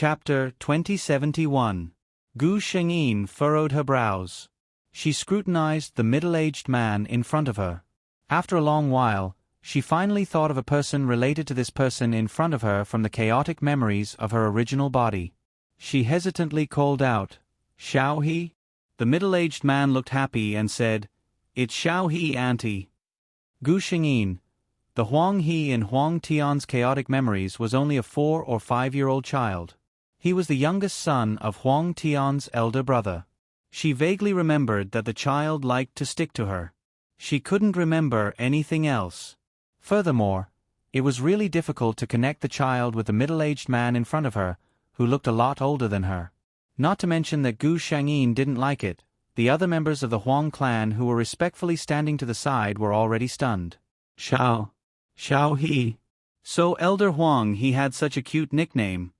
Chapter 2071. Gu Shengyin furrowed her brows. She scrutinized the middle-aged man in front of her. After a long while, she finally thought of a person related to this person in front of her from the chaotic memories of her original body. She hesitantly called out, "Xiao He?" The middle-aged man looked happy and said, "It's Xiao He, auntie." Gu Shengyin, the Huang He in Huang Tian's chaotic memories, was only a 4 or 5-year-old child. He was the youngest son of Huang Tian's elder brother. She vaguely remembered that the child liked to stick to her. She couldn't remember anything else. Furthermore, it was really difficult to connect the child with the middle-aged man in front of her, who looked a lot older than her. Not to mention that Gu Shengyin didn't like it. The other members of the Huang clan who were respectfully standing to the side were already stunned. Xiao He. So Elder Huang He had such a cute nickname.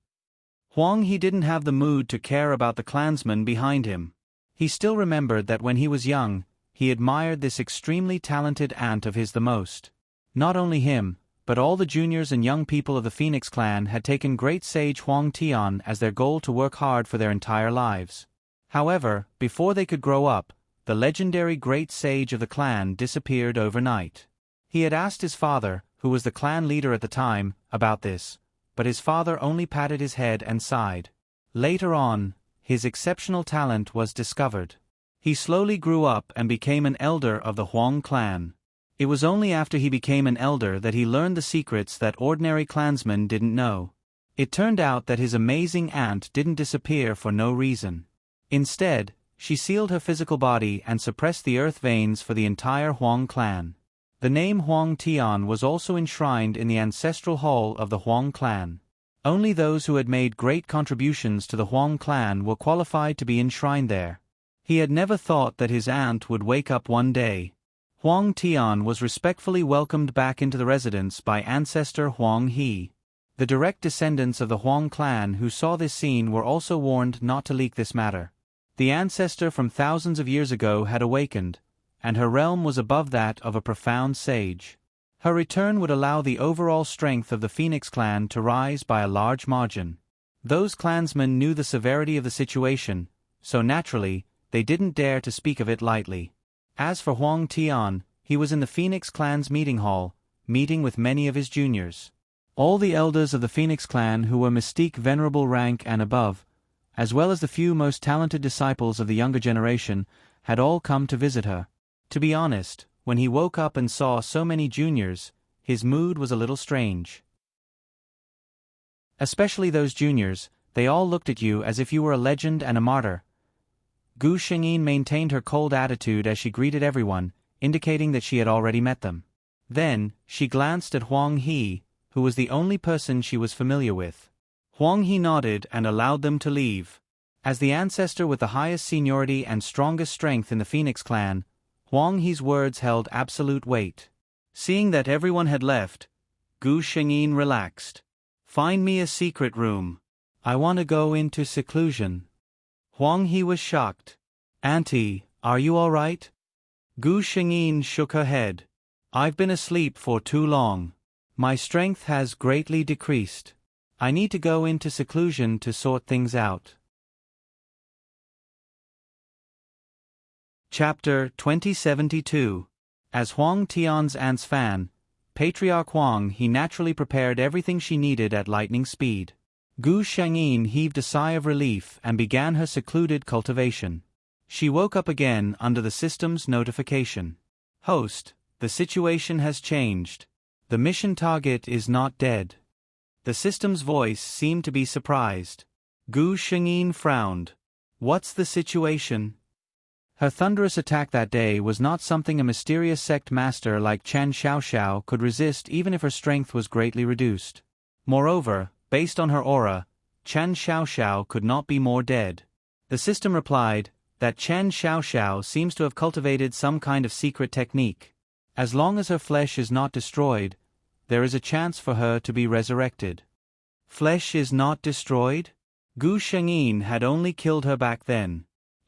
Huang He didn't have the mood to care about the clansmen behind him. He still remembered that when he was young, he admired this extremely talented aunt of his the most. Not only him, but all the juniors and young people of the Phoenix clan had taken great sage Huang Tian as their goal to work hard for their entire lives. However, before they could grow up, the legendary great sage of the clan disappeared overnight. He had asked his father, who was the clan leader at the time, about this, but his father only patted his head and sighed. Later on, his exceptional talent was discovered. He slowly grew up and became an elder of the Huang clan. It was only after he became an elder that he learned the secrets that ordinary clansmen didn't know. It turned out that his amazing aunt didn't disappear for no reason. Instead, she sealed her physical body and suppressed the earth veins for the entire Huang clan. The name Huang Tian was also enshrined in the ancestral hall of the Huang clan. Only those who had made great contributions to the Huang clan were qualified to be enshrined there. He had never thought that his aunt would wake up one day. Huang Tian was respectfully welcomed back into the residence by ancestor Huang He. The direct descendants of the Huang clan who saw this scene were also warned not to leak this matter. The ancestor from thousands of years ago had awakened, and her realm was above that of a profound sage. Her return would allow the overall strength of the Phoenix clan to rise by a large margin. Those clansmen knew the severity of the situation, so naturally, they didn't dare to speak of it lightly. As for Huang Tian, he was in the Phoenix clan's meeting hall, meeting with many of his juniors. All the elders of the Phoenix clan who were mystique venerable rank and above, as well as the few most talented disciples of the younger generation, had all come to visit her. To be honest, when he woke up and saw so many juniors, his mood was a little strange. Especially those juniors, they all looked at you as if you were a legend and a martyr. Gu Shengyin maintained her cold attitude as she greeted everyone, indicating that she had already met them. Then, she glanced at Huang He, who was the only person she was familiar with. Huang He nodded and allowed them to leave. As the ancestor with the highest seniority and strongest strength in the Phoenix clan, Huang He's words held absolute weight. Seeing that everyone had left, Gu Shengyin relaxed. "Find me a secret room. I want to go into seclusion." Huang He was shocked. "Auntie, are you all right?" Gu Shengyin shook her head. "I've been asleep for too long. My strength has greatly decreased. I need to go into seclusion to sort things out." Chapter 2072. As Huang Tian's aunt's fan, Patriarch Huang He naturally prepared everything she needed at lightning speed. Gu Shengyin heaved a sigh of relief and began her secluded cultivation. She woke up again under the system's notification. "Host, the situation has changed. The mission target is not dead." The system's voice seemed to be surprised. Gu Shengyin frowned. "What's the situation?" Her thunderous attack that day was not something a mysterious sect master like Chen Xiaoxiao could resist even if her strength was greatly reduced. Moreover, based on her aura, Chen Xiaoxiao could not be more dead. The system replied that Chen Xiaoxiao seems to have cultivated some kind of secret technique. As long as her flesh is not destroyed, there is a chance for her to be resurrected. Flesh is not destroyed? Gu Shengyin had only killed her back then.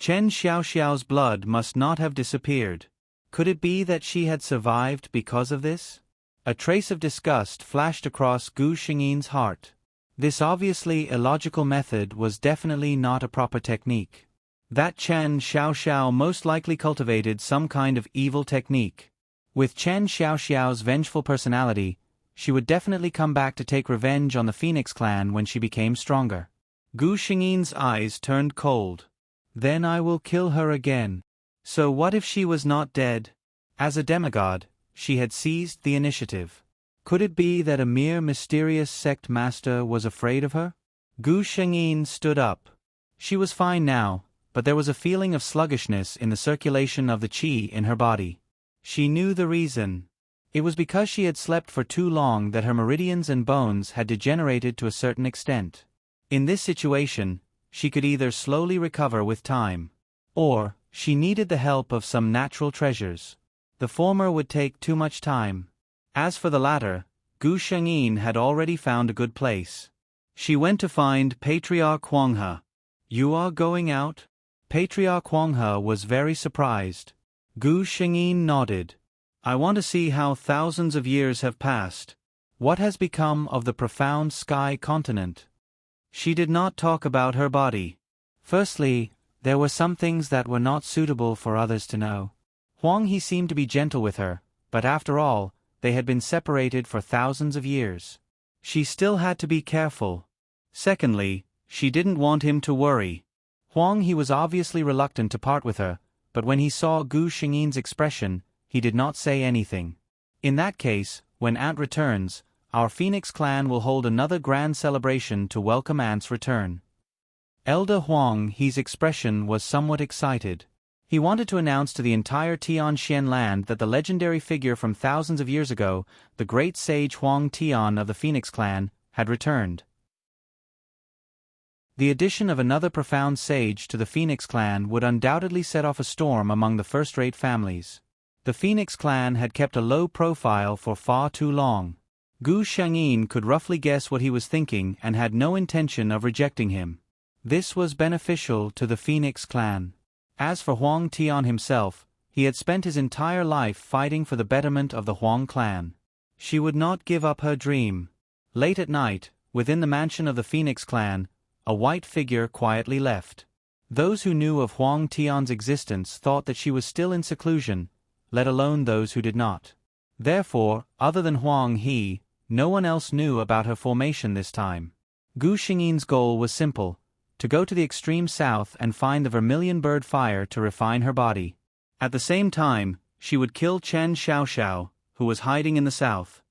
Chen Xiaoxiao's blood must not have disappeared. Could it be that she had survived because of this? A trace of disgust flashed across Gu Shengyin's heart. This obviously illogical method was definitely not a proper technique. That Chen Xiaoxiao most likely cultivated some kind of evil technique. With Chen Xiaoxiao's vengeful personality, she would definitely come back to take revenge on the Phoenix clan when she became stronger. Gu Xingyi's eyes turned cold. Then I will kill her again. So what if she was not dead? As a demigod, she had seized the initiative. Could it be that a mere mysterious sect master was afraid of her? Gu Xingyi stood up. She was fine now, but there was a feeling of sluggishness in the circulation of the qi in her body. She knew the reason. It was because she had slept for too long that her meridians and bones had degenerated to a certain extent. In this situation, she could either slowly recover with time, or she needed the help of some natural treasures. The former would take too much time. As for the latter, Gu Shengyin had already found a good place. She went to find Patriarch Huanghe. You are going out? Patriarch Huanghe was very surprised. Gu Shengyin nodded. I want to see how thousands of years have passed. What has become of the profound sky continent? She did not talk about her body. Firstly, there were some things that were not suitable for others to know. He seemed to be gentle with her, but after all, they had been separated for thousands of years. She still had to be careful. Secondly, she didn't want him to worry. He was obviously reluctant to part with her, but when he saw Gu Xingyin's expression, he did not say anything. In that case, when Aunt returns, our Phoenix clan will hold another grand celebration to welcome Aunt's return. Elder He's expression was somewhat excited. He wanted to announce to the entire Tianxian land that the legendary figure from thousands of years ago, the great sage Huang Tian of the Phoenix clan, had returned. The addition of another profound sage to the Phoenix clan would undoubtedly set off a storm among the first-rate families. The Phoenix clan had kept a low profile for far too long. Gu Shengyin could roughly guess what he was thinking and had no intention of rejecting him. This was beneficial to the Phoenix clan. As for Huang Tian himself, he had spent his entire life fighting for the betterment of the Huang clan. She would not give up her dream. Late at night, within the mansion of the Phoenix clan, a white figure quietly left. Those who knew of Huang Tian's existence thought that she was still in seclusion, let alone those who did not. Therefore, other than no one else knew about her formation this time. Gu Xingyin's goal was simple: to go to the extreme south and find the vermilion bird fire to refine her body. At the same time, she would kill Chen Xiaoxiao, who was hiding in the south.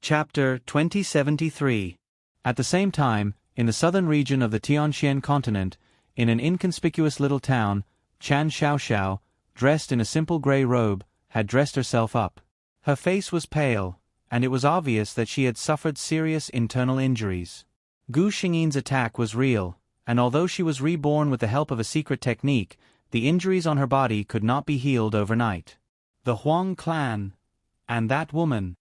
Chapter 2073. At the same time, in the southern region of the Tianxian continent, in an inconspicuous little town, Chen Xiaoxiao, dressed in a simple gray robe, had dressed herself up. Her face was pale, and it was obvious that she had suffered serious internal injuries. Gu Xingyin's attack was real, and although she was reborn with the help of a secret technique, the injuries on her body could not be healed overnight. The Huang clan. And that woman.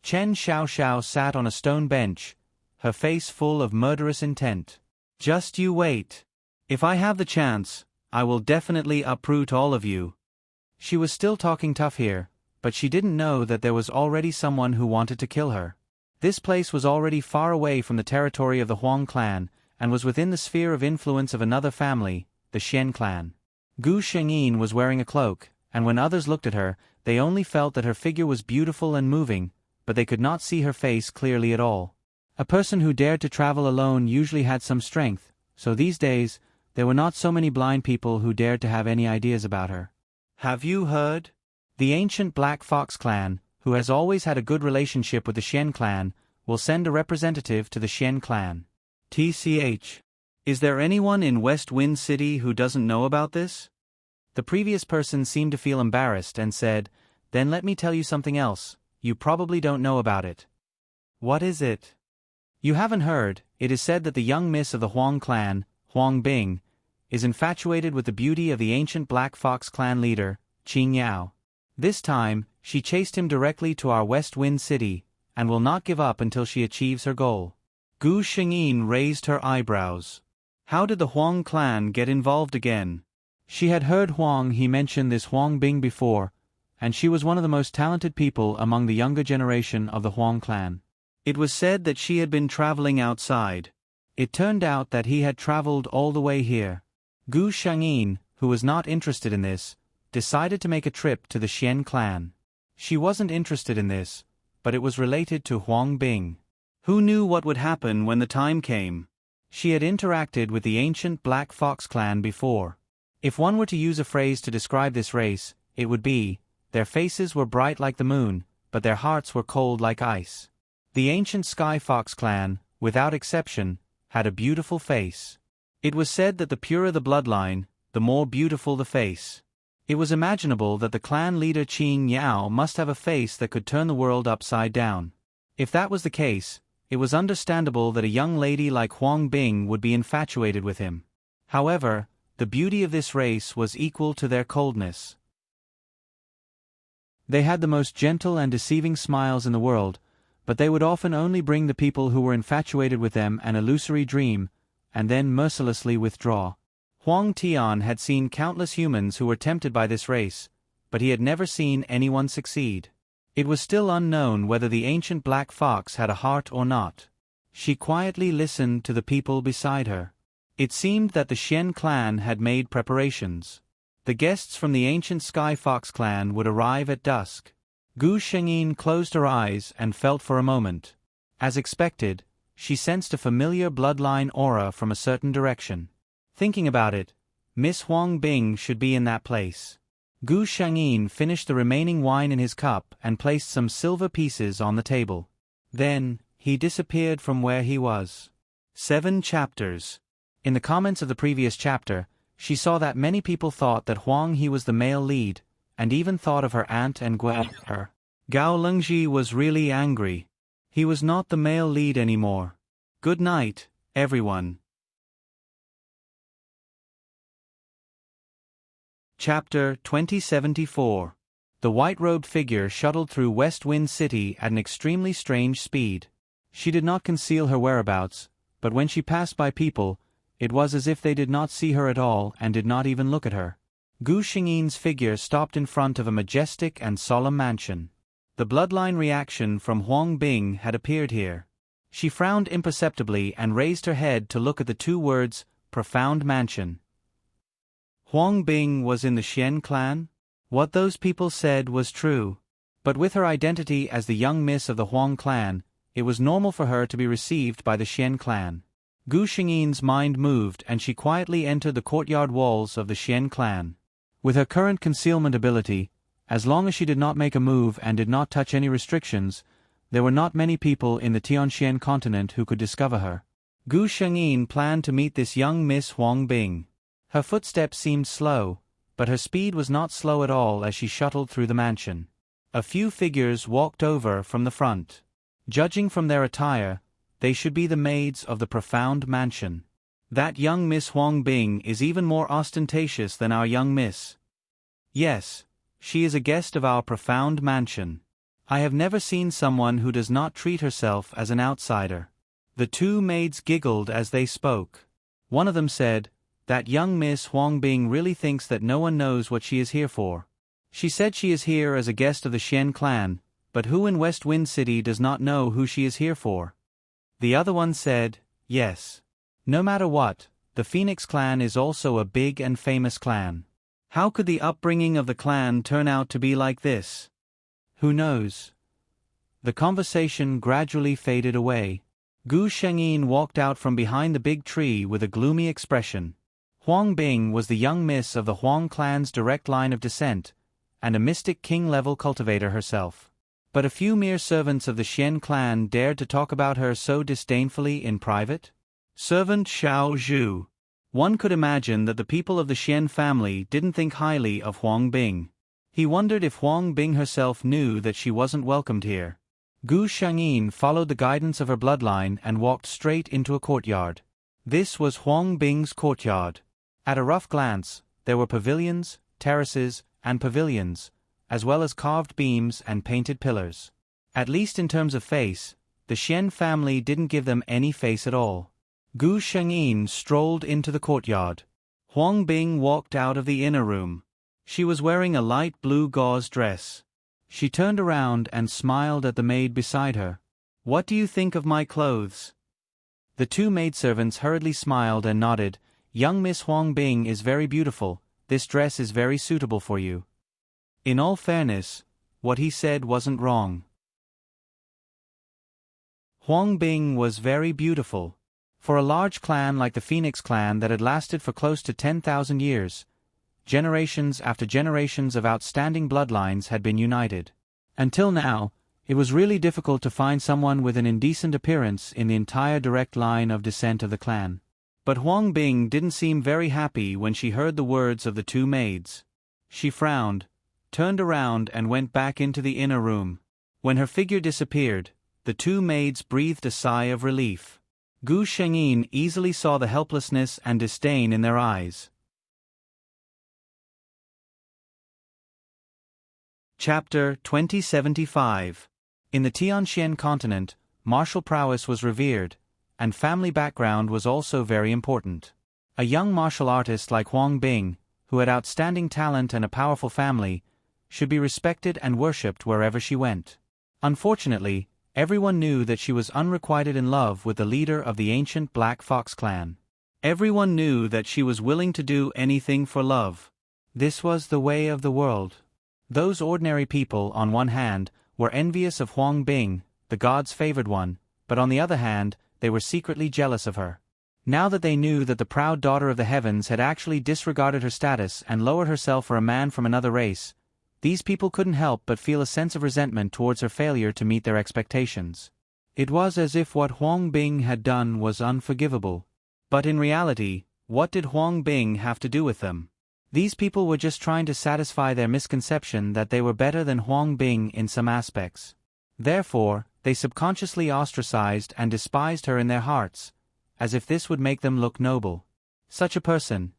Chen Xiaoxiao sat on a stone bench, her face full of murderous intent. Just you wait. If I have the chance, I will definitely uproot all of you. She was still talking tough here, but she didn't know that there was already someone who wanted to kill her. This place was already far away from the territory of the Huang clan, and was within the sphere of influence of another family, the Xian clan. Gu Shengyin was wearing a cloak, and when others looked at her, they only felt that her figure was beautiful and moving, but they could not see her face clearly at all. A person who dared to travel alone usually had some strength, so these days, there were not so many blind people who dared to have any ideas about her. Have you heard? The ancient Black Fox clan, who has always had a good relationship with the Xian clan, will send a representative to the Xian clan. TCH. Is there anyone in West Wind City who doesn't know about this? The previous person seemed to feel embarrassed and said, Then let me tell you something else, you probably don't know about it. What is it? You haven't heard. It is said that the young miss of the Huang clan, Huang Bing, is infatuated with the beauty of the ancient Black Fox clan leader, Qing Yao. This time, she chased him directly to our West Wind City, and will not give up until she achieves her goal. Gu Xingyin raised her eyebrows. How did the Huang clan get involved again? She had heard He mention this Huang Bing before, and she was one of the most talented people among the younger generation of the Huang clan. It was said that she had been traveling outside. It turned out that he had traveled all the way here. Gu Shangyin, who was not interested in this, decided to make a trip to the Xian clan. She wasn't interested in this, but it was related to Huang Bing. Who knew what would happen when the time came? She had interacted with the ancient Black Fox clan before. If one were to use a phrase to describe this race, it would be, their faces were bright like the moon, but their hearts were cold like ice. The ancient Sky Fox clan, without exception, had a beautiful face. It was said that the purer the bloodline, the more beautiful the face. It was imaginable that the clan leader Qing Yao must have a face that could turn the world upside down. If that was the case, it was understandable that a young lady like Huang Bing would be infatuated with him. However, the beauty of this race was equal to their coldness. They had the most gentle and deceiving smiles in the world, but they would often only bring the people who were infatuated with them an illusory dream, and then mercilessly withdraw. Huang Tian had seen countless humans who were tempted by this race, but he had never seen anyone succeed. It was still unknown whether the ancient Black Fox had a heart or not. She quietly listened to the people beside her. It seemed that the Xian clan had made preparations. The guests from the ancient Sky Fox clan would arrive at dusk. Gu Shengyin closed her eyes and felt for a moment. As expected, she sensed a familiar bloodline aura from a certain direction. Thinking about it, Miss Huang Bing should be in that place. Gu Shangyin finished the remaining wine in his cup and placed some silver pieces on the table. Then, he disappeared from where he was. 7 chapters. In the comments of the previous chapter, she saw that many people thought that Huang He was the male lead, and even thought of her aunt and her. Gao Lengji was really angry. He was not the male lead anymore. Good night, everyone. Chapter 2074. The white-robed figure shuttled through West Wind City at an extremely strange speed. She did not conceal her whereabouts, but when she passed by people, it was as if they did not see her at all and did not even look at her. Gu Xingyin's figure stopped in front of a majestic and solemn mansion. The bloodline reaction from Huang Bing had appeared here. She frowned imperceptibly and raised her head to look at the 2 words, profound mansion. Huang Bing was in the Xian clan? What those people said was true. But with her identity as the young miss of the Huang clan, it was normal for her to be received by the Xian clan. Gu Xingyin's mind moved and she quietly entered the courtyard walls of the Xian clan. With her current concealment ability, as long as she did not make a move and did not touch any restrictions, there were not many people in the Tianxian continent who could discover her. Gu Shengyin planned to meet this young Miss Huang Bing. Her footsteps seemed slow, but her speed was not slow at all as she shuttled through the mansion. A few figures walked over from the front. Judging from their attire, they should be the maids of the profound mansion. That young Miss Huang Bing is even more ostentatious than our young miss. Yes, she is a guest of our profound mansion. I have never seen someone who does not treat herself as an outsider. The 2 maids giggled as they spoke. One of them said, "That young Miss Huang Bing really thinks that no one knows what she is here for. She said she is here as a guest of the Xian clan, but who in West Wind City does not know who she is here for?" The other one said, "Yes. No matter what, the Phoenix clan is also a big and famous clan. How could the upbringing of the clan turn out to be like this? Who knows?" The conversation gradually faded away. Gu Shengyin walked out from behind the big tree with a gloomy expression. Huang Bing was the young miss of the Huang clan's direct line of descent, and a mystic king-level cultivator herself. But a few mere servants of the Xian clan dared to talk about her so disdainfully in private? Servant Xiao Zhu. One could imagine that the people of the Xian family didn't think highly of Huang Bing. He wondered if Huang Bing herself knew that she wasn't welcomed here. Gu Shangyin followed the guidance of her bloodline and walked straight into a courtyard. This was Huang Bing's courtyard. At a rough glance, there were pavilions, terraces, and pavilions, as well as carved beams and painted pillars. At least in terms of face, the Xian family didn't give them any face at all. Gu Shengyin strolled into the courtyard. Huang Bing walked out of the inner room. She was wearing a light blue gauze dress. She turned around and smiled at the maid beside her. "What do you think of my clothes?" The two maidservants hurriedly smiled and nodded. "Young Miss Huang Bing is very beautiful. This dress is very suitable for you." In all fairness, what he said wasn't wrong. Huang Bing was very beautiful. For a large clan like the Phoenix clan that had lasted for close to 10,000 years, generations after generations of outstanding bloodlines had been united. Until now, it was really difficult to find someone with an indecent appearance in the entire direct line of descent of the clan. But Huang Bing didn't seem very happy when she heard the words of the two maids. She frowned, turned around and went back into the inner room. When her figure disappeared, the two maids breathed a sigh of relief. Gu Shengyin easily saw the helplessness and disdain in their eyes. Chapter 2075. In the Tianxian continent, martial prowess was revered, and family background was also very important. A young martial artist like Huang Bing, who had outstanding talent and a powerful family, should be respected and worshipped wherever she went. Unfortunately, everyone knew that she was unrequited in love with the leader of the ancient Black Fox clan. Everyone knew that she was willing to do anything for love. This was the way of the world. Those ordinary people, on one hand, were envious of Huang Bing, the gods' favored one, but on the other hand, they were secretly jealous of her. Now that they knew that the proud daughter of the heavens had actually disregarded her status and lowered herself for a man from another race, these people couldn't help but feel a sense of resentment towards her failure to meet their expectations. It was as if what Huang Bing had done was unforgivable. But in reality, what did Huang Bing have to do with them? These people were just trying to satisfy their misconception that they were better than Huang Bing in some aspects. Therefore, they subconsciously ostracized and despised her in their hearts, as if this would make them look noble. Such a person,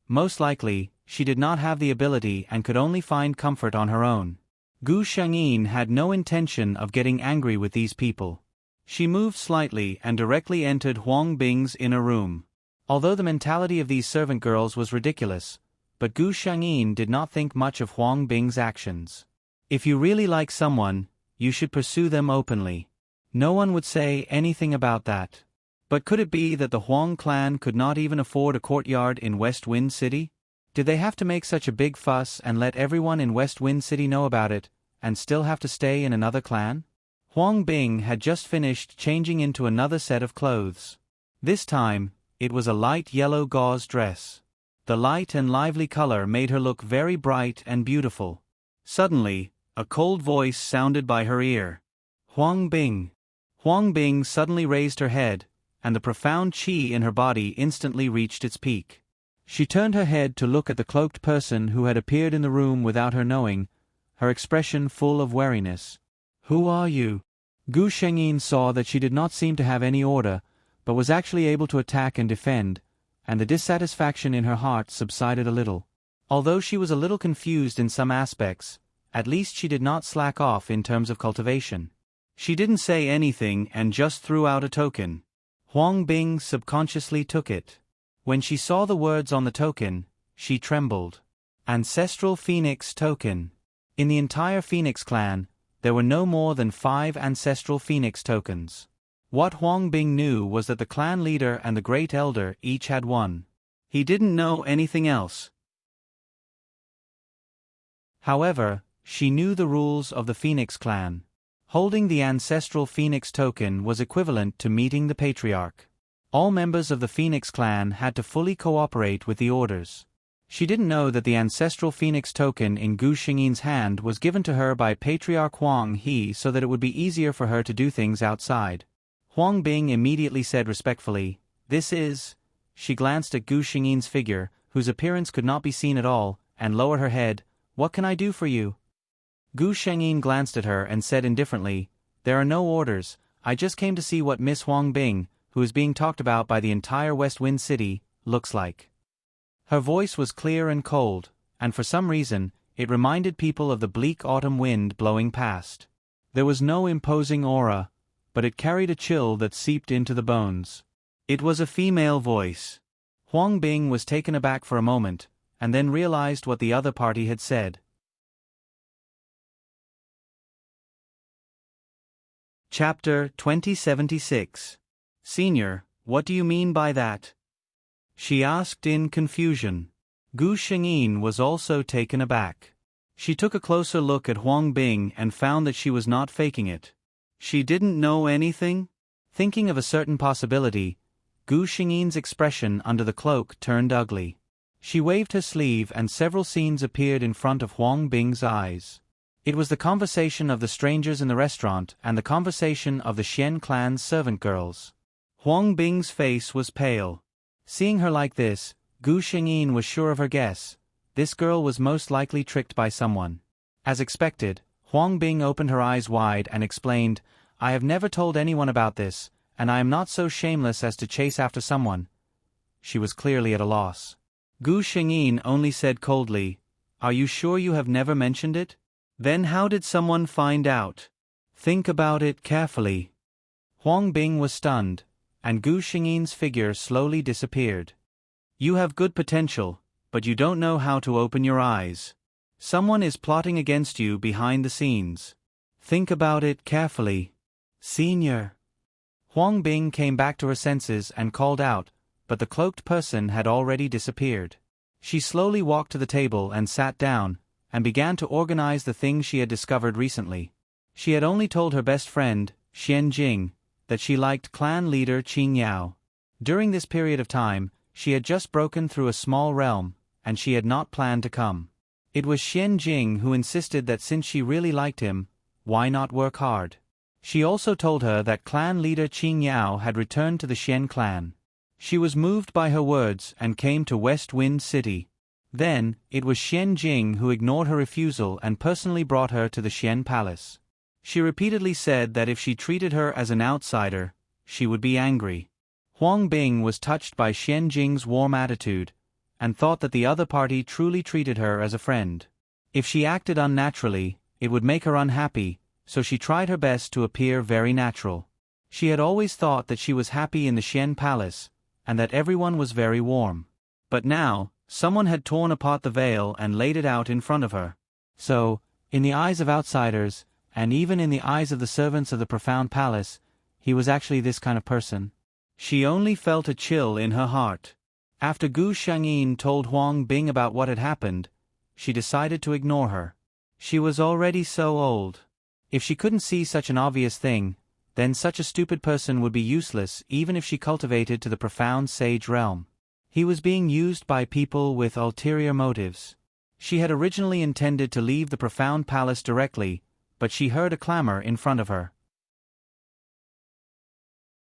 most likely, she did not have the ability and could only find comfort on her own. Gu Shengyin had no intention of getting angry with these people. She moved slightly and directly entered Huang Bing's inner room. Although the mentality of these servant girls was ridiculous, but Gu Shengyin did not think much of Huang Bing's actions. If you really like someone, you should pursue them openly. No one would say anything about that. But could it be that the Huang clan could not even afford a courtyard in West Wind City? Did they have to make such a big fuss and let everyone in West Wind City know about it, and still have to stay in another clan? Huang Bing had just finished changing into another set of clothes. This time, it was a light yellow gauze dress. The light and lively color made her look very bright and beautiful. Suddenly, a cold voice sounded by her ear. "Huang Bing." Huang Bing suddenly raised her head, and the profound qi in her body instantly reached its peak. She turned her head to look at the cloaked person who had appeared in the room without her knowing, her expression full of wariness. "Who are you?" Gu Shengyin saw that she did not seem to have any order, but was actually able to attack and defend, and the dissatisfaction in her heart subsided a little. Although she was a little confused in some aspects, at least she did not slack off in terms of cultivation. She didn't say anything and just threw out a token. Huang Bing subconsciously took it. When she saw the words on the token, she trembled. Ancestral Phoenix Token. In the entire Phoenix clan, there were no more than 5 Ancestral Phoenix tokens. What Huang Bing knew was that the clan leader and the Great Elder each had one. He didn't know anything else. However, she knew the rules of the Phoenix clan. Holding the Ancestral Phoenix token was equivalent to meeting the Patriarch. All members of the Phoenix clan had to fully cooperate with the orders. She didn't know that the Ancestral Phoenix token in Gu Shengyin's hand was given to her by Patriarch Huang He so that it would be easier for her to do things outside. Huang Bing immediately said respectfully, "This is..." She glanced at Gu Shengyin's figure, whose appearance could not be seen at all, and lowered her head. "What can I do for you?" Gu Shengyin glanced at her and said indifferently, "There are no orders, I just came to see what Miss Huang Bing, who is being talked about by the entire West Wind City, looks like." Her voice was clear and cold, and for some reason, it reminded people of the bleak autumn wind blowing past. There was no imposing aura, but it carried a chill that seeped into the bones. It was a female voice. Huang Bing was taken aback for a moment, and then realized what the other party had said. Chapter 2076. Senior, what do you mean by that? She asked in confusion. Gu Shengyin was also taken aback. She took a closer look at Huang Bing and found that she was not faking it. She didn't know anything? Thinking of a certain possibility, Gu Shengyin's expression under the cloak turned ugly. She waved her sleeve and several scenes appeared in front of Huang Bing's eyes. It was the conversation of the strangers in the restaurant and the conversation of the Xian clan's servant girls. Huang Bing's face was pale. Seeing her like this, Gu Shengyin was sure of her guess. This girl was most likely tricked by someone. As expected, Huang Bing opened her eyes wide and explained, I have never told anyone about this, and I am not so shameless as to chase after someone. She was clearly at a loss. Gu Shengyin only said coldly, Are you sure you have never mentioned it? Then how did someone find out? Think about it carefully. Huang Bing was stunned, and Gu Shengyin's figure slowly disappeared. You have good potential, but you don't know how to open your eyes. Someone is plotting against you behind the scenes. Think about it carefully. Senior. Huang Bing came back to her senses and called out, but the cloaked person had already disappeared. She slowly walked to the table and sat down, and began to organize the things she had discovered recently. She had only told her best friend, Xian Jing, that she liked clan leader Qing Yao. During this period of time, she had just broken through a small realm, and she had not planned to come. It was Xian Jing who insisted that since she really liked him, why not work hard? She also told her that clan leader Qing Yao had returned to the Xian clan. She was moved by her words and came to West Wind City. Then, it was Xian Jing who ignored her refusal and personally brought her to the Xian Palace. She repeatedly said that if she treated her as an outsider, she would be angry. Huang Bing was touched by Xian Jing's warm attitude, and thought that the other party truly treated her as a friend. If she acted unnaturally, it would make her unhappy, so she tried her best to appear very natural. She had always thought that she was happy in the Xian Palace, and that everyone was very warm. But now, someone had torn apart the veil and laid it out in front of her. So, in the eyes of outsiders, and even in the eyes of the servants of the profound palace, he was actually this kind of person. She only felt a chill in her heart. After Gu Shengyin told Huang Bing about what had happened, she decided to ignore her. She was already so old. If she couldn't see such an obvious thing, then such a stupid person would be useless even if she cultivated to the profound sage realm. He was being used by people with ulterior motives. She had originally intended to leave the profound palace directly, but she heard a clamor in front of her.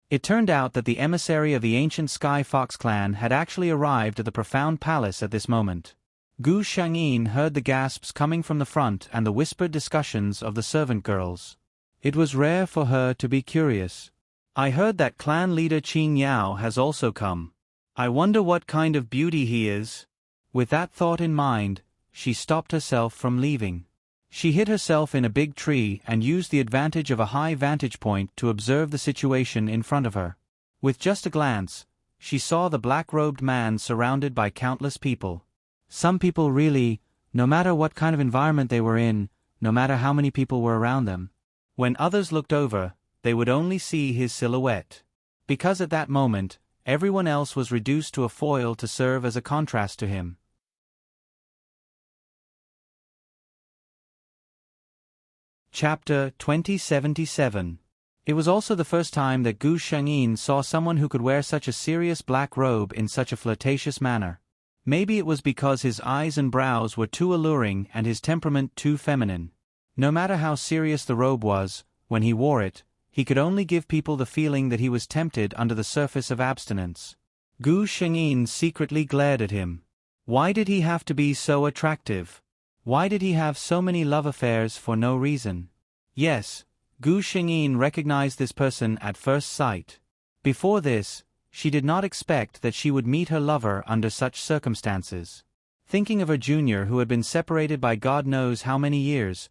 It turned out that the emissary of the ancient Sky Fox clan had actually arrived at the profound palace at this moment. Gu Shengyin heard the gasps coming from the front and the whispered discussions of the servant girls. It was rare for her to be curious. I heard that clan leader Qing Yao has also come. I wonder what kind of beauty he is. With that thought in mind, she stopped herself from leaving. She hid herself in a big tree and used the advantage of a high vantage point to observe the situation in front of her. With just a glance, she saw the black-robed man surrounded by countless people. Some people really, no matter what kind of environment they were in, no matter how many people were around them, when others looked over, they would only see his silhouette. Because at that moment, everyone else was reduced to a foil to serve as a contrast to him. Chapter 2077. It was also the first time that Gu Shengyin saw someone who could wear such a serious black robe in such a flirtatious manner. Maybe it was because his eyes and brows were too alluring and his temperament too feminine. No matter how serious the robe was, when he wore it, he could only give people the feeling that he was tempted under the surface of abstinence. Gu Shengyin secretly glared at him. Why did he have to be so attractive? Why did he have so many love affairs for no reason? Yes, Gu Shengyin recognized this person at first sight. Before this, she did not expect that she would meet her lover under such circumstances. Thinking of her junior who had been separated by God knows how many years,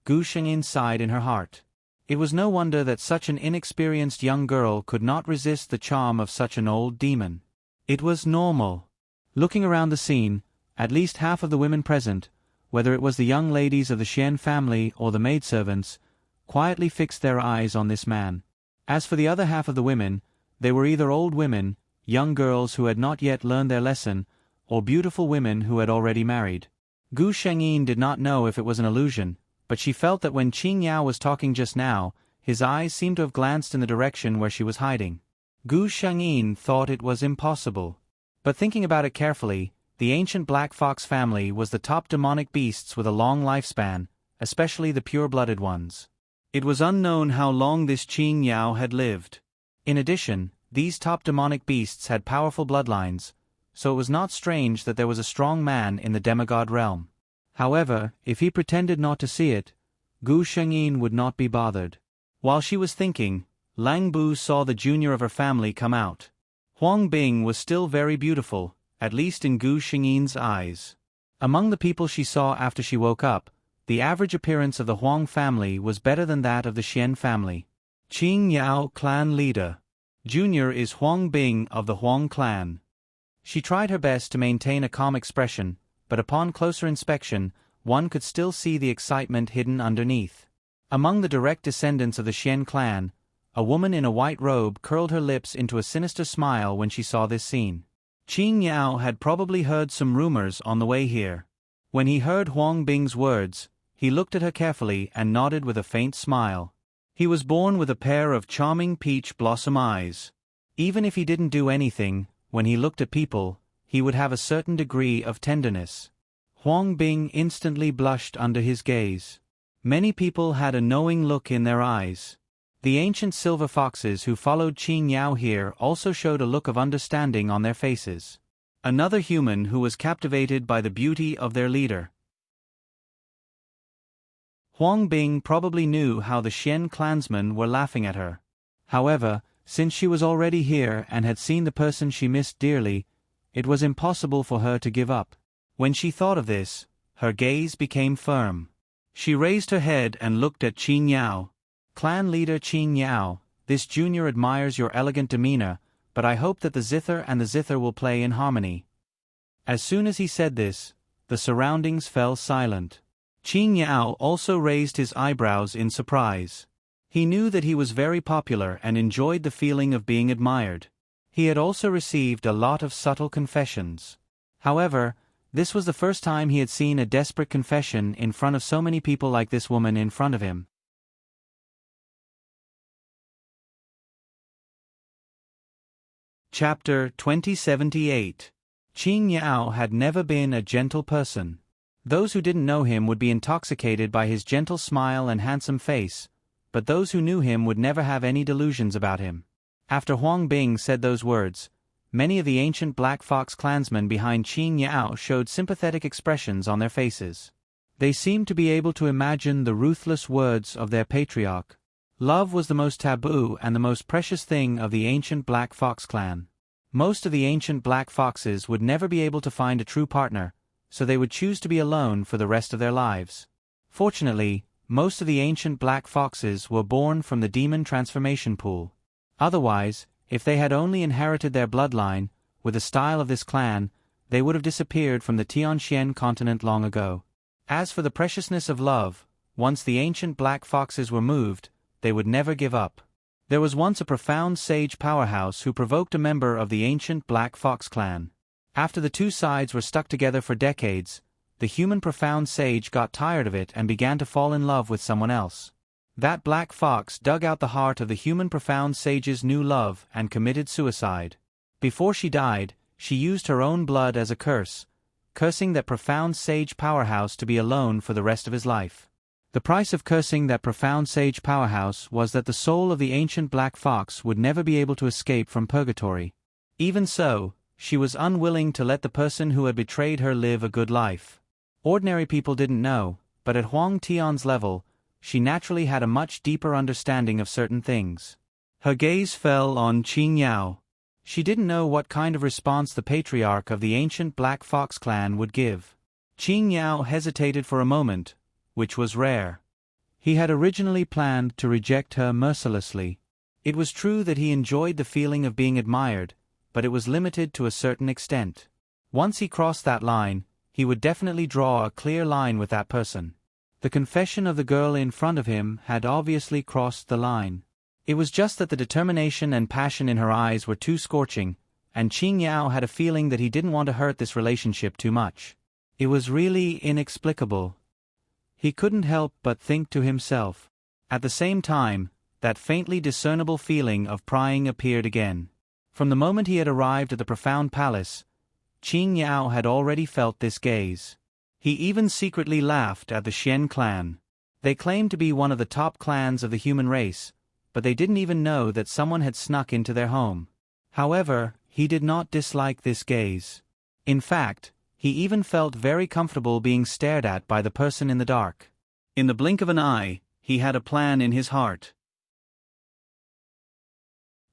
Gu Shengyin sighed in her heart. It was no wonder that such an inexperienced young girl could not resist the charm of such an old demon. It was normal. Looking around the scene, At least half of the women present, whether it was the young ladies of the Xian family or the maidservants, quietly fixed their eyes on this man. As for the other half of the women, they were either old women, young girls who had not yet learned their lesson, or beautiful women who had already married. Gu Shengyin did not know if it was an illusion, but she felt that when Qing Yao was talking just now, his eyes seemed to have glanced in the direction where she was hiding. Gu Shengyin thought it was impossible. But thinking about it carefully, the ancient black fox family was the top demonic beasts with a long lifespan, especially the pure-blooded ones. It was unknown how long this Qing Yao had lived. In addition, these top demonic beasts had powerful bloodlines, so it was not strange that there was a strong man in the demigod realm. However, if he pretended not to see it, Gu Shengyin would not be bothered. While she was thinking, Lang Bu saw the junior of her family come out. Huang Bing was still very beautiful, at least in Gu Shengyin's eyes. Among the people she saw after she woke up, the average appearance of the Huang family was better than that of the Xian family. Qing Yao clan leader. Junior is Huang Bing of the Huang clan. She tried her best to maintain a calm expression, but upon closer inspection, one could still see the excitement hidden underneath. Among the direct descendants of the Xian clan, a woman in a white robe curled her lips into a sinister smile when she saw this scene. Qing Yao had probably heard some rumors on the way here. When he heard Huang Bing's words, he looked at her carefully and nodded with a faint smile. He was born with a pair of charming peach blossom eyes. Even if he didn't do anything, when he looked at people, he would have a certain degree of tenderness. Huang Bing instantly blushed under his gaze. Many people had a knowing look in their eyes. The ancient silver foxes who followed Qing Yao here also showed a look of understanding on their faces. Another human who was captivated by the beauty of their leader. Huang Bing probably knew how the Xian clansmen were laughing at her. However, since she was already here and had seen the person she missed dearly, it was impossible for her to give up. When she thought of this, her gaze became firm. She raised her head and looked at Qing Yao. Clan leader Qing Yao, this junior admires your elegant demeanor, but I hope that the zither and the zither will play in harmony. As soon as he said this, the surroundings fell silent. Qing Yao also raised his eyebrows in surprise. He knew that he was very popular and enjoyed the feeling of being admired. He had also received a lot of subtle confessions. However, this was the first time he had seen a desperate confession in front of so many people like this woman in front of him. Chapter 2078. Qing Yao had never been a gentle person. Those who didn't know him would be intoxicated by his gentle smile and handsome face, but those who knew him would never have any delusions about him. After Huang Bing said those words, many of the ancient Black Fox clansmen behind Qing Yao showed sympathetic expressions on their faces. They seemed to be able to imagine the ruthless words of their patriarch. Love was the most taboo and the most precious thing of the ancient Black Fox clan. Most of the ancient Black Foxes would never be able to find a true partner, so they would choose to be alone for the rest of their lives. Fortunately, most of the ancient Black Foxes were born from the demon transformation pool. Otherwise, if they had only inherited their bloodline, with the style of this clan, they would have disappeared from the Tianxian continent long ago. As for the preciousness of love, once the ancient Black Foxes were moved, they would never give up. There was once a profound sage powerhouse who provoked a member of the ancient Black Fox clan. After the two sides were stuck together for decades, the human profound sage got tired of it and began to fall in love with someone else. That Black Fox dug out the heart of the human profound sage's new love and committed suicide. Before she died, she used her own blood as a curse, cursing that profound sage powerhouse to be alone for the rest of his life. The price of cursing that profound sage powerhouse was that the soul of the ancient Black Fox would never be able to escape from purgatory. Even so, she was unwilling to let the person who had betrayed her live a good life. Ordinary people didn't know, but at Huang Tian's level, she naturally had a much deeper understanding of certain things. Her gaze fell on Qing Yao. She didn't know what kind of response the patriarch of the ancient Black Fox clan would give. Qing Yao hesitated for a moment, which was rare. He had originally planned to reject her mercilessly. It was true that he enjoyed the feeling of being admired, but it was limited to a certain extent. Once he crossed that line, he would definitely draw a clear line with that person. The confession of the girl in front of him had obviously crossed the line. It was just that the determination and passion in her eyes were too scorching, and Qing Yao had a feeling that he didn't want to hurt this relationship too much. It was really inexplicable. He couldn't help but think to himself. At the same time, that faintly discernible feeling of prying appeared again. From the moment he had arrived at the profound palace, Qing Yao had already felt this gaze. He even secretly laughed at the Xian clan. They claimed to be one of the top clans of the human race, but they didn't even know that someone had snuck into their home. However, he did not dislike this gaze. In fact, he even felt very comfortable being stared at by the person in the dark. In the blink of an eye, he had a plan in his heart.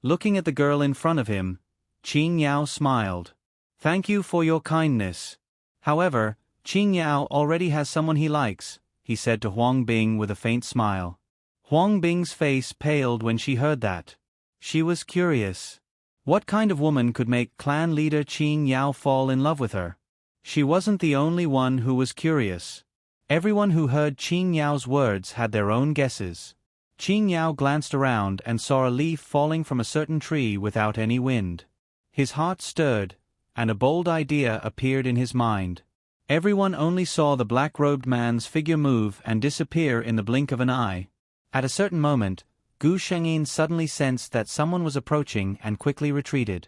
Looking at the girl in front of him, Qing Yao smiled. "Thank you for your kindness. However, Qing Yao already has someone he likes," he said to Huang Bing with a faint smile. Huang Bing's face paled when she heard that. She was curious. What kind of woman could make clan leader Qing Yao fall in love with her? She wasn't the only one who was curious. Everyone who heard Qing Yao's words had their own guesses. Qing Yao glanced around and saw a leaf falling from a certain tree without any wind. His heart stirred, and a bold idea appeared in his mind. Everyone only saw the black-robed man's figure move and disappear in the blink of an eye. At a certain moment, Gu Shengyin suddenly sensed that someone was approaching and quickly retreated.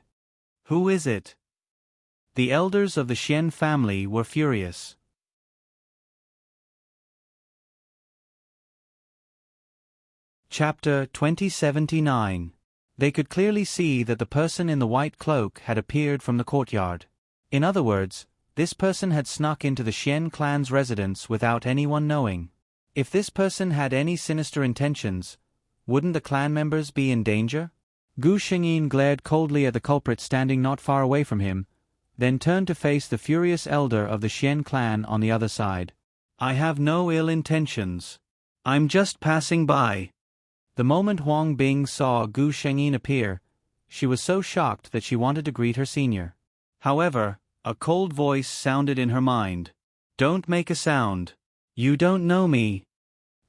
"Who is it?" The elders of the Xian family were furious. Chapter 2079. They could clearly see that the person in the white cloak had appeared from the courtyard. In other words, this person had snuck into the Xian clan's residence without anyone knowing. If this person had any sinister intentions, wouldn't the clan members be in danger? Gu Shengyin glared coldly at the culprit standing not far away from him, then turned to face the furious elder of the Xian clan on the other side. "I have no ill intentions. I'm just passing by." The moment Huang Bing saw Gu Shengyin appear, she was so shocked that she wanted to greet her senior. However, a cold voice sounded in her mind. "Don't make a sound. You don't know me."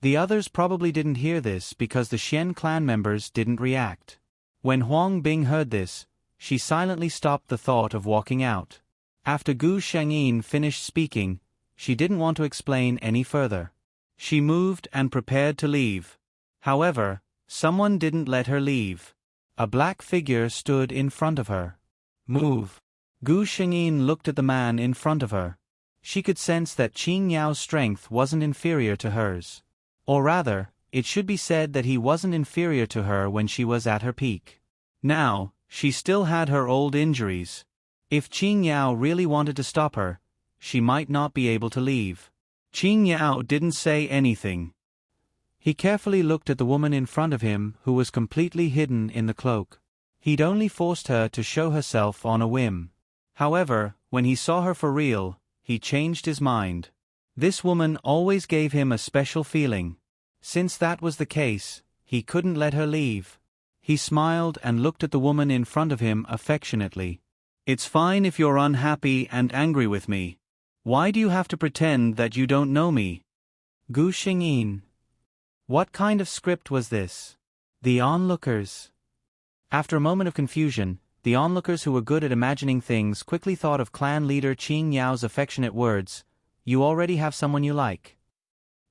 The others probably didn't hear this because the Xian clan members didn't react. When Huang Bing heard this, she silently stopped the thought of walking out. After Gu Shengyin finished speaking, she didn't want to explain any further. She moved and prepared to leave. However, someone didn't let her leave. A black figure stood in front of her. "Move." Gu Shengyin looked at the man in front of her. She could sense that Qing Yao's strength wasn't inferior to hers. Or rather, it should be said that he wasn't inferior to her when she was at her peak. Now, she still had her old injuries. If Qing Yao really wanted to stop her, she might not be able to leave. Qing Yao didn't say anything. He carefully looked at the woman in front of him who was completely hidden in the cloak. He'd only forced her to show herself on a whim. However, when he saw her for real, he changed his mind. This woman always gave him a special feeling. Since that was the case, he couldn't let her leave. He smiled and looked at the woman in front of him affectionately. "It's fine if you're unhappy and angry with me. Why do you have to pretend that you don't know me?" Gu Shengyin. What kind of script was this? The onlookers. After a moment of confusion, the onlookers who were good at imagining things quickly thought of clan leader Qing Yao's affectionate words, "You already have someone you like."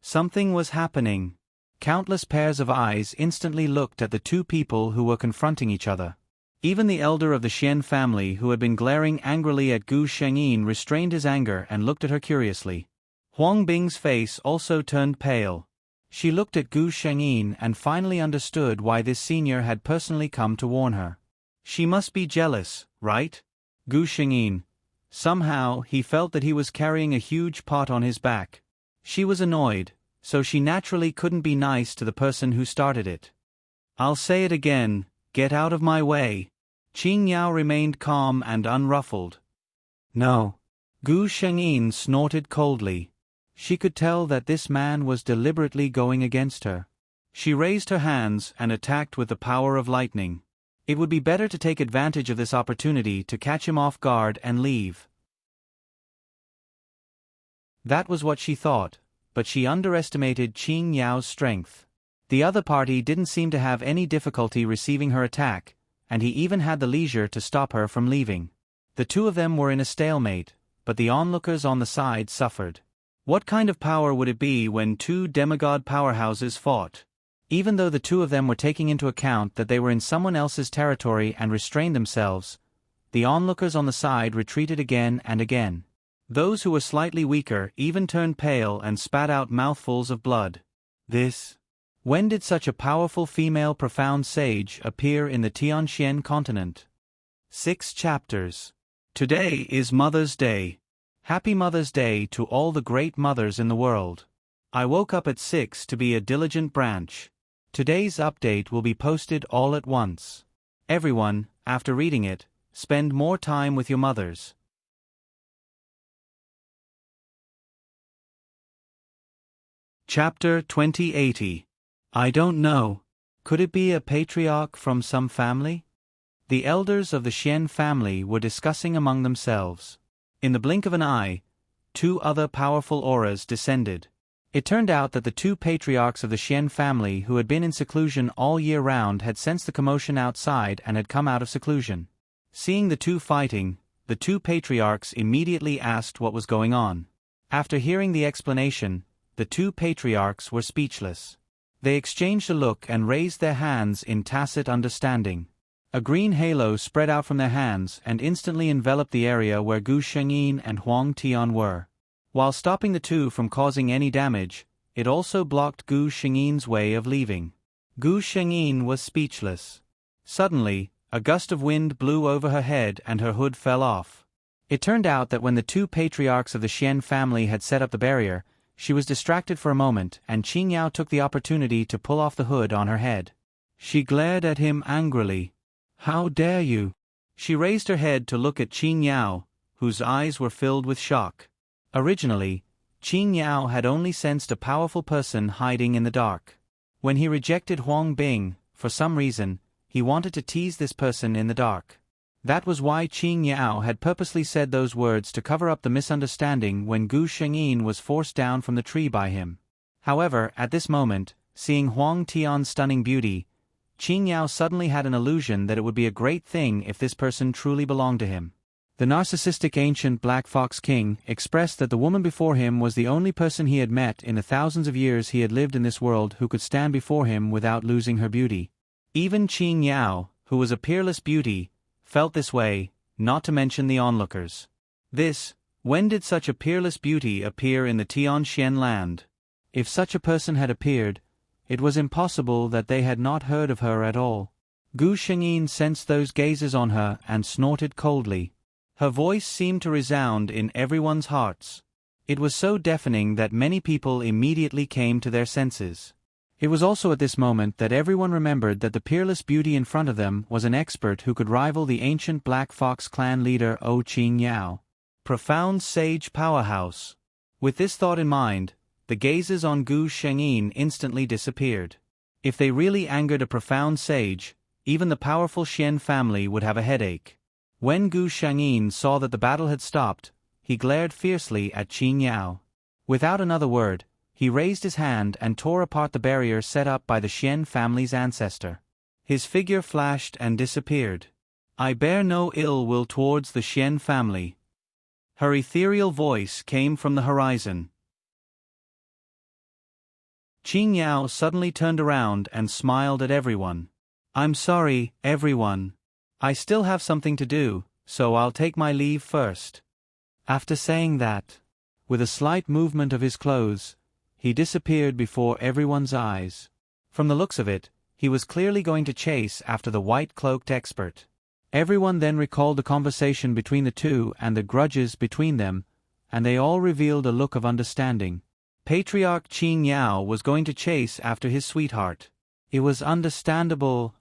Something was happening. Countless pairs of eyes instantly looked at the two people who were confronting each other. Even the elder of the Xian family who had been glaring angrily at Gu Shengyin restrained his anger and looked at her curiously. Huang Bing's face also turned pale. She looked at Gu Shengyin and finally understood why this senior had personally come to warn her. She must be jealous, right? Gu Shengyin. Somehow, he felt that he was carrying a huge pot on his back. She was annoyed, so she naturally couldn't be nice to the person who started it. "I'll say it again, get out of my way." Qing Yao remained calm and unruffled. "No." Gu Shengyin snorted coldly. She could tell that this man was deliberately going against her. She raised her hands and attacked with the power of lightning. It would be better to take advantage of this opportunity to catch him off guard and leave. That was what she thought, but she underestimated Qing Yao's strength. The other party didn't seem to have any difficulty receiving her attack, and he even had the leisure to stop her from leaving. The two of them were in a stalemate, but the onlookers on the side suffered. What kind of power would it be when two demigod powerhouses fought? Even though the two of them were taking into account that they were in someone else's territory and restrained themselves, the onlookers on the side retreated again and again. Those who were slightly weaker even turned pale and spat out mouthfuls of blood. When did such a powerful female profound sage appear in the Tianxian continent? 6 chapters. Today is Mother's Day. Happy Mother's Day to all the great mothers in the world. I woke up at 6 to be a diligent branch. Today's update will be posted all at once. Everyone, after reading it, spend more time with your mothers. Chapter 2080. I don't know. Could it be a patriarch from some family? The elders of the Xian family were discussing among themselves. In the blink of an eye, 2 other powerful auras descended. It turned out that the 2 patriarchs of the Xian family who had been in seclusion all year round had sensed the commotion outside and had come out of seclusion. Seeing the 2 fighting, the 2 patriarchs immediately asked what was going on. After hearing the explanation, the 2 patriarchs were speechless. They exchanged a look and raised their hands in tacit understanding. A green halo spread out from their hands and instantly enveloped the area where Gu Shengyin and Huang Tian were. While stopping the 2 from causing any damage, it also blocked Gu Shengyin's way of leaving. Gu Shengyin was speechless. Suddenly, a gust of wind blew over her head and her hood fell off. It turned out that when the 2 patriarchs of the Xian family had set up the barrier, she was distracted for a moment and Qing Yao took the opportunity to pull off the hood on her head. She glared at him angrily. "How dare you?" She raised her head to look at Qing Yao, whose eyes were filled with shock. Originally, Qing Yao had only sensed a powerful person hiding in the dark. When he rejected Huang Bing, for some reason, he wanted to tease this person in the dark. That was why Qing Yao had purposely said those words to cover up the misunderstanding when Gu Shengyin was forced down from the tree by him. However, at this moment, seeing Huang Tian's stunning beauty, Qing Yao suddenly had an illusion that it would be a great thing if this person truly belonged to him. The narcissistic ancient Black Fox King expressed that the woman before him was the only person he had met in the thousands of years he had lived in this world who could stand before him without losing her beauty. Even Qing Yao, who was a peerless beauty, felt this way, not to mention the onlookers. When did such a peerless beauty appear in the Tianxian land? If such a person had appeared, it was impossible that they had not heard of her at all. Gu Shengyin sensed those gazes on her and snorted coldly. Her voice seemed to resound in everyone's hearts. It was so deafening that many people immediately came to their senses. It was also at this moment that everyone remembered that the peerless beauty in front of them was an expert who could rival the ancient Black Fox clan leader Qing Yao. Profound sage powerhouse. With this thought in mind, the gazes on Gu Shengyin instantly disappeared. If they really angered a profound sage, even the powerful Xian family would have a headache. When Gu Shengyin saw that the battle had stopped, he glared fiercely at Qing Yao. Without another word, he raised his hand and tore apart the barrier set up by the Xian family's ancestor. His figure flashed and disappeared. "I bear no ill will towards the Xian family." Her ethereal voice came from the horizon. Qing Yao suddenly turned around and smiled at everyone. "I'm sorry, everyone. I still have something to do, so I'll take my leave first." After saying that, with a slight movement of his clothes, he disappeared before everyone's eyes. From the looks of it, he was clearly going to chase after the white-cloaked expert. Everyone then recalled the conversation between the 2 and the grudges between them, and they all revealed a look of understanding. Patriarch Qing Yao was going to chase after his sweetheart. It was understandable.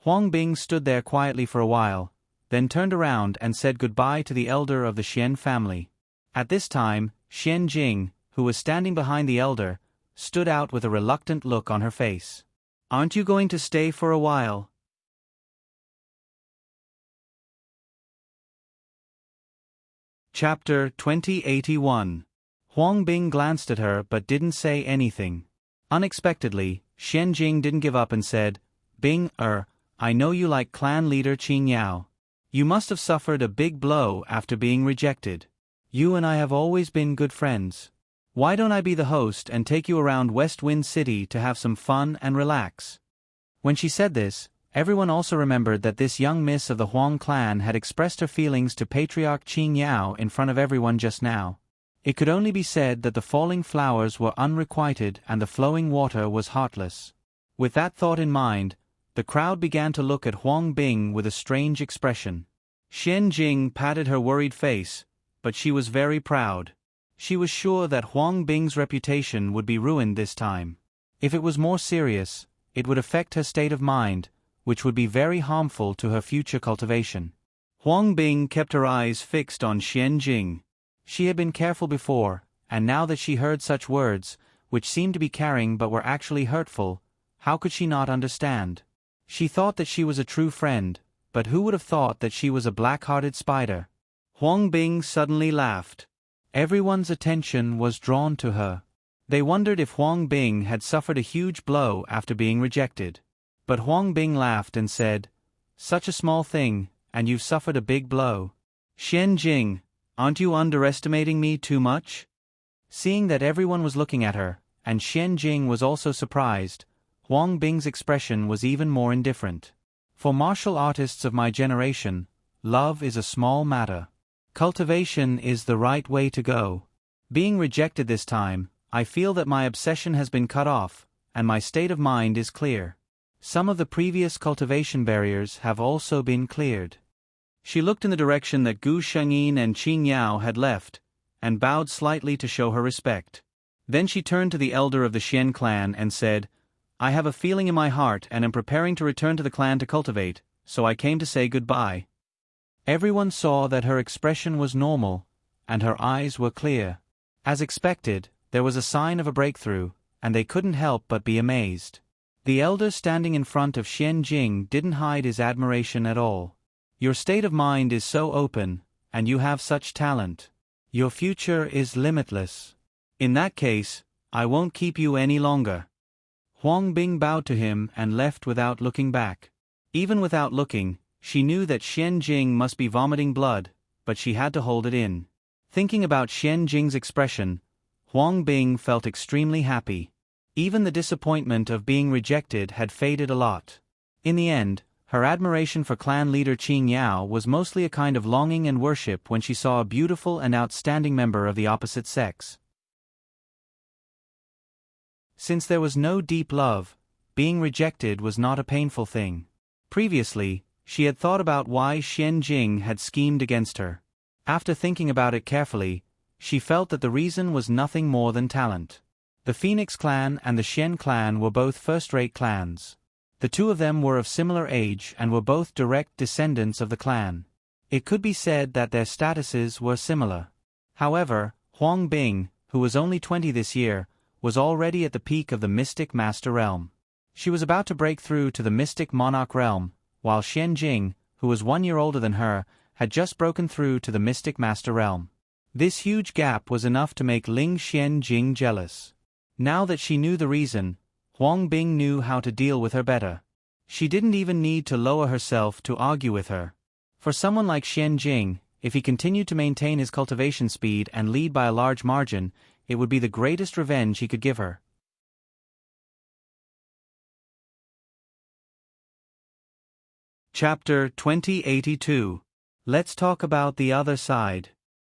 Huang Bing stood there quietly for a while, then turned around and said goodbye to the elder of the Xian family. At this time, Xian Jing, who was standing behind the elder, stood out with a reluctant look on her face. "Aren't you going to stay for a while?" Chapter 2081. Huang Bing glanced at her but didn't say anything. Unexpectedly, Xian Jing didn't give up and said, Bing, I know you like clan leader Qing Yao. You must have suffered a big blow after being rejected. You and I have always been good friends. Why don't I be the host and take you around West Wind City to have some fun and relax? When she said this, everyone also remembered that this young miss of the Huang clan had expressed her feelings to Patriarch Qing Yao in front of everyone just now. It could only be said that the falling flowers were unrequited and the flowing water was heartless. With that thought in mind, the crowd began to look at Huang Bing with a strange expression. Xian Jing patted her worried face, but she was very proud. She was sure that Huang Bing's reputation would be ruined this time. If it was more serious, it would affect her state of mind, which would be very harmful to her future cultivation. Huang Bing kept her eyes fixed on Xian Jing. She had been careful before, and now that she heard such words, which seemed to be caring but were actually hurtful, how could she not understand? She thought that she was a true friend, but who would have thought that she was a black-hearted spider? Huang Bing suddenly laughed. Everyone's attention was drawn to her. They wondered if Huang Bing had suffered a huge blow after being rejected. But Huang Bing laughed and said, Such a small thing, and you've suffered a big blow. Xian Jing, aren't you underestimating me too much? Seeing that everyone was looking at her, and Xian Jing was also surprised, Huang Bing's expression was even more indifferent. For martial artists of my generation, love is a small matter. Cultivation is the right way to go. Being rejected this time, I feel that my obsession has been cut off, and my state of mind is clear. Some of the previous cultivation barriers have also been cleared. She looked in the direction that Gu Shengyin and Qing Yao had left, and bowed slightly to show her respect. Then she turned to the elder of the Xian clan and said, I have a feeling in my heart and am preparing to return to the clan to cultivate, so I came to say goodbye. Everyone saw that her expression was normal, and her eyes were clear. As expected, there was a sign of a breakthrough, and they couldn't help but be amazed. The elder standing in front of Xian Jing didn't hide his admiration at all. Your state of mind is so open, and you have such talent. Your future is limitless. In that case, I won't keep you any longer. Huang Bing bowed to him and left without looking back. Even without looking, she knew that Xian Jing must be vomiting blood, but she had to hold it in. Thinking about Xian Jing's expression, Huang Bing felt extremely happy. Even the disappointment of being rejected had faded a lot. In the end, her admiration for clan leader Qing Yao was mostly a kind of longing and worship when she saw a beautiful and outstanding member of the opposite sex. Since there was no deep love, being rejected was not a painful thing. Previously, she had thought about why Xian Jing had schemed against her. After thinking about it carefully, she felt that the reason was nothing more than talent. The Phoenix clan and the Xian clan were both first-rate clans. The two of them were of similar age and were both direct descendants of the clan. It could be said that their statuses were similar. However, Huang Bing, who was only 20 this year, was already at the peak of the Mystic Master Realm. She was about to break through to the Mystic Monarch Realm, while Xian Jing, who was 1 year older than her, had just broken through to the Mystic Master Realm. This huge gap was enough to make Ling Xian Jing jealous. Now that she knew the reason, Huang Bing knew how to deal with her better. She didn't even need to lower herself to argue with her. For someone like Xian Jing, if he continued to maintain his cultivation speed and lead by a large margin, it would be the greatest revenge he could give her. Chapter 2082. Let's talk about the other side.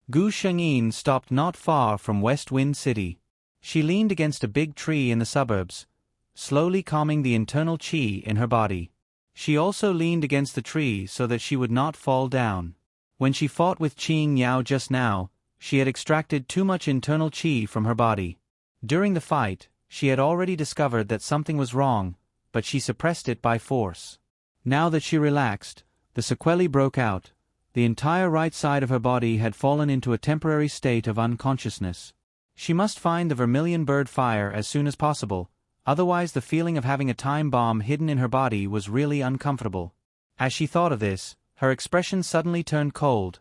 Gu Shengyin stopped not far from West Wind City. She leaned against a big tree in the suburbs, slowly calming the internal qi in her body. She also leaned against the tree so that she would not fall down. When she fought with Qing Yao just now, she had extracted too much internal qi from her body. During the fight, she had already discovered that something was wrong, but she suppressed it by force. Now that she relaxed, the sequelae broke out. The entire right side of her body had fallen into a temporary state of unconsciousness. She must find the vermilion bird fire as soon as possible, otherwise the feeling of having a time bomb hidden in her body was really uncomfortable. As she thought of this, her expression suddenly turned cold,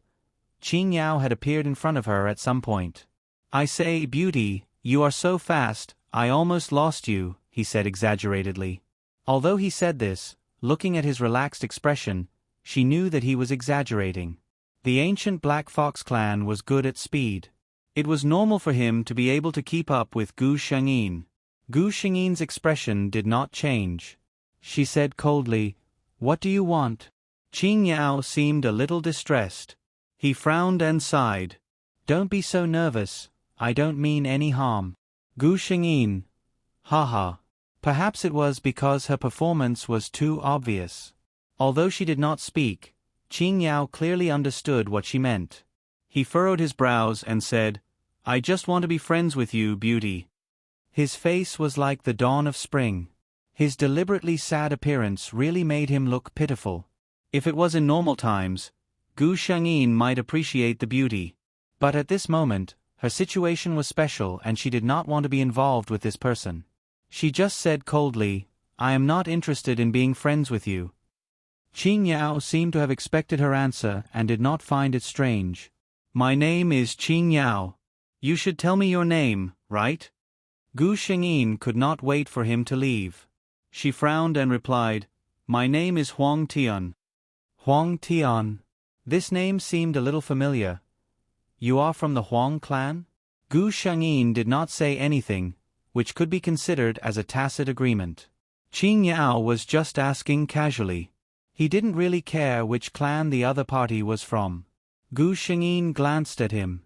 Qing Yao had appeared in front of her at some point. "I say, beauty, you are so fast, I almost lost you," he said exaggeratedly. Although he said this, looking at his relaxed expression, she knew that he was exaggerating. The ancient Black Fox clan was good at speed. It was normal for him to be able to keep up with Gu Shengyin. Gu Shengyin's expression did not change. She said coldly, "What do you want?" Qing Yao seemed a little distressed. He frowned and sighed. "Don't be so nervous, I don't mean any harm." Gu Shengyin. Haha. Perhaps it was because her performance was too obvious. Although she did not speak, Qing Yao clearly understood what she meant. He furrowed his brows and said, "I just want to be friends with you, beauty." His face was like the dawn of spring. His deliberately sad appearance really made him look pitiful. If it was in normal times, Gu Shengyin might appreciate the beauty. But at this moment, her situation was special and she did not want to be involved with this person. She just said coldly, "I am not interested in being friends with you." Qing Yao seemed to have expected her answer and did not find it strange. "My name is Qing Yao. You should tell me your name, right?" Gu Shengyin could not wait for him to leave. She frowned and replied, "My name is Huang Tian." Huang Tian. This name seemed a little familiar. "You are from the Huang clan?" Gu Shengyin did not say anything, which could be considered as a tacit agreement. Qing Yao was just asking casually. He didn't really care which clan the other party was from. Gu Shengyin glanced at him.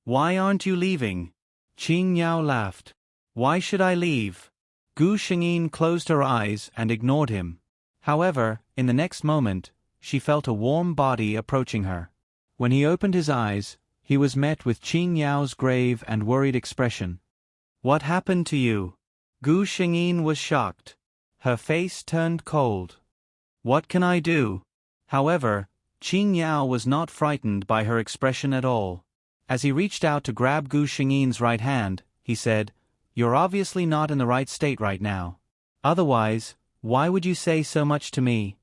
"Why aren't you leaving?" Qing Yao laughed. "Why should I leave?" Gu Shengyin closed her eyes and ignored him. However, in the next moment, she felt a warm body approaching her. When he opened his eyes, he was met with Qing Yao's grave and worried expression. "What happened to you?" Gu Shengyin was shocked. Her face turned cold. "What can I do?" However, Qing Yao was not frightened by her expression at all. As he reached out to grab Gu Shengyin's right hand, he said, "You're obviously not in the right state right now. Otherwise, why would you say so much to me?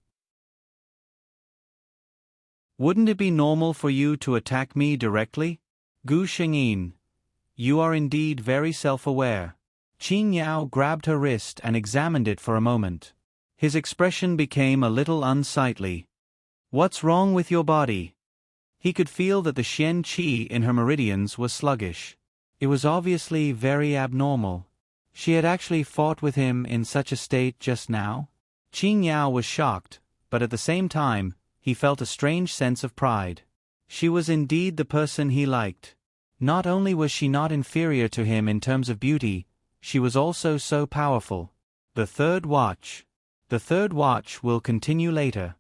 Wouldn't it be normal for you to attack me directly?" Gu Shengyin. "You are indeed very self-aware." Qing Yao grabbed her wrist and examined it for a moment. His expression became a little unsightly. "What's wrong with your body?" He could feel that the Xian Qi in her meridians was sluggish. It was obviously very abnormal. She had actually fought with him in such a state just now? Qing Yao was shocked, but at the same time, he felt a strange sense of pride. She was indeed the person he liked. Not only was she not inferior to him in terms of beauty, she was also so powerful. The Third Watch. The Third Watch will continue later.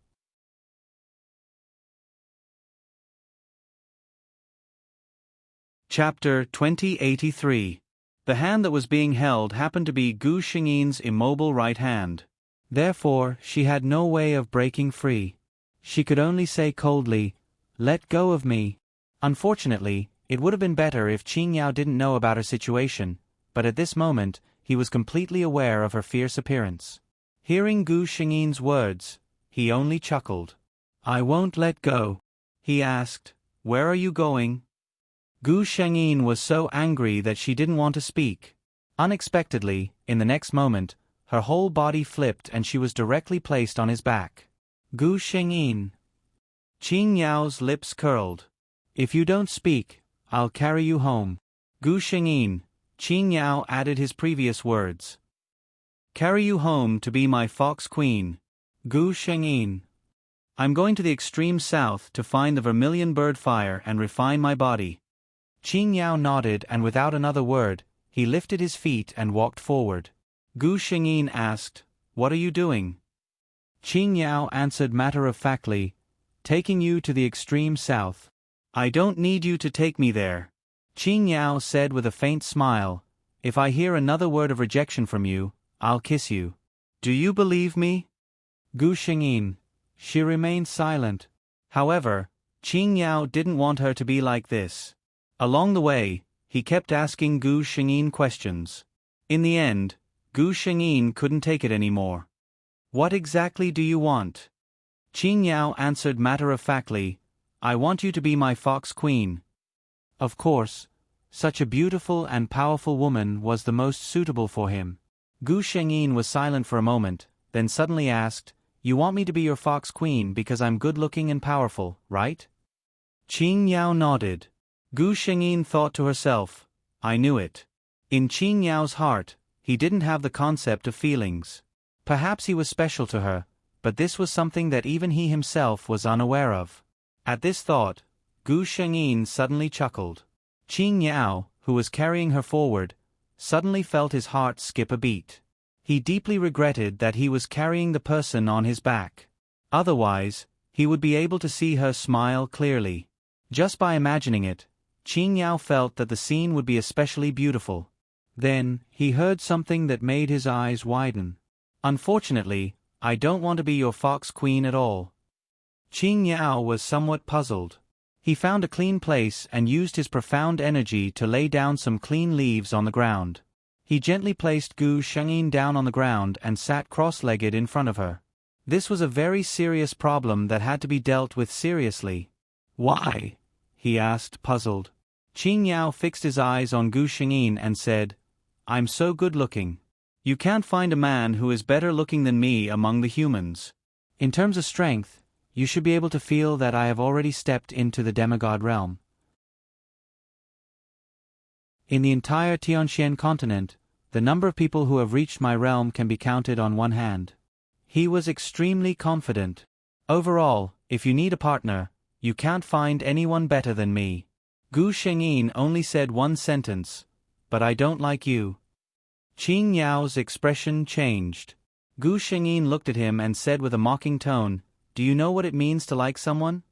Chapter 2083. The hand that was being held happened to be Gu Shengyin's immobile right hand. Therefore, she had no way of breaking free. She could only say coldly, "Let go of me." Unfortunately, it would have been better if Qing Yao didn't know about her situation, but at this moment, he was completely aware of her fierce appearance. Hearing Gu Shengyin's words, he only chuckled. "I won't let go." He asked, "Where are you going?" Gu Shengyin was so angry that she didn't want to speak. Unexpectedly, in the next moment, her whole body flipped and she was directly placed on his back. Gu Shengyin. Qing Yao's lips curled. "If you don't speak, I'll carry you home." Gu Shengyin. Qing Yao added his previous words. "Carry you home to be my fox queen." Gu Shengyin. "I'm going to the extreme south to find the vermilion bird fire and refine my body." Qing Yao nodded and without another word, he lifted his feet and walked forward. Gu Shengyin asked, "What are you doing?" Qing Yao answered matter-of-factly, "Taking you to the extreme south." "I don't need you to take me there." Qing Yao said with a faint smile, "If I hear another word of rejection from you, I'll kiss you. Do you believe me?" Gu Shengyin. She remained silent. However, Qing Yao didn't want her to be like this. Along the way, he kept asking Gu Shengyin questions. In the end, Gu Shengyin couldn't take it anymore. "What exactly do you want?" Qing Yao answered matter-of-factly, I want you to be my fox queen. Of course, such a beautiful and powerful woman was the most suitable for him. Gu Shengyin was silent for a moment, then suddenly asked, "You want me to be your fox queen because I'm good-looking and powerful, right?" Qing Yao nodded. Gu Shengyin thought to herself, "I knew it." In Qing Yao's heart, he didn't have the concept of feelings. Perhaps he was special to her, but this was something that even he himself was unaware of. At this thought, Gu Shengyin suddenly chuckled. Qing Yao, who was carrying her forward, suddenly felt his heart skip a beat. He deeply regretted that he was carrying the person on his back. Otherwise, he would be able to see her smile clearly. Just by imagining it, Qing Yao felt that the scene would be especially beautiful. Then, he heard something that made his eyes widen. "Unfortunately, I don't want to be your fox queen at all." Qing Yao was somewhat puzzled. He found a clean place and used his profound energy to lay down some clean leaves on the ground. He gently placed Gu Shengyin down on the ground and sat cross-legged in front of her. This was a very serious problem that had to be dealt with seriously. "Why?" he asked, puzzled. Qing Yao fixed his eyes on Gu Shengyin and said, "I'm so good-looking. You can't find a man who is better looking than me among the humans. In terms of strength, you should be able to feel that I have already stepped into the demigod realm. In the entire Tianxian continent, the number of people who have reached my realm can be counted on one hand." He was extremely confident. "Overall, if you need a partner, you can't find anyone better than me." Gu Shengyin only said one sentence, "But I don't like you." Qing Yao's expression changed. Gu Shengyin looked at him and said with a mocking tone, "Do you know what it means to like someone?"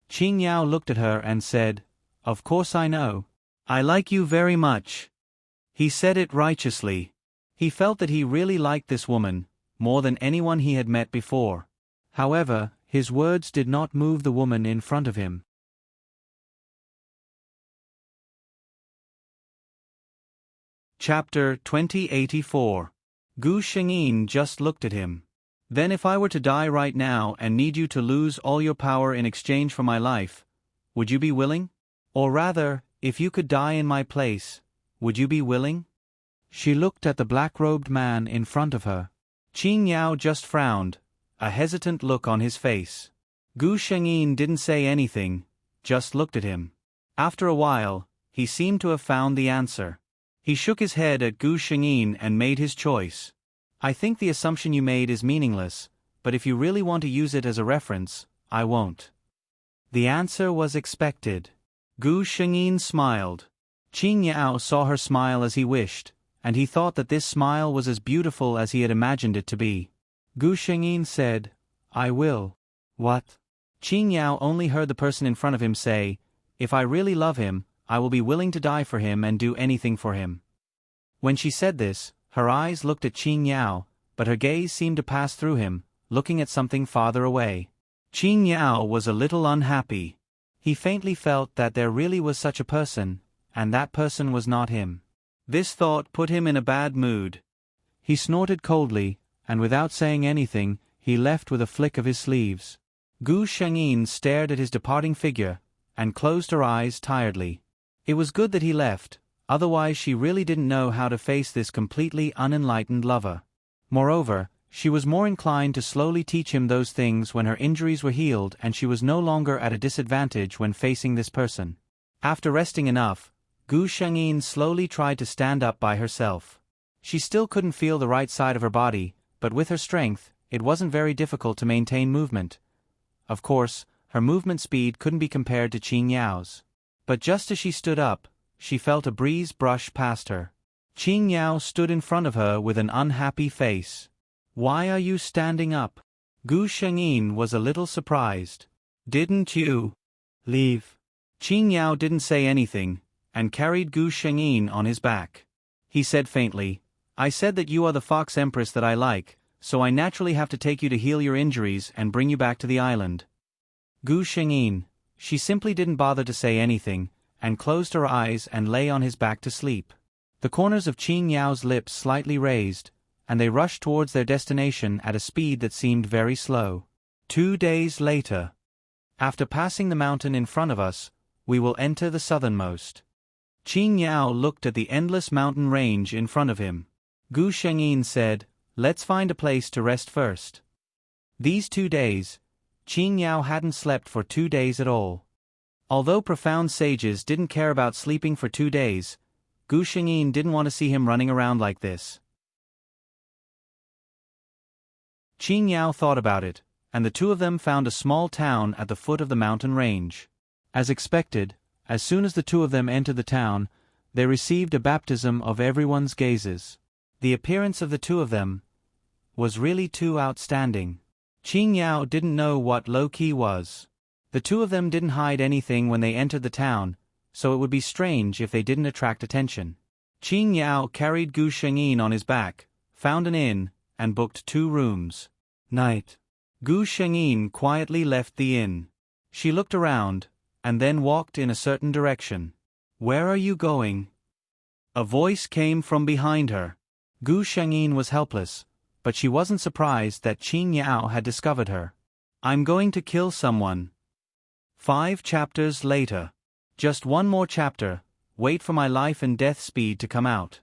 Qing Yao looked at her and said, "Of course I know. I like you very much." He said it righteously. He felt that he really liked this woman, more than anyone he had met before. However, his words did not move the woman in front of him. Chapter 2084. Gu Shengyin just looked at him. "Then if I were to die right now and need you to lose all your power in exchange for my life, would you be willing? Or rather, if you could die in my place, would you be willing?" She looked at the black-robed man in front of her. Qing Yao just frowned, a hesitant look on his face. Gu Shengyin didn't say anything, just looked at him. After a while, he seemed to have found the answer. He shook his head at Gu Shengyin and made his choice. "I think the assumption you made is meaningless, but if you really want to use it as a reference, I won't." The answer was expected. Gu Shengyin smiled. Qing Yao saw her smile as he wished, and he thought that this smile was as beautiful as he had imagined it to be. Gu Shengyin said, "I will." "What?" Qing Yao only heard the person in front of him say, "If I really love him, I will be willing to die for him and do anything for him." When she said this, her eyes looked at Qing Yao, but her gaze seemed to pass through him, looking at something farther away. Qing Yao was a little unhappy. He faintly felt that there really was such a person, and that person was not him. This thought put him in a bad mood. He snorted coldly, and without saying anything, he left with a flick of his sleeves. Gu Shengyin stared at his departing figure, and closed her eyes tiredly. It was good that he left, otherwise she really didn't know how to face this completely unenlightened lover. Moreover, she was more inclined to slowly teach him those things when her injuries were healed and she was no longer at a disadvantage when facing this person. After resting enough, Gu Shengyin slowly tried to stand up by herself. She still couldn't feel the right side of her body, but with her strength, it wasn't very difficult to maintain movement. Of course, her movement speed couldn't be compared to Qing Yao's. But just as she stood up, she felt a breeze brush past her. Qing Yao stood in front of her with an unhappy face. "Why are you standing up?" Gu Shengyin was a little surprised. "Didn't you leave?" Qing Yao didn't say anything, and carried Gu Shengyin on his back. He said faintly, "I said that you are the Fox Empress that I like, so I naturally have to take you to heal your injuries and bring you back to the island." Gu Shengyin, she simply didn't bother to say anything, and closed her eyes and lay on his back to sleep. The corners of Qing Yao's lips slightly raised, and they rushed towards their destination at a speed that seemed very slow. 2 days later. After passing the mountain in front of us, we will enter the southernmost. Qin Yao looked at the endless mountain range in front of him. Gu Shengyin said, let's find a place to rest first. These 2 days, Qin Yao hadn't slept for 2 days at all. Although profound sages didn't care about sleeping for 2 days, Gu Shengyin didn't want to see him running around like this. Qin Yao thought about it, and the two of them found a small town at the foot of the mountain range. As expected, as soon as the two of them entered the town, they received a baptism of everyone's gazes. The appearance of the two of them was really too outstanding. Qin Yao didn't know what low-key was. The two of them didn't hide anything when they entered the town, so it would be strange if they didn't attract attention. Qin Yao carried Gu Shengyin on his back, found an inn, and booked 2 rooms. Night. Gu Shengyin quietly left the inn. She looked around, and then walked in a certain direction. Where are you going? A voice came from behind her. Gu Shengyin was helpless, but she wasn't surprised that Qin Yao had discovered her. I'm going to kill someone. 5 chapters later. Just 1 more chapter, wait for my life and death speed to come out.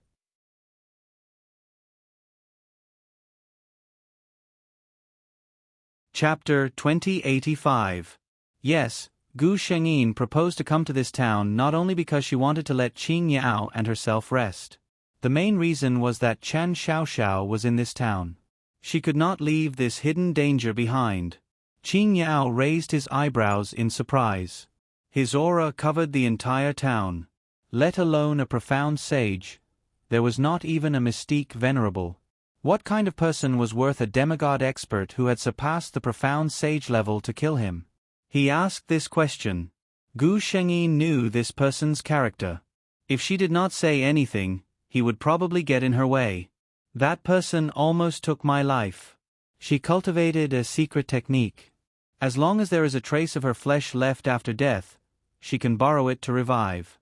Chapter 2085. Yes, Gu Shengyin proposed to come to this town not only because she wanted to let Qin Yao and herself rest. The main reason was that Chen Xiaoxiao was in this town. She could not leave this hidden danger behind. Qin Yao raised his eyebrows in surprise. His aura covered the entire town. Let alone a profound sage, there was not even a mystique venerable. What kind of person was worth a demigod expert who had surpassed the profound sage level to kill him? He asked this question. Gu Shengyin knew this person's character. If she did not say anything, he would probably get in her way. That person almost took my life. She cultivated a secret technique. As long as there is a trace of her flesh left after death, she can borrow it to revive.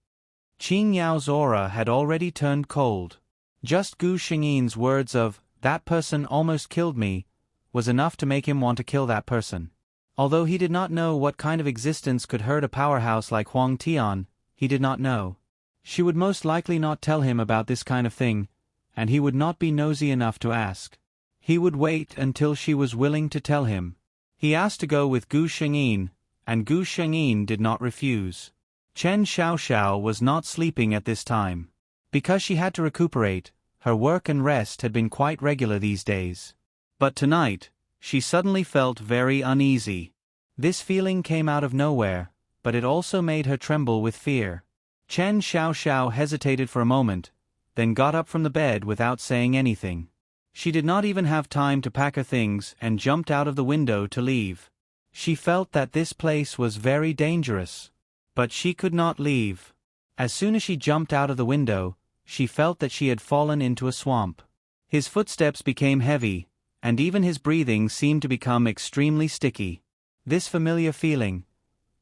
Qin Yao's aura had already turned cold. Just Gu Shengyin's words of, that person almost killed me, was enough to make him want to kill that person. Although he did not know what kind of existence could hurt a powerhouse like Huang Tian, he did not know. She would most likely not tell him about this kind of thing, and he would not be nosy enough to ask. He would wait until she was willing to tell him. He asked to go with Gu Shengyin, and Gu Shengyin did not refuse. Chen Xiaoxiao was not sleeping at this time. Because she had to recuperate, her work and rest had been quite regular these days. But tonight, she suddenly felt very uneasy. This feeling came out of nowhere, but it also made her tremble with fear. Chen Xiaoxiao hesitated for a moment, then got up from the bed without saying anything. She did not even have time to pack her things and jumped out of the window to leave. She felt that this place was very dangerous. But she could not leave. As soon as she jumped out of the window, she felt that she had fallen into a swamp. His footsteps became heavy, and even his breathing seemed to become extremely sticky. This familiar feeling.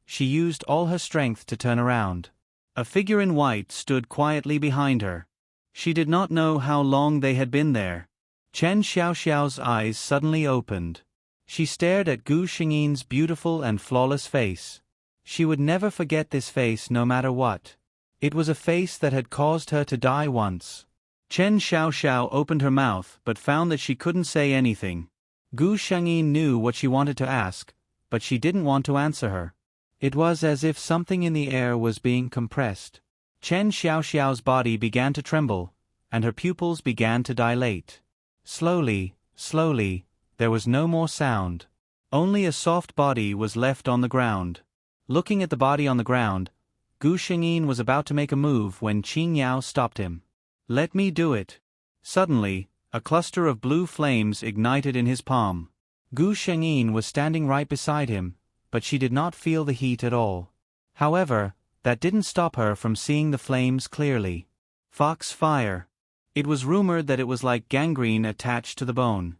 She used all her strength to turn around. A figure in white stood quietly behind her. She did not know how long they had been there. Chen Xiaoxiao's eyes suddenly opened. She stared at Gu Shengyin's beautiful and flawless face. She would never forget this face no matter what. It was a face that had caused her to die once. Chen Xiaoxiao opened her mouth but found that she couldn't say anything. Gu Shengyin knew what she wanted to ask, but she didn't want to answer her. It was as if something in the air was being compressed. Chen Xiaoxiao's body began to tremble, and her pupils began to dilate. Slowly, slowly, there was no more sound. Only a soft body was left on the ground. Looking at the body on the ground, Gu Shengyin was about to make a move when Qin Yao stopped him. Let me do it. Suddenly, a cluster of blue flames ignited in his palm. Gu Shengyin was standing right beside him, but she did not feel the heat at all. However, that didn't stop her from seeing the flames clearly. Fox fire. It was rumored that it was like gangrene attached to the bone.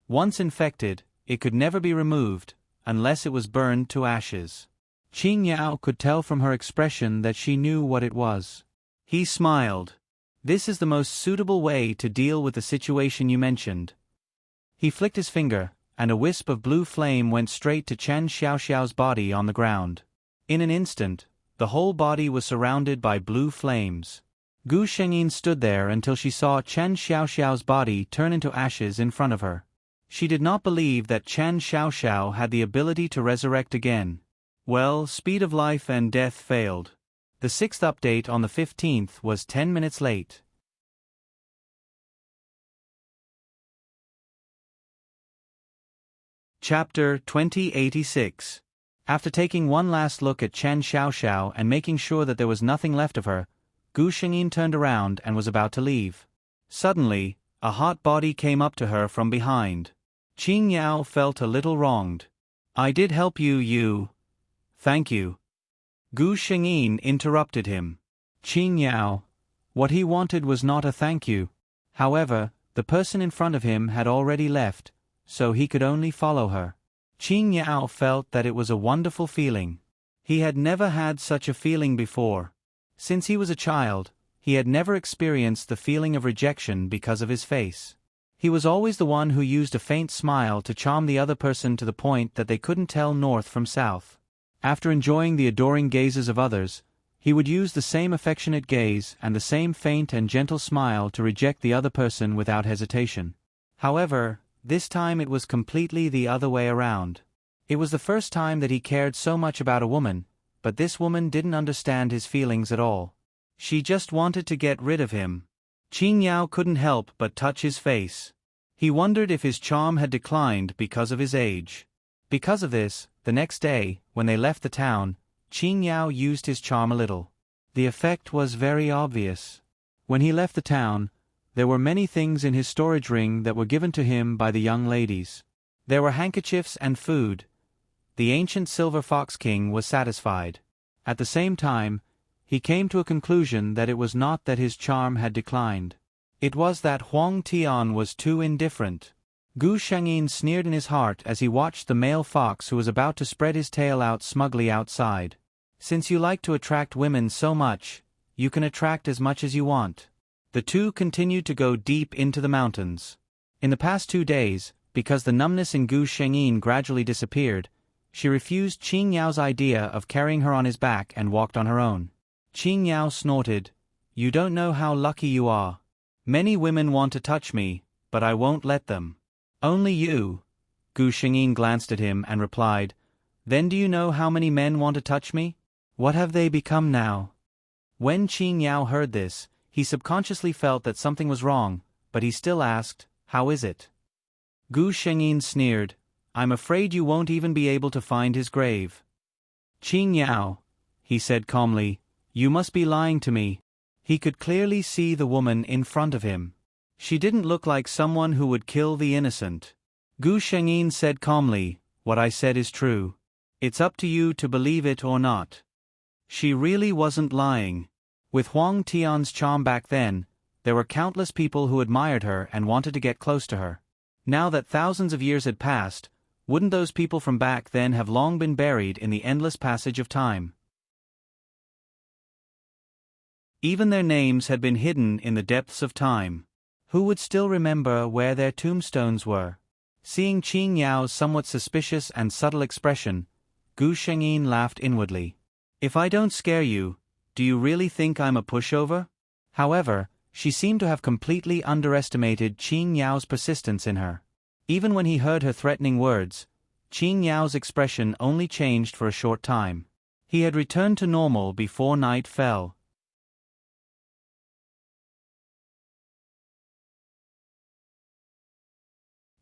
Once infected, it could never be removed, unless it was burned to ashes. Qin Yao could tell from her expression that she knew what it was. He smiled. This is the most suitable way to deal with the situation you mentioned. He flicked his finger, and a wisp of blue flame went straight to Chen Xiaoxiao's body on the ground. In an instant, the whole body was surrounded by blue flames. Gu Shengyin stood there until she saw Chen Xiaoxiao's body turn into ashes in front of her. She did not believe that Chen Xiaoxiao had the ability to resurrect again. Well, speed of life and death failed. The 6th update on the 15th was 10 minutes late. Chapter 2086. After taking one last look at Chen Xiaoxiao and making sure that there was nothing left of her, Gu Shengyin turned around and was about to leave. Suddenly, a hot body came up to her from behind. Qing Yao felt a little wronged. "I did help you. Thank you." Gu Shengyin interrupted him. Qing Yao. What he wanted was not a thank you. However, the person in front of him had already left, so he could only follow her. Qing Yao felt that it was a wonderful feeling. He had never had such a feeling before. Since he was a child, he had never experienced the feeling of rejection because of his face. He was always the one who used a faint smile to charm the other person to the point that they couldn't tell north from south. After enjoying the adoring gazes of others, he would use the same affectionate gaze and the same faint and gentle smile to reject the other person without hesitation. However, this time it was completely the other way around. It was the first time that he cared so much about a woman, but this woman didn't understand his feelings at all. She just wanted to get rid of him. Qing Yao couldn't help but touch his face. He wondered if his charm had declined because of his age. Because of this, the next day, when they left the town, Qing Yao used his charm a little. The effect was very obvious. When he left the town, there were many things in his storage ring that were given to him by the young ladies. There were handkerchiefs and food. The ancient Silver Fox King was satisfied. At the same time, he came to a conclusion that it was not that his charm had declined. It was that Huang Tian was too indifferent. Gu Shengyin sneered in his heart as he watched the male fox who was about to spread his tail out smugly outside. Since you like to attract women so much, you can attract as much as you want. The two continued to go deep into the mountains. In the past 2 days, because the numbness in Gu Shengyin gradually disappeared, she refused Qing Yao's idea of carrying her on his back and walked on her own. Qing Yao snorted, "You don't know how lucky you are. Many women want to touch me, but I won't let them." "Only you?" Gu Shengyin glanced at him and replied, "Then do you know how many men want to touch me? What have they become now?" When Qing Yao heard this, he subconsciously felt that something was wrong, but he still asked, "How is it?" Gu Shengyin sneered, "I'm afraid you won't even be able to find his grave." "Qing Yao," he said calmly, "you must be lying to me." He could clearly see the woman in front of him. She didn't look like someone who would kill the innocent. Gu Shengyin said calmly, "What I said is true. It's up to you to believe it or not." She really wasn't lying. With Huang Tian's charm back then, there were countless people who admired her and wanted to get close to her. Now that thousands of years had passed, wouldn't those people from back then have long been buried in the endless passage of time? Even their names had been hidden in the depths of time. Who would still remember where their tombstones were? Seeing Qing Yao's somewhat suspicious and subtle expression, Gu Shengyin laughed inwardly. "If I don't scare you, do you really think I'm a pushover?" However, she seemed to have completely underestimated Qing Yao's persistence in her. Even when he heard her threatening words, Qing Yao's expression only changed for a short time. He had returned to normal before night fell.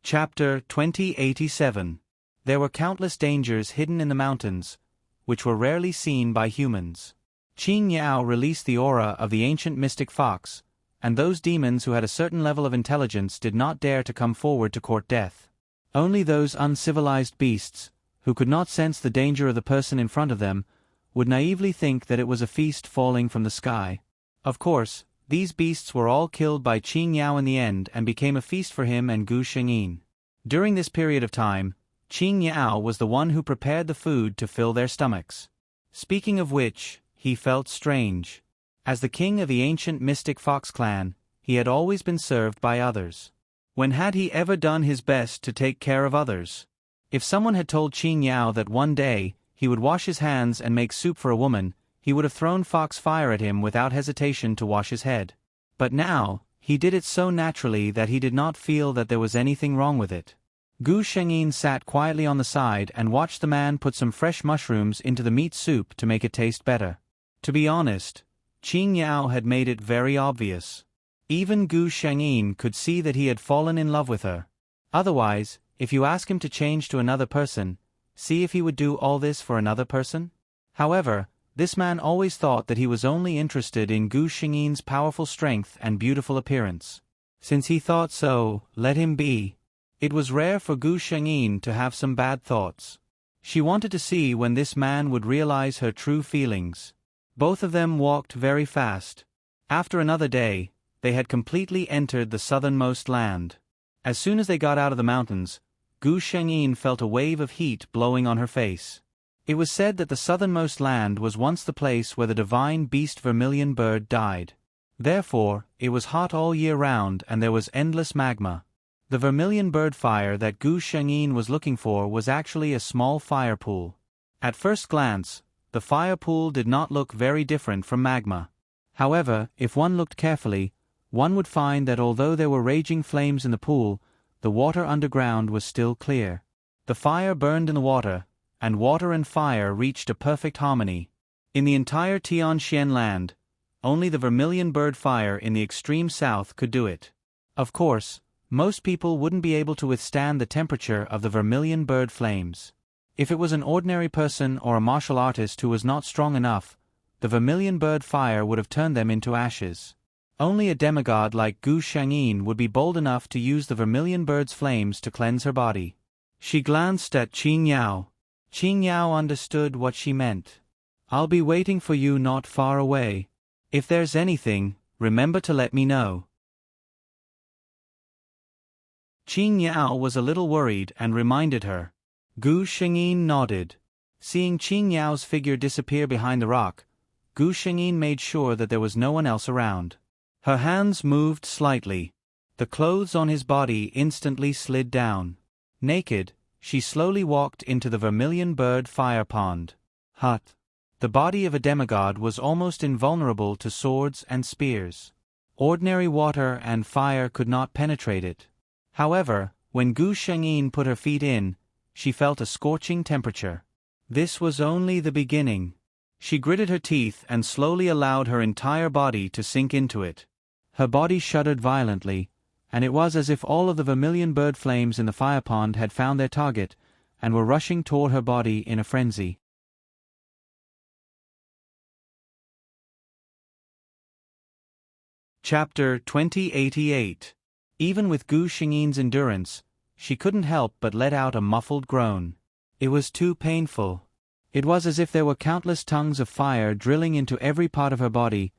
Chapter 2087. There were countless dangers hidden in the mountains, which were rarely seen by humans. Qing Yao released the aura of the ancient mystic fox, and those demons who had a certain level of intelligence did not dare to come forward to court death. Only those uncivilized beasts, who could not sense the danger of the person in front of them, would naively think that it was a feast falling from the sky. Of course, these beasts were all killed by Qing Yao in the end and became a feast for him and Gu Shengyin. During this period of time, Qing Yao was the one who prepared the food to fill their stomachs. Speaking of which, he felt strange. As the king of the ancient mystic fox clan, he had always been served by others. When had he ever done his best to take care of others? If someone had told Qing Yao that one day he would wash his hands and make soup for a woman, he would have thrown foxfire at him without hesitation to wash his head. But now, he did it so naturally that he did not feel that there was anything wrong with it. Gu Shengyin sat quietly on the side and watched the man put some fresh mushrooms into the meat soup to make it taste better. To be honest, Qing Yao had made it very obvious. Even Gu Shengyin could see that he had fallen in love with her. Otherwise, if you ask him to change to another person, see if he would do all this for another person? However, this man always thought that he was only interested in Gu Shengyin's powerful strength and beautiful appearance. Since he thought so, let him be. It was rare for Gu Shengyin to have some bad thoughts. She wanted to see when this man would realize her true feelings. Both of them walked very fast. After another day, they had completely entered the southernmost land. As soon as they got out of the mountains, Gu Shengyin felt a wave of heat blowing on her face. It was said that the southernmost land was once the place where the divine beast vermilion bird died. Therefore, it was hot all year round and there was endless magma. The vermilion bird fire that Gu Shengyin was looking for was actually a small fire pool. At first glance, the fire pool did not look very different from magma. However, if one looked carefully, one would find that although there were raging flames in the pool, the water underground was still clear. The fire burned in the water, and water and fire reached a perfect harmony. In the entire Tianxian land, only the vermilion bird fire in the extreme south could do it. Of course, most people wouldn't be able to withstand the temperature of the vermilion bird flames. If it was an ordinary person or a martial artist who was not strong enough, the vermilion bird fire would have turned them into ashes. Only a demigod like Gu Shengyin would be bold enough to use the vermilion bird's flames to cleanse her body. She glanced at Qing Yao. Qing Yao understood what she meant. "I'll be waiting for you not far away. If there's anything, remember to let me know." Qing Yao was a little worried and reminded her. Gu Shengyin nodded. Seeing Qing Yao's figure disappear behind the rock, Gu Shengyin made sure that there was no one else around. Her hands moved slightly. The clothes on his body instantly slid down. Naked, she slowly walked into the vermilion bird fire pond. Hut. The body of a demigod was almost invulnerable to swords and spears. Ordinary water and fire could not penetrate it. However, when Gu Shengyin put her feet in, she felt a scorching temperature. This was only the beginning. She gritted her teeth and slowly allowed her entire body to sink into it. Her body shuddered violently, and it was as if all of the vermilion bird flames in the fire pond had found their target and were rushing toward her body in a frenzy. Chapter 2088. Even with Gu Shengyin's endurance, she couldn't help but let out a muffled groan. It was too painful. It was as if there were countless tongues of fire drilling into every part of her body,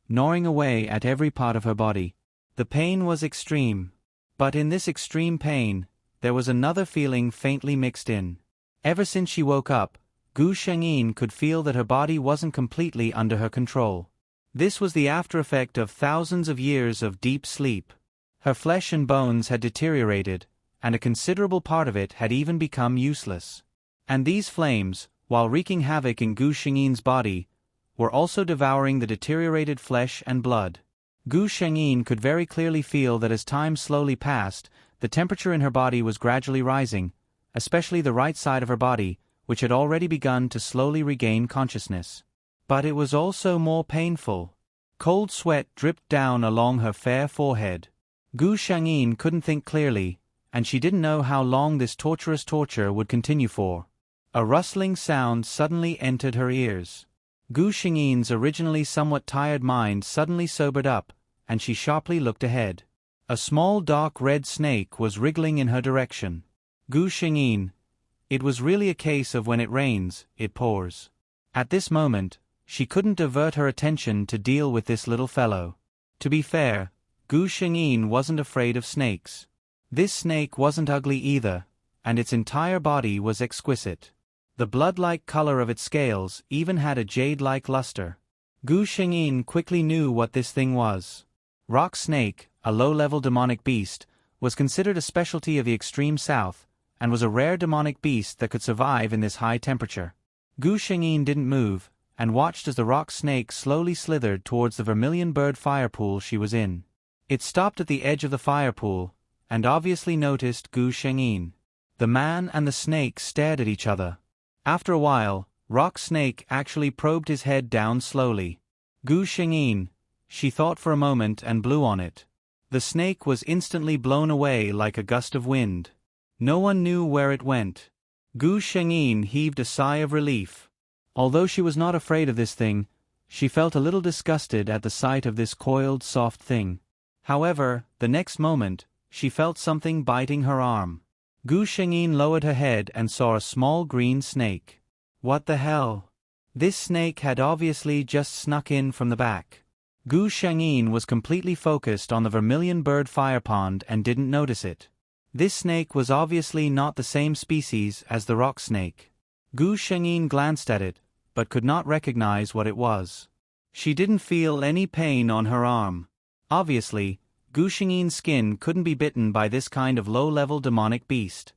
gnawing away at every part of her body. The pain was extreme. But in this extreme pain, there was another feeling faintly mixed in. Ever since she woke up, Gu Shengyin could feel that her body wasn't completely under her control. This was the after-effect of thousands of years of deep sleep. Her flesh and bones had deteriorated, and a considerable part of it had even become useless. And these flames, while wreaking havoc in Gu Shengyin's body, were also devouring the deteriorated flesh and blood. Gu Shengyin could very clearly feel that as time slowly passed, the temperature in her body was gradually rising, especially the right side of her body, which had already begun to slowly regain consciousness. But it was also more painful. Cold sweat dripped down along her fair forehead. Gu Shengyin couldn't think clearly, and she didn't know how long this torturous torture would continue for. A rustling sound suddenly entered her ears. Gu Shengyin's originally somewhat tired mind suddenly sobered up, and she sharply looked ahead. A small dark red snake was wriggling in her direction. Gu Shengyin. It was really a case of when it rains, it pours. At this moment, she couldn't divert her attention to deal with this little fellow. To be fair, Gu Shengyin wasn't afraid of snakes. This snake wasn't ugly either, and its entire body was exquisite. The blood-like color of its scales even had a jade-like luster. Gu Shengyin quickly knew what this thing was. Rock snake, a low-level demonic beast, was considered a specialty of the extreme south, and was a rare demonic beast that could survive in this high temperature. Gu Shengyin didn't move, and watched as the rock snake slowly slithered towards the vermilion bird fire pool she was in. It stopped at the edge of the fire pool, and obviously noticed Gu Shengyin. The man and the snake stared at each other. After a while, Rock Snake actually probed his head down slowly. Gu Shengyin, she thought for a moment and blew on it. The snake was instantly blown away like a gust of wind. No one knew where it went. Gu Shengyin heaved a sigh of relief. Although she was not afraid of this thing, she felt a little disgusted at the sight of this coiled, soft thing. However, the next moment, she felt something biting her arm. Gu Shengyin lowered her head and saw a small green snake. What the hell? This snake had obviously just snuck in from the back. Gu Shengyin was completely focused on the vermilion bird fire pond and didn't notice it. This snake was obviously not the same species as the rock snake. Gu Shengyin glanced at it, but could not recognize what it was. She didn't feel any pain on her arm. Obviously, Gu Shengyin's skin couldn't be bitten by this kind of low-level demonic beast.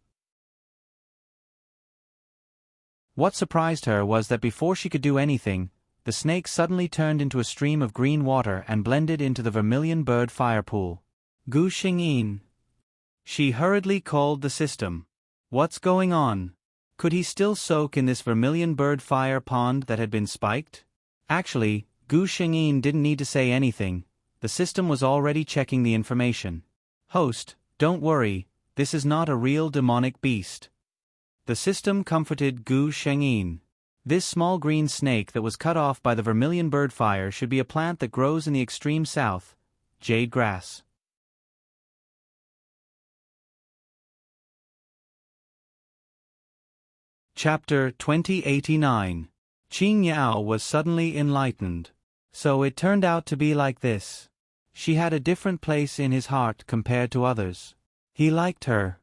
What surprised her was that before she could do anything, the snake suddenly turned into a stream of green water and blended into the vermilion bird fire pool. Gu Shengyin. She hurriedly called the system. What's going on? Could he still soak in this vermilion bird fire pond that had been spiked? Actually, Gu Shengyin didn't need to say anything. The system was already checking the information. Host, don't worry, this is not a real demonic beast. The system comforted Gu Shengyin. This small green snake that was cut off by the vermilion bird fire should be a plant that grows in the extreme south, jade grass. Chapter 2089. Qing Yao was suddenly enlightened. So it turned out to be like this. She had a different place in his heart compared to others. He liked her.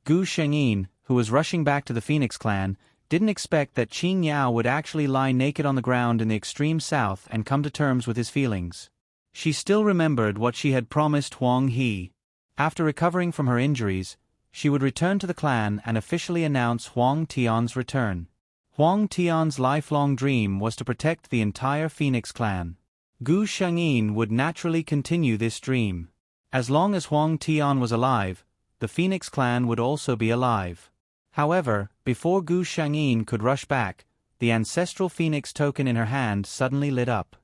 Gu Shengyin, who was rushing back to the Phoenix clan, didn't expect that Qing Yao would actually lie naked on the ground in the extreme south and come to terms with his feelings. She still remembered what she had promised Huang He. After recovering from her injuries, she would return to the clan and officially announce Huang Tian's return. Huang Tian's lifelong dream was to protect the entire Phoenix clan. Gu Shengyin would naturally continue this dream. As long as Huang Tian was alive, the Phoenix clan would also be alive. However, before Gu Shengyin could rush back, the ancestral phoenix token in her hand suddenly lit up.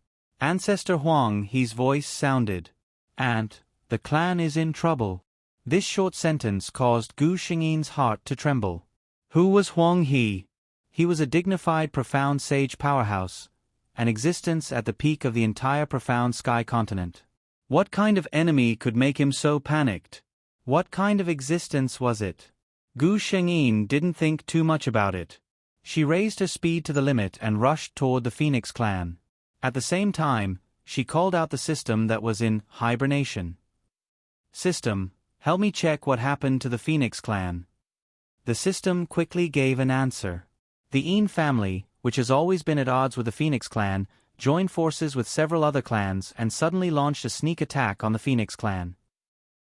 Ancestor Huang He's voice sounded. "Aunt, the clan is in trouble." This short sentence caused Gu Shengyin's heart to tremble. Who was Huang He? He was a dignified profound sage powerhouse, an existence at the peak of the entire profound sky continent. What kind of enemy could make him so panicked? What kind of existence was it? Gu Shengyin didn't think too much about it. She raised her speed to the limit and rushed toward the Phoenix clan. At the same time, she called out the system that was in hibernation. System, help me check what happened to the Phoenix clan. The system quickly gave an answer. The Yin family, which has always been at odds with the Phoenix clan, joined forces with several other clans and suddenly launched a sneak attack on the Phoenix clan.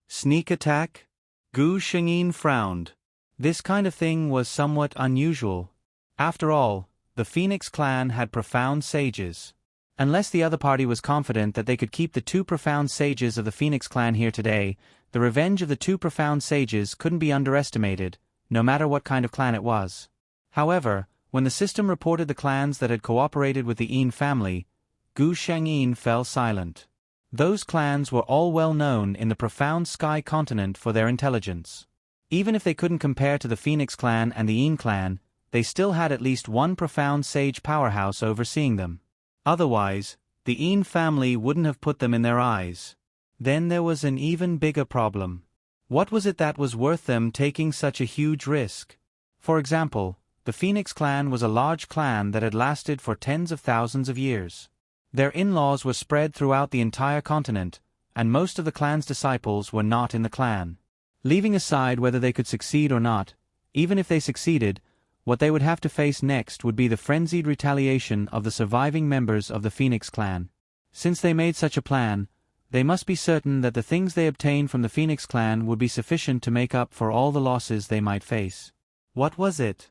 Sneak attack? Gu Shengyin frowned. This kind of thing was somewhat unusual. After all, the Phoenix clan had profound sages. Unless the other party was confident that they could keep the two profound sages of the Phoenix clan here today, the revenge of the two profound sages couldn't be underestimated, no matter what kind of clan it was. However, when the system reported the clans that had cooperated with the Yin family, Gu Shengyin fell silent. Those clans were all well known in the profound sky continent for their intelligence. Even if they couldn't compare to the Phoenix clan and the Yin clan, they still had at least one profound sage powerhouse overseeing them. Otherwise, the Yin family wouldn't have put them in their eyes. Then there was an even bigger problem. What was it that was worth them taking such a huge risk? For example, the Phoenix clan was a large clan that had lasted for tens of thousands of years. Their in-laws were spread throughout the entire continent, and most of the clan's disciples were not in the clan. Leaving aside whether they could succeed or not, even if they succeeded, what they would have to face next would be the frenzied retaliation of the surviving members of the Phoenix clan. Since they made such a plan, they must be certain that the things they obtained from the Phoenix clan would be sufficient to make up for all the losses they might face. What was it?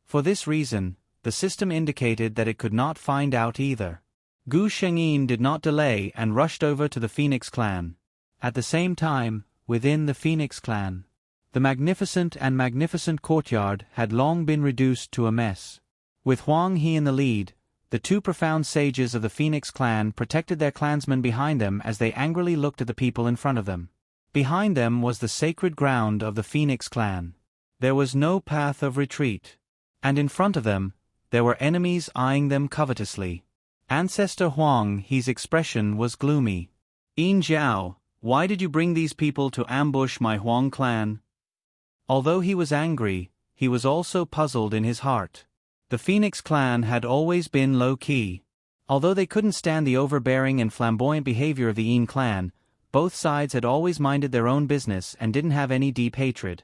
For this reason, the system indicated that it could not find out either. Gu Shengyin did not delay and rushed over to the Phoenix clan. At the same time, within the Phoenix clan, the magnificent courtyard had long been reduced to a mess. With Huang He in the lead, the two profound sages of the Phoenix clan protected their clansmen behind them as they angrily looked at the people in front of them. Behind them was the sacred ground of the Phoenix clan. There was no path of retreat. And in front of them, there were enemies eyeing them covetously. Ancestor Huang He's expression was gloomy. "Yin Jiao, why did you bring these people to ambush my Huang clan?" Although he was angry, he was also puzzled in his heart. The Phoenix clan had always been low-key. Although they couldn't stand the overbearing and flamboyant behavior of the Yin clan, both sides had always minded their own business and didn't have any deep hatred.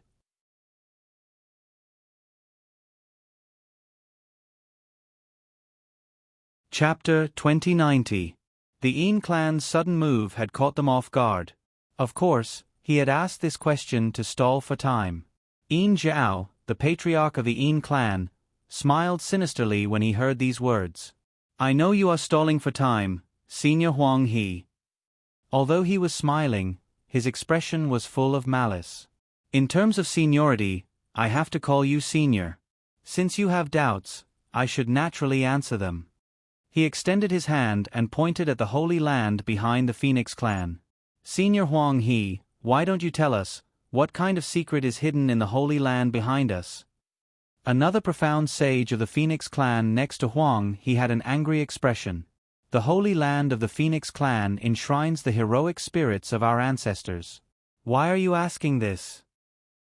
Chapter 2090. The Yin clan's sudden move had caught them off guard. Of course, he had asked this question to stall for time. Yin Jiao, the patriarch of the Yin clan, smiled sinisterly when he heard these words. "I know you are stalling for time, Senior Huang He." Although he was smiling, his expression was full of malice. "In terms of seniority, I have to call you senior. Since you have doubts, I should naturally answer them." He extended his hand and pointed at the Holy Land behind the Phoenix clan. "Senior Huang He, why don't you tell us, what kind of secret is hidden in the Holy Land behind us?" Another profound sage of the Phoenix clan next to Huang He had an angry expression. "The Holy Land of the Phoenix clan enshrines the heroic spirits of our ancestors. Why are you asking this?"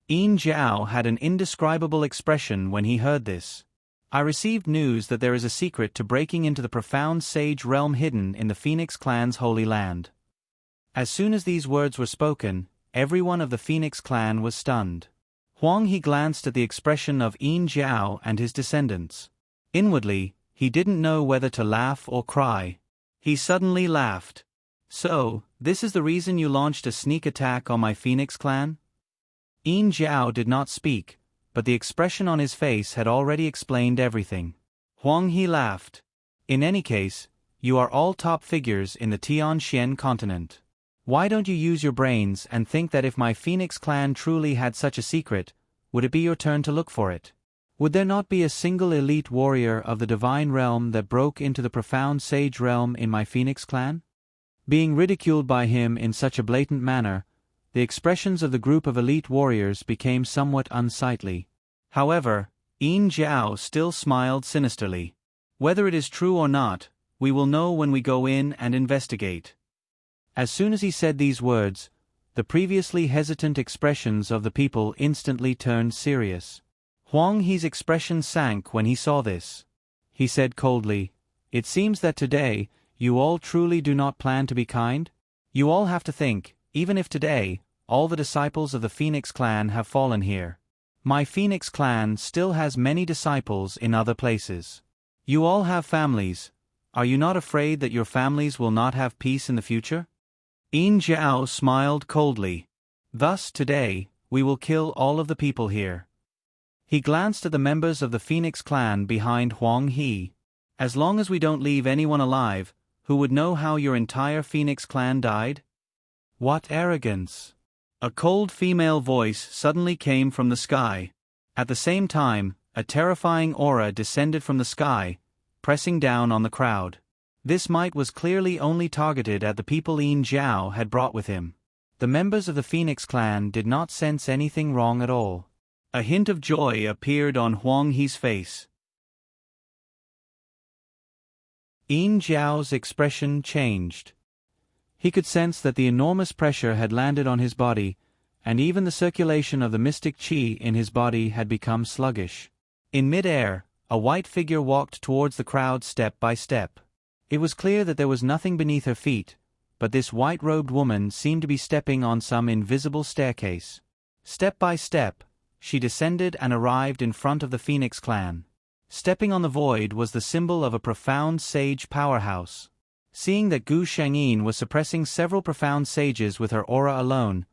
Yin Jiao had an indescribable expression when he heard this. "I received news that there is a secret to breaking into the profound sage realm hidden in the Phoenix clan's holy land." As soon as these words were spoken, everyone of the Phoenix clan was stunned. Huang He glanced at the expression of Yin Jiao and his descendants. Inwardly, he didn't know whether to laugh or cry. He suddenly laughed. "So, this is the reason you launched a sneak attack on my Phoenix clan?" Yin Jiao did not speak, but the expression on his face had already explained everything. Huang He laughed. "In any case, you are all top figures in the Tianxian continent. Why don't you use your brains and think that if my Phoenix clan truly had such a secret, would it be your turn to look for it? Would there not be a single elite warrior of the divine realm that broke into the profound sage realm in my Phoenix clan?" Being ridiculed by him in such a blatant manner, the expressions of the group of elite warriors became somewhat unsightly. However, Yin Jiao still smiled sinisterly. "Whether it is true or not, we will know when we go in and investigate." As soon as he said these words, the previously hesitant expressions of the people instantly turned serious. Huang He's expression sank when he saw this. He said coldly, "It seems that today, you all truly do not plan to be kind? You all have to think, even if today, all the disciples of the Phoenix clan have fallen here. My Phoenix clan still has many disciples in other places. You all have families. Are you not afraid that your families will not have peace in the future?" Yin Jiao smiled coldly. "Thus, today, we will kill all of the people here." He glanced at the members of the Phoenix clan behind Huang He. "As long as we don't leave anyone alive, who would know how your entire Phoenix clan died?" What arrogance! A cold female voice suddenly came from the sky. At the same time, a terrifying aura descended from the sky, pressing down on the crowd. This might was clearly only targeted at the people Yin Jiao had brought with him. The members of the Phoenix clan did not sense anything wrong at all. A hint of joy appeared on Huang He's face. Yin Jiao's expression changed. He could sense that the enormous pressure had landed on his body, and even the circulation of the mystic qi in his body had become sluggish. In mid-air, a white figure walked towards the crowd step by step. It was clear that there was nothing beneath her feet, but this white-robed woman seemed to be stepping on some invisible staircase. Step by step, she descended and arrived in front of the Phoenix clan. Stepping on the void was the symbol of a profound sage powerhouse. Seeing that Gu Shengyin was suppressing several profound sages with her aura alone,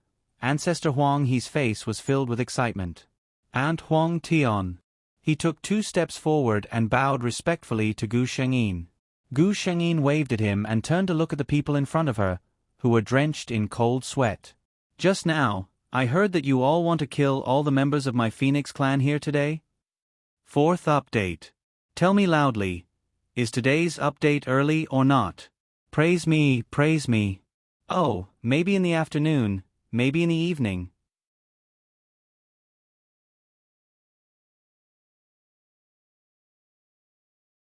Ancestor Huang He's face was filled with excitement. Aunt Huang Tian. He took 2 steps forward and bowed respectfully to Gu Shengyin. Gu Shengyin waved at him and turned to look at the people in front of her, who were drenched in cold sweat. Just now, I heard that you all want to kill all the members of my Phoenix clan here today? 4th update. Tell me loudly, is today's update early or not? Praise me, praise me. Oh, maybe in the afternoon, maybe in the evening.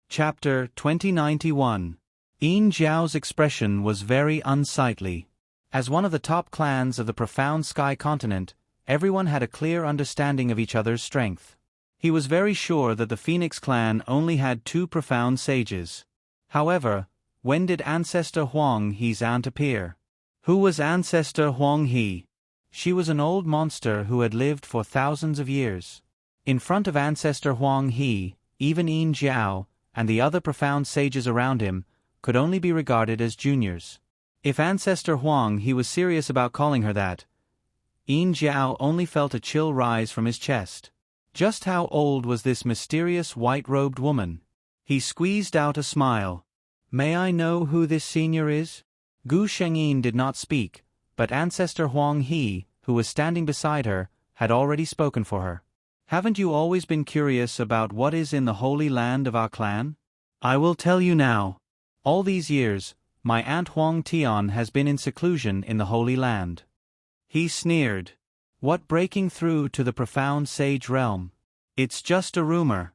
Chapter 2091. Yin Jiao's expression was very unsightly. As one of the top clans of the profound sky continent, everyone had a clear understanding of each other's strength. He was very sure that the Phoenix clan only had 2 profound sages. However, when did Ancestor Huang He's aunt appear? Who was Ancestor Huang He? She was an old monster who had lived for thousands of years. In front of Ancestor Huang He, even Yin Jiao, and the other profound sages around him, could only be regarded as juniors. If Ancestor Huang He was serious about calling her that, Yin Jiao only felt a chill rise from his chest. Just how old was this mysterious white-robed woman? He squeezed out a smile. May I know who this senior is? Gu Shengyin did not speak, but Ancestor Huang He, who was standing beside her, had already spoken for her. Haven't you always been curious about what is in the holy land of our clan? I will tell you now. All these years, my Aunt Huang Tian has been in seclusion in the Holy Land. He sneered. What breaking through to the profound sage realm? It's just a rumor.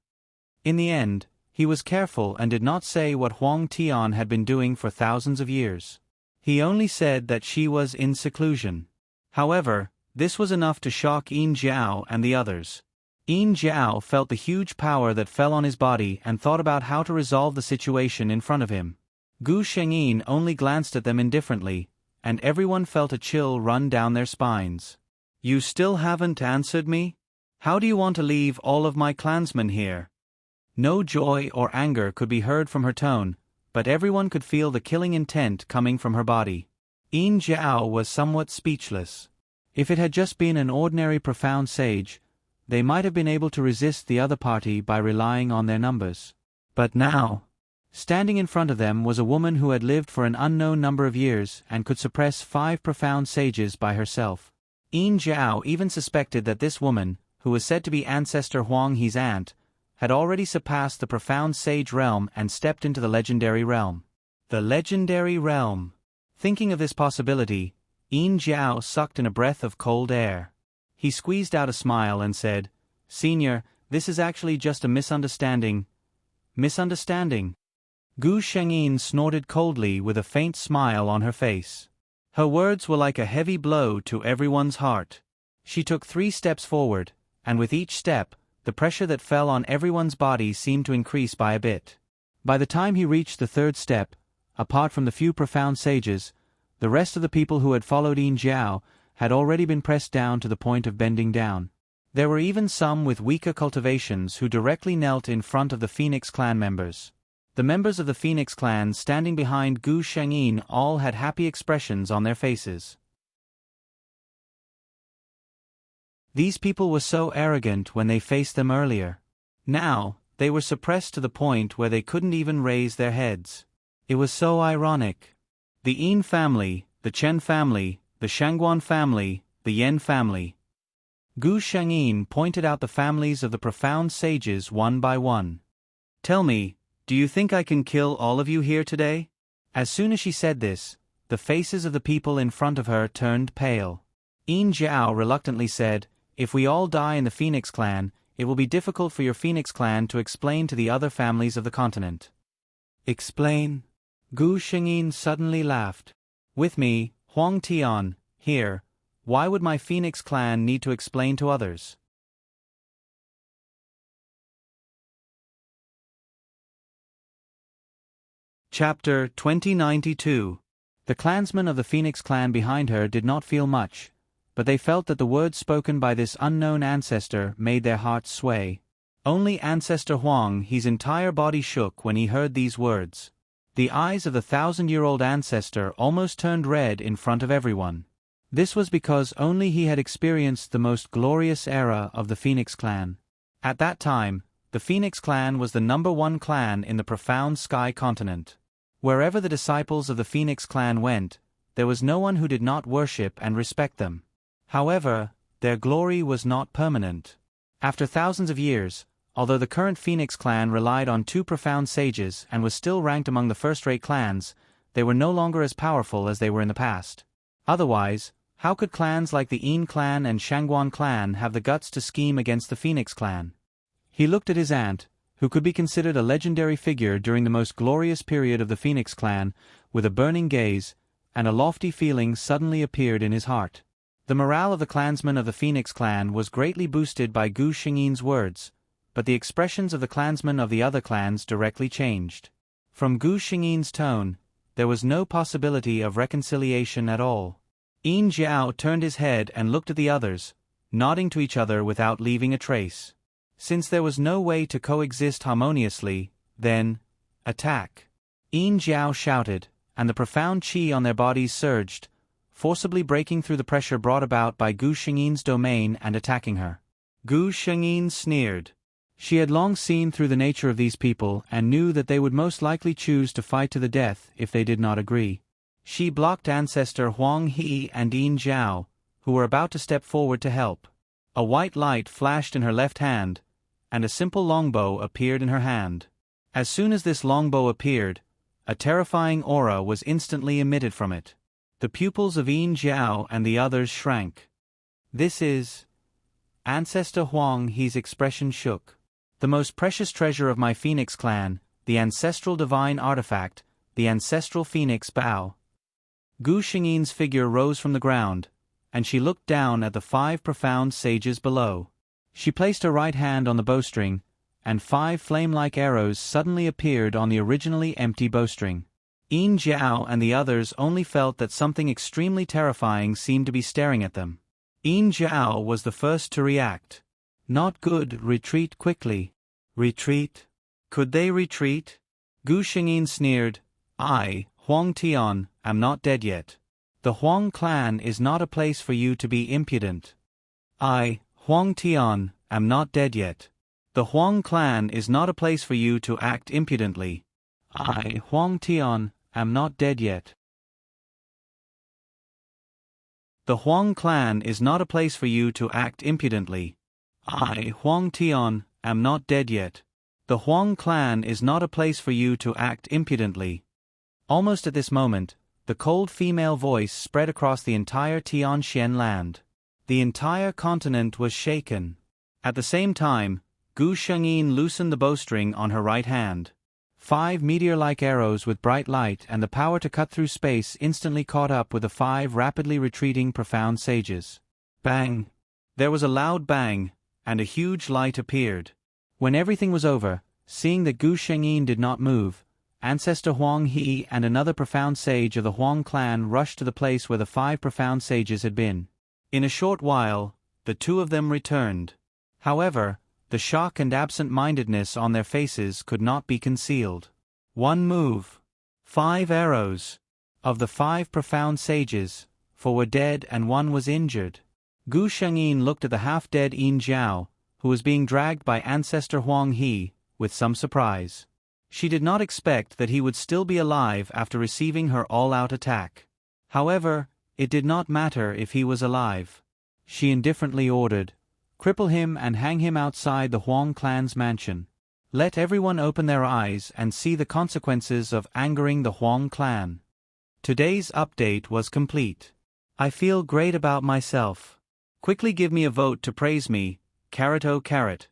In the end, he was careful and did not say what Huang Tian had been doing for thousands of years. He only said that she was in seclusion. However, this was enough to shock Yin Jiao and the others. Yin Jiao felt the huge power that fell on his body and thought about how to resolve the situation in front of him. Gu Shengyin only glanced at them indifferently, and everyone felt a chill run down their spines. You still haven't answered me? How do you want to leave all of my clansmen here? No joy or anger could be heard from her tone, but everyone could feel the killing intent coming from her body. Yin Jiao was somewhat speechless. If it had just been an ordinary profound sage, they might have been able to resist the other party by relying on their numbers. But now, standing in front of them was a woman who had lived for an unknown number of years and could suppress 5 profound sages by herself. Yin Jiao even suspected that this woman, who was said to be Ancestor Huang He's aunt, had already surpassed the profound sage realm and stepped into the legendary realm. The legendary realm. Thinking of this possibility, Yin Jiao sucked in a breath of cold air. He squeezed out a smile and said, Senior, this is actually just a misunderstanding. Misunderstanding? Gu Shengyin snorted coldly with a faint smile on her face. Her words were like a heavy blow to everyone's heart. She took 3 steps forward, and with each step, the pressure that fell on everyone's body seemed to increase by a bit. By the time he reached the 3rd step, apart from the few profound sages, the rest of the people who had followed Yin Jiao had already been pressed down to the point of bending down. There were even some with weaker cultivations who directly knelt in front of the Phoenix clan members. The members of the Phoenix clan standing behind Gu Shengyin all had happy expressions on their faces. These people were so arrogant when they faced them earlier. Now, they were suppressed to the point where they couldn't even raise their heads. It was so ironic. The Yin family, the Chen family, the Shangguan family, the Yen family. Gu Shengyin pointed out the families of the profound sages one by one. Tell me, do you think I can kill all of you here today? As soon as she said this, the faces of the people in front of her turned pale. Yin Jiao reluctantly said, If we all die in the Phoenix clan, it will be difficult for your Phoenix clan to explain to the other families of the continent. Explain? Gu Shengyin suddenly laughed. With me, Huang Tian, here, why would my Phoenix clan need to explain to others? Chapter 2092. The clansmen of the Phoenix clan behind her did not feel much, but they felt that the words spoken by this unknown ancestor made their hearts sway. Only Ancestor Huang, his entire body shook when he heard these words. The eyes of the 1,000-year-old ancestor almost turned red in front of everyone. This was because only he had experienced the most glorious era of the Phoenix clan. At that time, the Phoenix clan was the #1 clan in the profound Sky continent. Wherever the disciples of the Phoenix clan went, there was no one who did not worship and respect them. However, their glory was not permanent. After thousands of years, although the current Phoenix clan relied on 2 profound sages and was still ranked among the first-rate clans, they were no longer as powerful as they were in the past. Otherwise, how could clans like the Yin clan and Shangguan clan have the guts to scheme against the Phoenix clan? He looked at his aunt, who could be considered a legendary figure during the most glorious period of the Phoenix clan, with a burning gaze, and a lofty feeling suddenly appeared in his heart. The morale of the clansmen of the Phoenix clan was greatly boosted by Gu Xingyin's words, but the expressions of the clansmen of the other clans directly changed. From Gu Xingyin's tone, there was no possibility of reconciliation at all. Yin Jiao turned his head and looked at the others, nodding to each other without leaving a trace. Since there was no way to coexist harmoniously, then, attack. Yin Jiao shouted, and the profound qi on their bodies surged, forcibly breaking through the pressure brought about by Gu Xingyin's domain and attacking her. Gu Xingyin sneered. She had long seen through the nature of these people and knew that they would most likely choose to fight to the death if they did not agree. She blocked Ancestor Huang He and Yin Jiao, who were about to step forward to help. A white light flashed in her left hand, and a simple longbow appeared in her hand. As soon as this longbow appeared, a terrifying aura was instantly emitted from it. The pupils of Yin Jiao and the others shrank. This is... Ancestor Huang He's expression shook. The most precious treasure of my Phoenix clan, the ancestral divine artifact, the ancestral Phoenix bow. Gu Xingyin's figure rose from the ground, and she looked down at the 5 profound sages below. She placed her right hand on the bowstring, and 5 flame-like arrows suddenly appeared on the originally empty bowstring. Yin Jiao and the others only felt that something extremely terrifying seemed to be staring at them. Yin Jiao was the first to react. Not good, retreat quickly. Retreat? Could they retreat? Gu Xingyin sneered. I, Huang Tian, am not dead yet. The Huang clan is not a place for you to be impudent. I, Huang Tian, am not dead yet. The Huang clan is not a place for you to act impudently. I, Huang Tian, am not dead yet. The Huang clan is not a place for you to act impudently. I, Huang Tian, am not dead yet. The Huang clan is not a place for you to act impudently. Almost at this moment, the cold female voice spread across the entire Tianxian land. The entire continent was shaken. At the same time, Gu Shengyin loosened the bowstring on her right hand. 5 meteor-like arrows with bright light and the power to cut through space instantly caught up with the 5 rapidly retreating profound sages. Bang! There was a loud bang, and a huge light appeared. When everything was over, seeing that Gu Shengyin did not move, Ancestor Huang He and another profound sage of the Huang clan rushed to the place where the 5 profound sages had been. In a short while, the 2 of them returned. However, the shock and absent-mindedness on their faces could not be concealed. 1 move. 5 arrows. Of the 5 profound sages, 4 were dead and 1 was injured. Gu Shengyin looked at the half-dead Yin Jiao, who was being dragged by Ancestor Huang He, with some surprise. She did not expect that he would still be alive after receiving her all-out attack. However, it did not matter if he was alive. She indifferently ordered, "Cripple him and hang him outside the Huang clan's mansion. Let everyone open their eyes and see the consequences of angering the Huang clan." Today's update was complete. I feel great about myself. Quickly give me a vote to praise me, carrot-o carrot.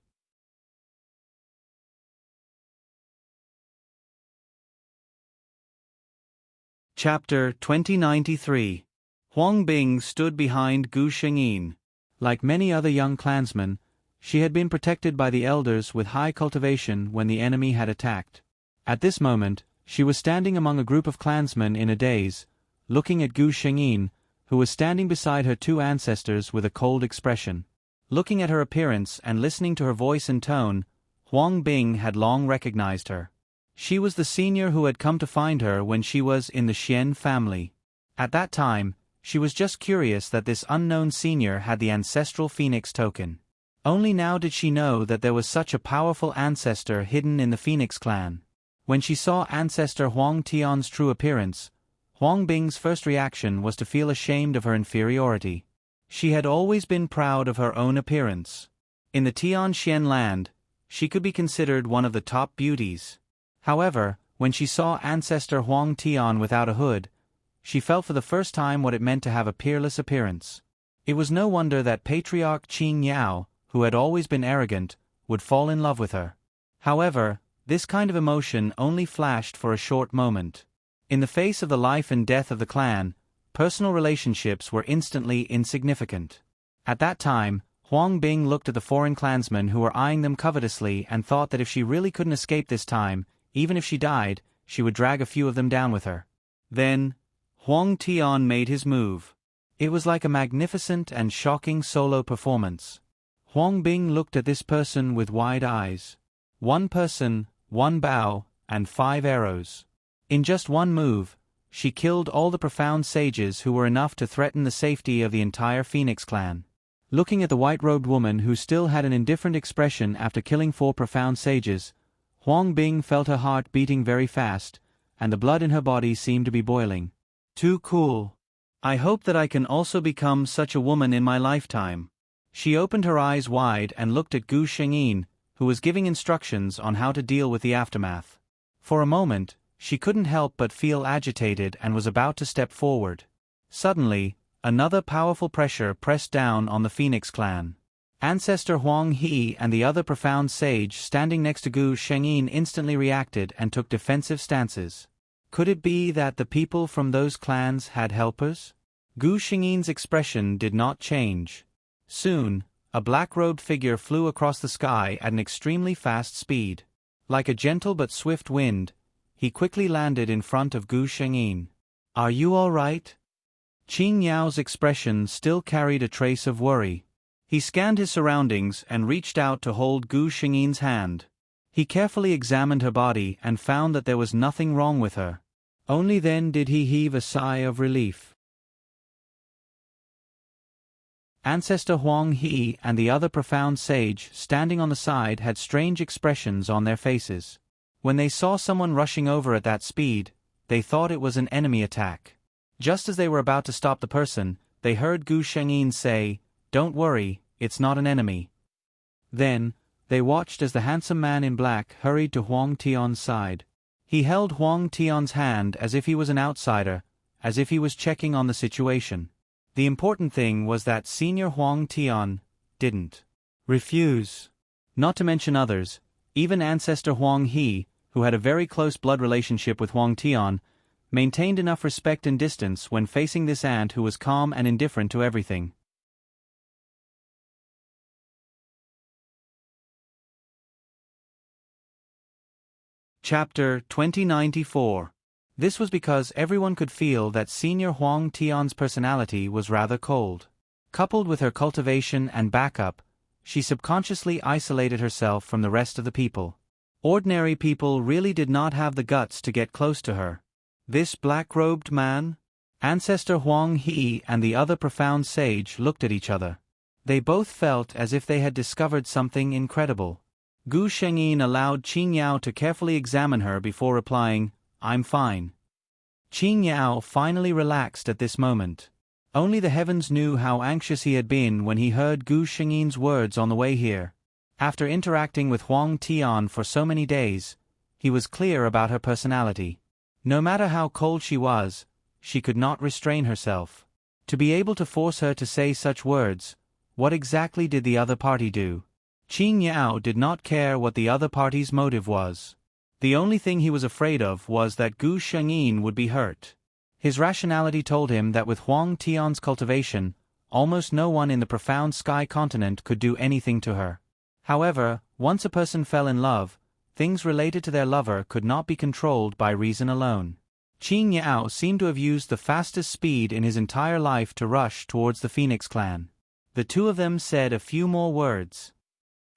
Chapter 2093. Huang Bing stood behind Gu Shengyin. Like many other young clansmen, she had been protected by the elders with high cultivation when the enemy had attacked. At this moment, she was standing among a group of clansmen in a daze, looking at Gu Shengyin, who was standing beside her 2 ancestors with a cold expression. Looking at her appearance and listening to her voice and tone, Huang Bing had long recognized her. She was the senior who had come to find her when she was in the Xian family. At that time, she was just curious that this unknown senior had the ancestral phoenix token. Only now did she know that there was such a powerful ancestor hidden in the Phoenix clan. When she saw Ancestor Huang Tian's true appearance, Huang Bing's first reaction was to feel ashamed of her inferiority. She had always been proud of her own appearance. In the Tian Xian land, she could be considered one of the top beauties. However, when she saw Ancestor Huang Tian without a hood, she felt for the first time what it meant to have a peerless appearance. It was no wonder that Patriarch Qing Yao, who had always been arrogant, would fall in love with her. However, this kind of emotion only flashed for a short moment. In the face of the life and death of the clan, personal relationships were instantly insignificant. At that time, Huang Bing looked at the foreign clansmen who were eyeing them covetously and thought that if she really couldn't escape this time, even if she died, she would drag a few of them down with her. Then, Huang Tian made his move. It was like a magnificent and shocking solo performance. Huang Bing looked at this person with wide eyes. One person, one bow, and 5 arrows. In just one move, she killed all the profound sages who were enough to threaten the safety of the entire Phoenix clan. Looking at the white-robed woman who still had an indifferent expression after killing 4 profound sages, Huang Bing felt her heart beating very fast, and the blood in her body seemed to be boiling. Too cool. I hope that I can also become such a woman in my lifetime. She opened her eyes wide and looked at Gu Shengyin, who was giving instructions on how to deal with the aftermath. For a moment, she couldn't help but feel agitated and was about to step forward. Suddenly, another powerful pressure pressed down on the Phoenix clan. Ancestor Huang He and the other profound sage standing next to Gu Shengyin instantly reacted and took defensive stances. Could it be that the people from those clans had helpers? Gu Shengyin's expression did not change. Soon, a black-robed figure flew across the sky at an extremely fast speed. Like a gentle but swift wind, he quickly landed in front of Gu Shengyin. "Are you all right?" Qing Yao's expression still carried a trace of worry. He scanned his surroundings and reached out to hold Gu Shengyin's hand. He carefully examined her body and found that there was nothing wrong with her. Only then did he heave a sigh of relief. Ancestor Huang He and the other profound sage standing on the side had strange expressions on their faces. When they saw someone rushing over at that speed, they thought it was an enemy attack. Just as they were about to stop the person, they heard Gu Shengyin say, "Don't worry, it's not an enemy." Then, they watched as the handsome man in black hurried to Huang Tian's side. He held Huang Tian's hand as if he was an outsider, as if he was checking on the situation. The important thing was that Senior Huang Tian didn't refuse. Not to mention others, even Ancestor Huang He, who had a very close blood relationship with Huang Tian, maintained enough respect and distance when facing this aunt who was calm and indifferent to everything. Chapter 2094. This was because everyone could feel that Senior Huang Tian's personality was rather cold. Coupled with her cultivation and backup, she subconsciously isolated herself from the rest of the people. Ordinary people really did not have the guts to get close to her. This black-robed man? Ancestor Huang He and the other profound sage looked at each other. They both felt as if they had discovered something incredible. Gu Shengyin allowed Qing Yao to carefully examine her before replying, "I'm fine." Qing Yao finally relaxed at this moment. Only the heavens knew how anxious he had been when he heard Gu Shengyin's words on the way here. After interacting with Huang Tian for so many days, he was clear about her personality. No matter how cold she was, she could not restrain herself. To be able to force her to say such words, what exactly did the other party do? Qing Yao did not care what the other party's motive was. The only thing he was afraid of was that Gu Shengyin would be hurt. His rationality told him that with Huang Tian's cultivation, almost no one in the profound sky continent could do anything to her. However, once a person fell in love, things related to their lover could not be controlled by reason alone. Qing Yao seemed to have used the fastest speed in his entire life to rush towards the Phoenix clan. The two of them said a few more words.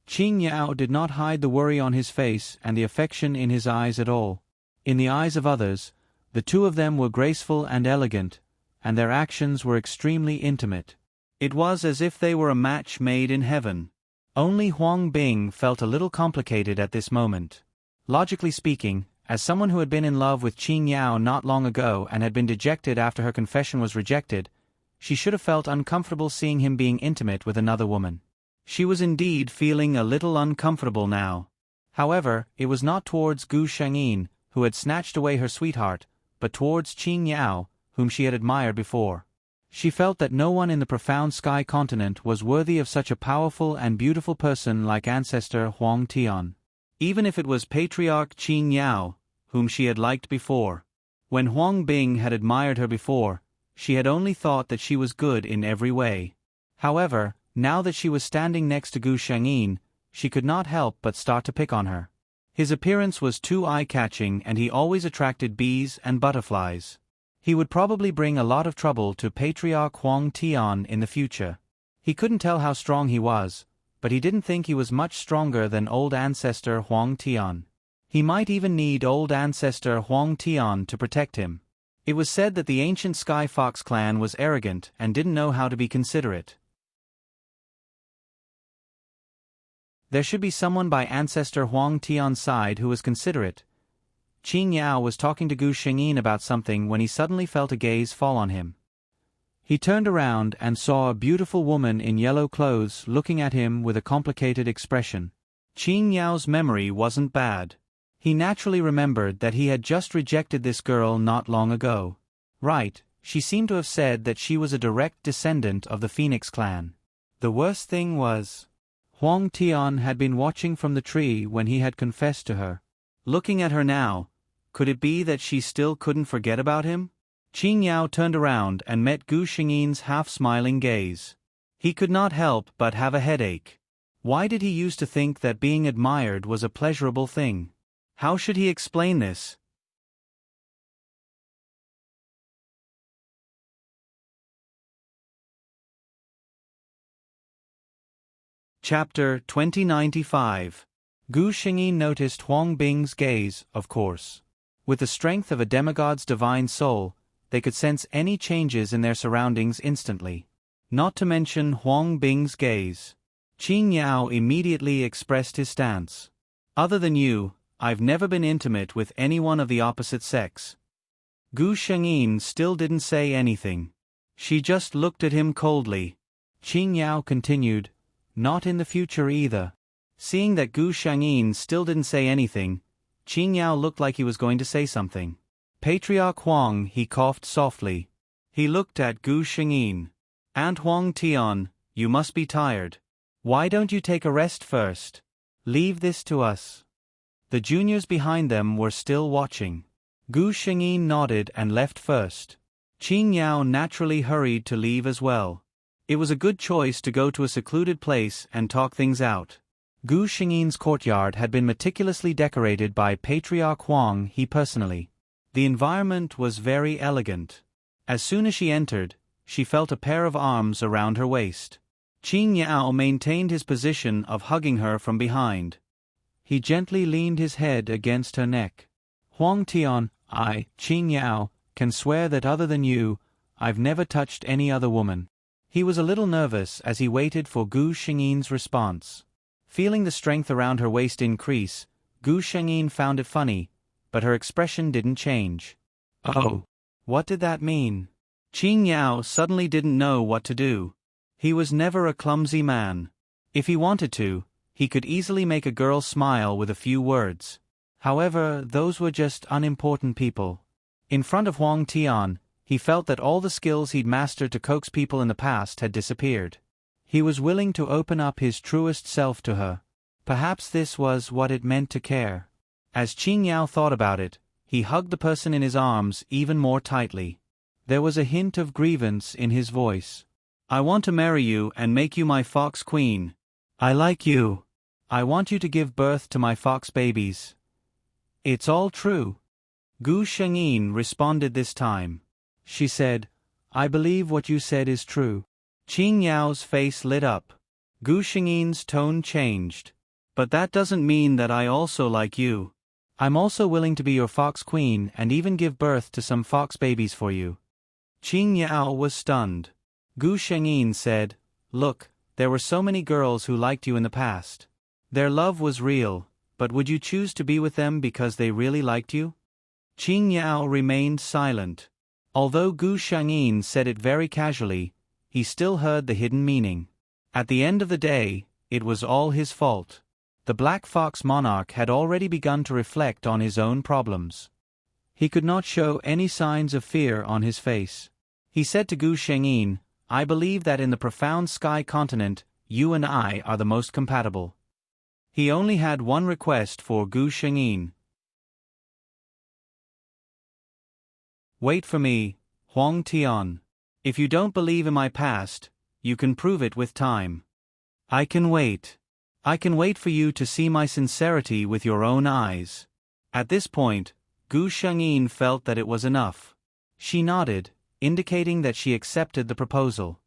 Qing Yao did not hide the worry on his face and the affection in his eyes at all. In the eyes of others, the two of them were graceful and elegant, and their actions were extremely intimate. It was as if they were a match made in heaven. Only Huang Bing felt a little complicated at this moment. Logically speaking, as someone who had been in love with Qing Yao not long ago and had been dejected after her confession was rejected, she should have felt uncomfortable seeing him being intimate with another woman. She was indeed feeling a little uncomfortable now. However, it was not towards Gu Shengyin, who had snatched away her sweetheart, but towards Qing Yao, whom she had admired before. She felt that no one in the profound sky continent was worthy of such a powerful and beautiful person like ancestor Huang Tian. Even if it was Patriarch Qing Yao, whom she had liked before. When Huang Bing had admired her before, she had only thought that she was good in every way. However, now that she was standing next to Gu Shengyin, she could not help but start to pick on her. His appearance was too eye-catching and he always attracted bees and butterflies. He would probably bring a lot of trouble to Patriarch Huang Tian in the future. He couldn't tell how strong he was, but he didn't think he was much stronger than old ancestor Huang Tian. He might even need old ancestor Huang Tian to protect him. It was said that the ancient Sky Fox clan was arrogant and didn't know how to be considerate. There should be someone by ancestor Huang Tian's side who was considerate. Qing Yao was talking to Gu Shengyin about something when he suddenly felt a gaze fall on him. He turned around and saw a beautiful woman in yellow clothes looking at him with a complicated expression. Qing Yao's memory wasn't bad. He naturally remembered that he had just rejected this girl not long ago. Right, she seemed to have said that she was a direct descendant of the Phoenix clan. The worst thing was, Huang Tian had been watching from the tree when he had confessed to her. Looking at her now, could it be that she still couldn't forget about him? Qing Yao turned around and met Gu Shengyin's half-smiling gaze. He could not help but have a headache. Why did he used to think that being admired was a pleasurable thing? How should he explain this? Chapter 2095. Gu Shengyin noticed Huang Bing's gaze, of course. With the strength of a demigod's divine soul, they could sense any changes in their surroundings instantly. Not to mention Huang Bing's gaze. Qing Yao immediately expressed his stance. Other than you, I've never been intimate with anyone of the opposite sex. Gu Shengyin still didn't say anything. She just looked at him coldly. Qing Yao continued, not in the future either. Seeing that Gu Shengyin still didn't say anything, Qing Yao looked like he was going to say something. Patriarch Huang, he coughed softly. He looked at Gu Shengyin. Aunt Huang Tian, you must be tired. Why don't you take a rest first? Leave this to us. The juniors behind them were still watching. Gu Shengyin nodded and left first. Qing Yao naturally hurried to leave as well. It was a good choice to go to a secluded place and talk things out. Gu Shengyin's courtyard had been meticulously decorated by Patriarch Huang he personally. The environment was very elegant. As soon as she entered, she felt a pair of arms around her waist. Qing Yao maintained his position of hugging her from behind. He gently leaned his head against her neck. Huang Tian, I, Qing Yao, can swear that other than you, I've never touched any other woman. He was a little nervous as he waited for Gu Shengyin's response. Feeling the strength around her waist increase, Gu Shengyin found it funny, but her expression didn't change. Oh, what did that mean? Qing Yao suddenly didn't know what to do. He was never a clumsy man. If he wanted to, he could easily make a girl smile with a few words. However, those were just unimportant people. In front of Huang Tian, he felt that all the skills he'd mastered to coax people in the past had disappeared. He was willing to open up his truest self to her. Perhaps this was what it meant to care. As Qing Yao thought about it, he hugged the person in his arms even more tightly. There was a hint of grievance in his voice. I want to marry you and make you my fox queen. I like you. I want you to give birth to my fox babies. It's all true. Gu Shengyin responded this time. She said, I believe what you said is true. Qing Yao's face lit up. Gu Shengyin's tone changed. But that doesn't mean that I also like you. I'm also willing to be your fox queen and even give birth to some fox babies for you. Qing Yao was stunned. Gu Shengyin said, Look, there were so many girls who liked you in the past. Their love was real, but would you choose to be with them because they really liked you? Qing Yao remained silent. Although Gu Shengyin said it very casually, he still heard the hidden meaning. At the end of the day, it was all his fault. The Black Fox monarch had already begun to reflect on his own problems. He could not show any signs of fear on his face. He said to Gu Shengyin, I believe that in the profound sky continent, you and I are the most compatible. He only had one request for Gu Shengyin. Wait for me, Huang Tian. If you don't believe in my past, you can prove it with time. I can wait. I can wait for you to see my sincerity with your own eyes. At this point, Gu Shengyin felt that it was enough. She nodded, indicating that she accepted the proposal.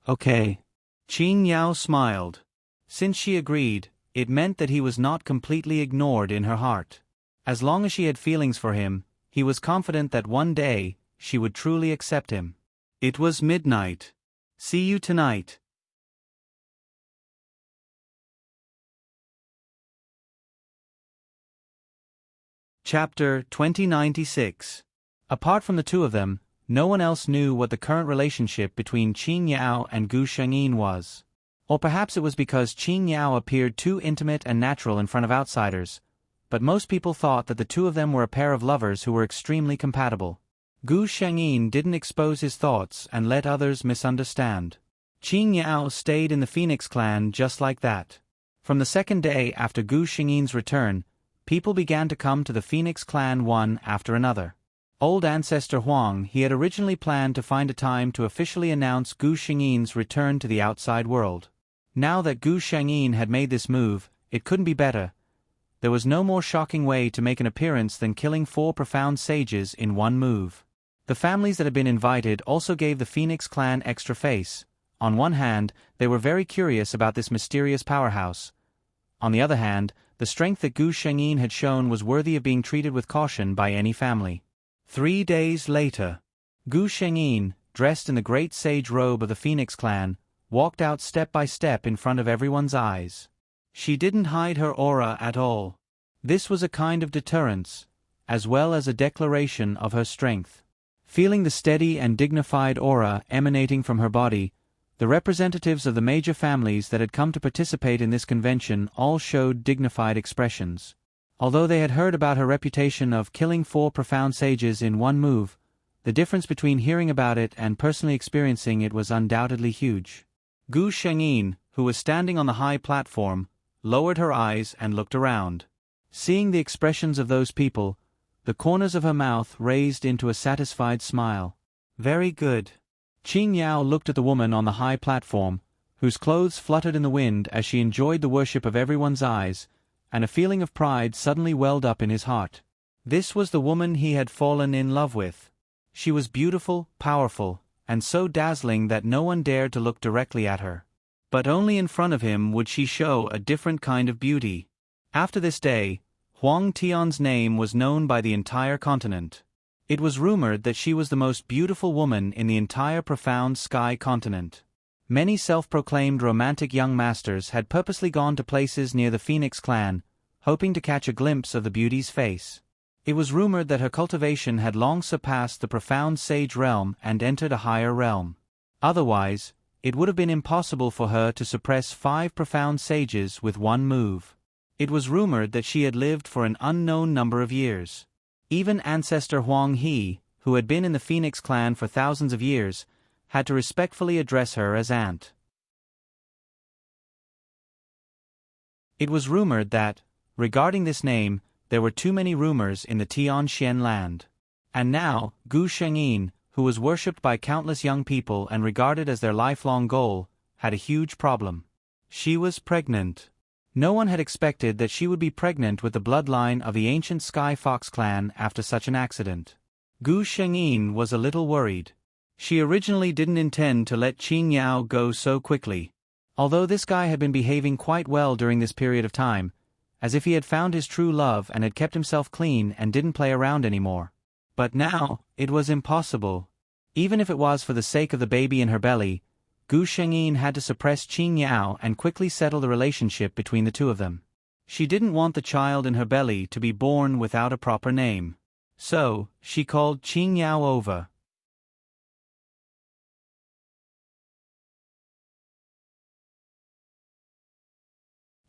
Okay. Qing Yao smiled. Since she agreed, it meant that he was not completely ignored in her heart. As long as she had feelings for him, he was confident that one day, she would truly accept him. It was midnight. See you tonight. Chapter 2096. Apart from the two of them, no one else knew what the current relationship between Qing Yao and Gu Shengyin was. Or perhaps it was because Qing Yao appeared too intimate and natural in front of outsiders, but most people thought that the two of them were a pair of lovers who were extremely compatible. Gu Shengyin didn't expose his thoughts and let others misunderstand. Qing Yao stayed in the Phoenix clan just like that. From the second day after Gu Shengyin's return, people began to come to the Phoenix clan one after another. Old ancestor Huang, he had originally planned to find a time to officially announce Gu Shengyin's return to the outside world. Now that Gu Shengyin had made this move, it couldn't be better. There was no more shocking way to make an appearance than killing 4 profound sages in one move. The families that had been invited also gave the Phoenix clan extra face. On one hand, they were very curious about this mysterious powerhouse. On the other hand, the strength that Gu Shengyin had shown was worthy of being treated with caution by any family. 3 days later, Gu Shengyin, dressed in the great sage robe of the Phoenix clan, walked out step by step in front of everyone's eyes. She didn't hide her aura at all. This was a kind of deterrence, as well as a declaration of her strength. Feeling the steady and dignified aura emanating from her body, the representatives of the major families that had come to participate in this convention all showed dignified expressions. Although they had heard about her reputation of killing 4 profound sages in one move, the difference between hearing about it and personally experiencing it was undoubtedly huge. Gu Shengyin, who was standing on the high platform, lowered her eyes and looked around. Seeing the expressions of those people, the corners of her mouth raised into a satisfied smile. Very good. Qing Yao looked at the woman on the high platform, whose clothes fluttered in the wind as she enjoyed the worship of everyone's eyes, and a feeling of pride suddenly welled up in his heart. This was the woman he had fallen in love with. She was beautiful, powerful, and so dazzling that no one dared to look directly at her. But only in front of him would she show a different kind of beauty. After this day, Huang Tian's name was known by the entire continent. It was rumored that she was the most beautiful woman in the entire profound sky continent. Many self-proclaimed romantic young masters had purposely gone to places near the Phoenix clan, hoping to catch a glimpse of the beauty's face. It was rumored that her cultivation had long surpassed the profound sage realm and entered a higher realm. Otherwise, it would have been impossible for her to suppress 5 profound sages with one move. It was rumored that she had lived for an unknown number of years. Even ancestor Huang He, who had been in the Phoenix clan for thousands of years, had to respectfully address her as aunt. It was rumored that, regarding this name, there were too many rumors in the Tianxian land. And now, Gu Shengyin, who was worshipped by countless young people and regarded as their lifelong goal, had a huge problem. She was pregnant. No one had expected that she would be pregnant with the bloodline of the ancient Sky Fox clan after such an accident. Gu Shengyin was a little worried. She originally didn't intend to let Qing Yao go so quickly. Although this guy had been behaving quite well during this period of time, as if he had found his true love and had kept himself clean and didn't play around anymore. But now, it was impossible. Even if it was for the sake of the baby in her belly, Gu Shengyin had to suppress Qing Yao and quickly settle the relationship between the two of them. She didn't want the child in her belly to be born without a proper name. So, she called Qing Yao over.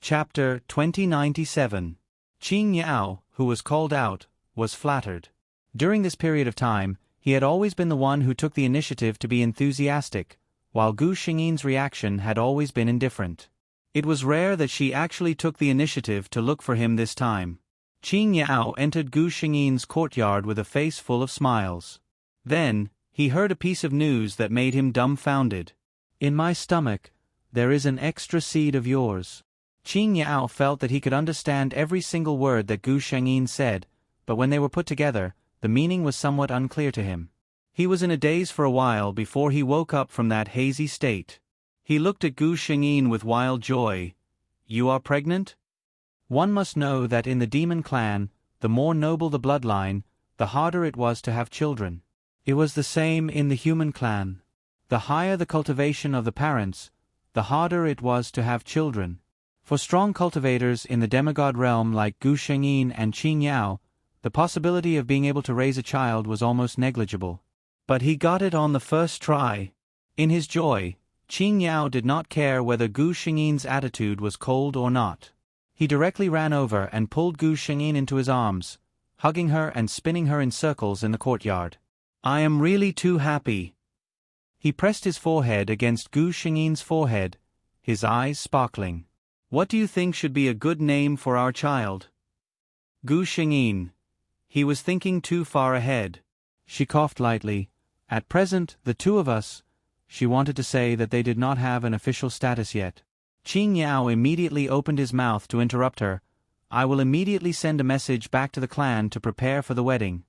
Chapter 2097. Qing Yao, who was called out, was flattered. During this period of time, he had always been the one who took the initiative to be enthusiastic, while Gu Shengyin's reaction had always been indifferent. It was rare that she actually took the initiative to look for him this time. Qing Yao entered Gu Shengyin's courtyard with a face full of smiles. Then, he heard a piece of news that made him dumbfounded. "In my stomach, there is an extra seed of yours." Qing Yao felt that he could understand every single word that Gu Shengyin said, but when they were put together, the meaning was somewhat unclear to him. He was in a daze for a while before he woke up from that hazy state. He looked at Gu Shengyin with wild joy. "You are pregnant?" One must know that in the demon clan, the more noble the bloodline, the harder it was to have children. It was the same in the human clan. The higher the cultivation of the parents, the harder it was to have children. For strong cultivators in the demigod realm like Gu Shengyin and Qing Yao, the possibility of being able to raise a child was almost negligible. But he got it on the first try. In his joy, Qing Yao did not care whether Gu Shengyin's attitude was cold or not. He directly ran over and pulled Gu Shengyin into his arms, hugging her and spinning her in circles in the courtyard. "I am really too happy." He pressed his forehead against Gu Shengyin's forehead, his eyes sparkling. "What do you think should be a good name for our child?" Gu Shengyin. He was thinking too far ahead. She coughed lightly. "At present, the two of us," she wanted to say that they did not have an official status yet. Qing Yao immediately opened his mouth to interrupt her. "I will immediately send a message back to the clan to prepare for the wedding."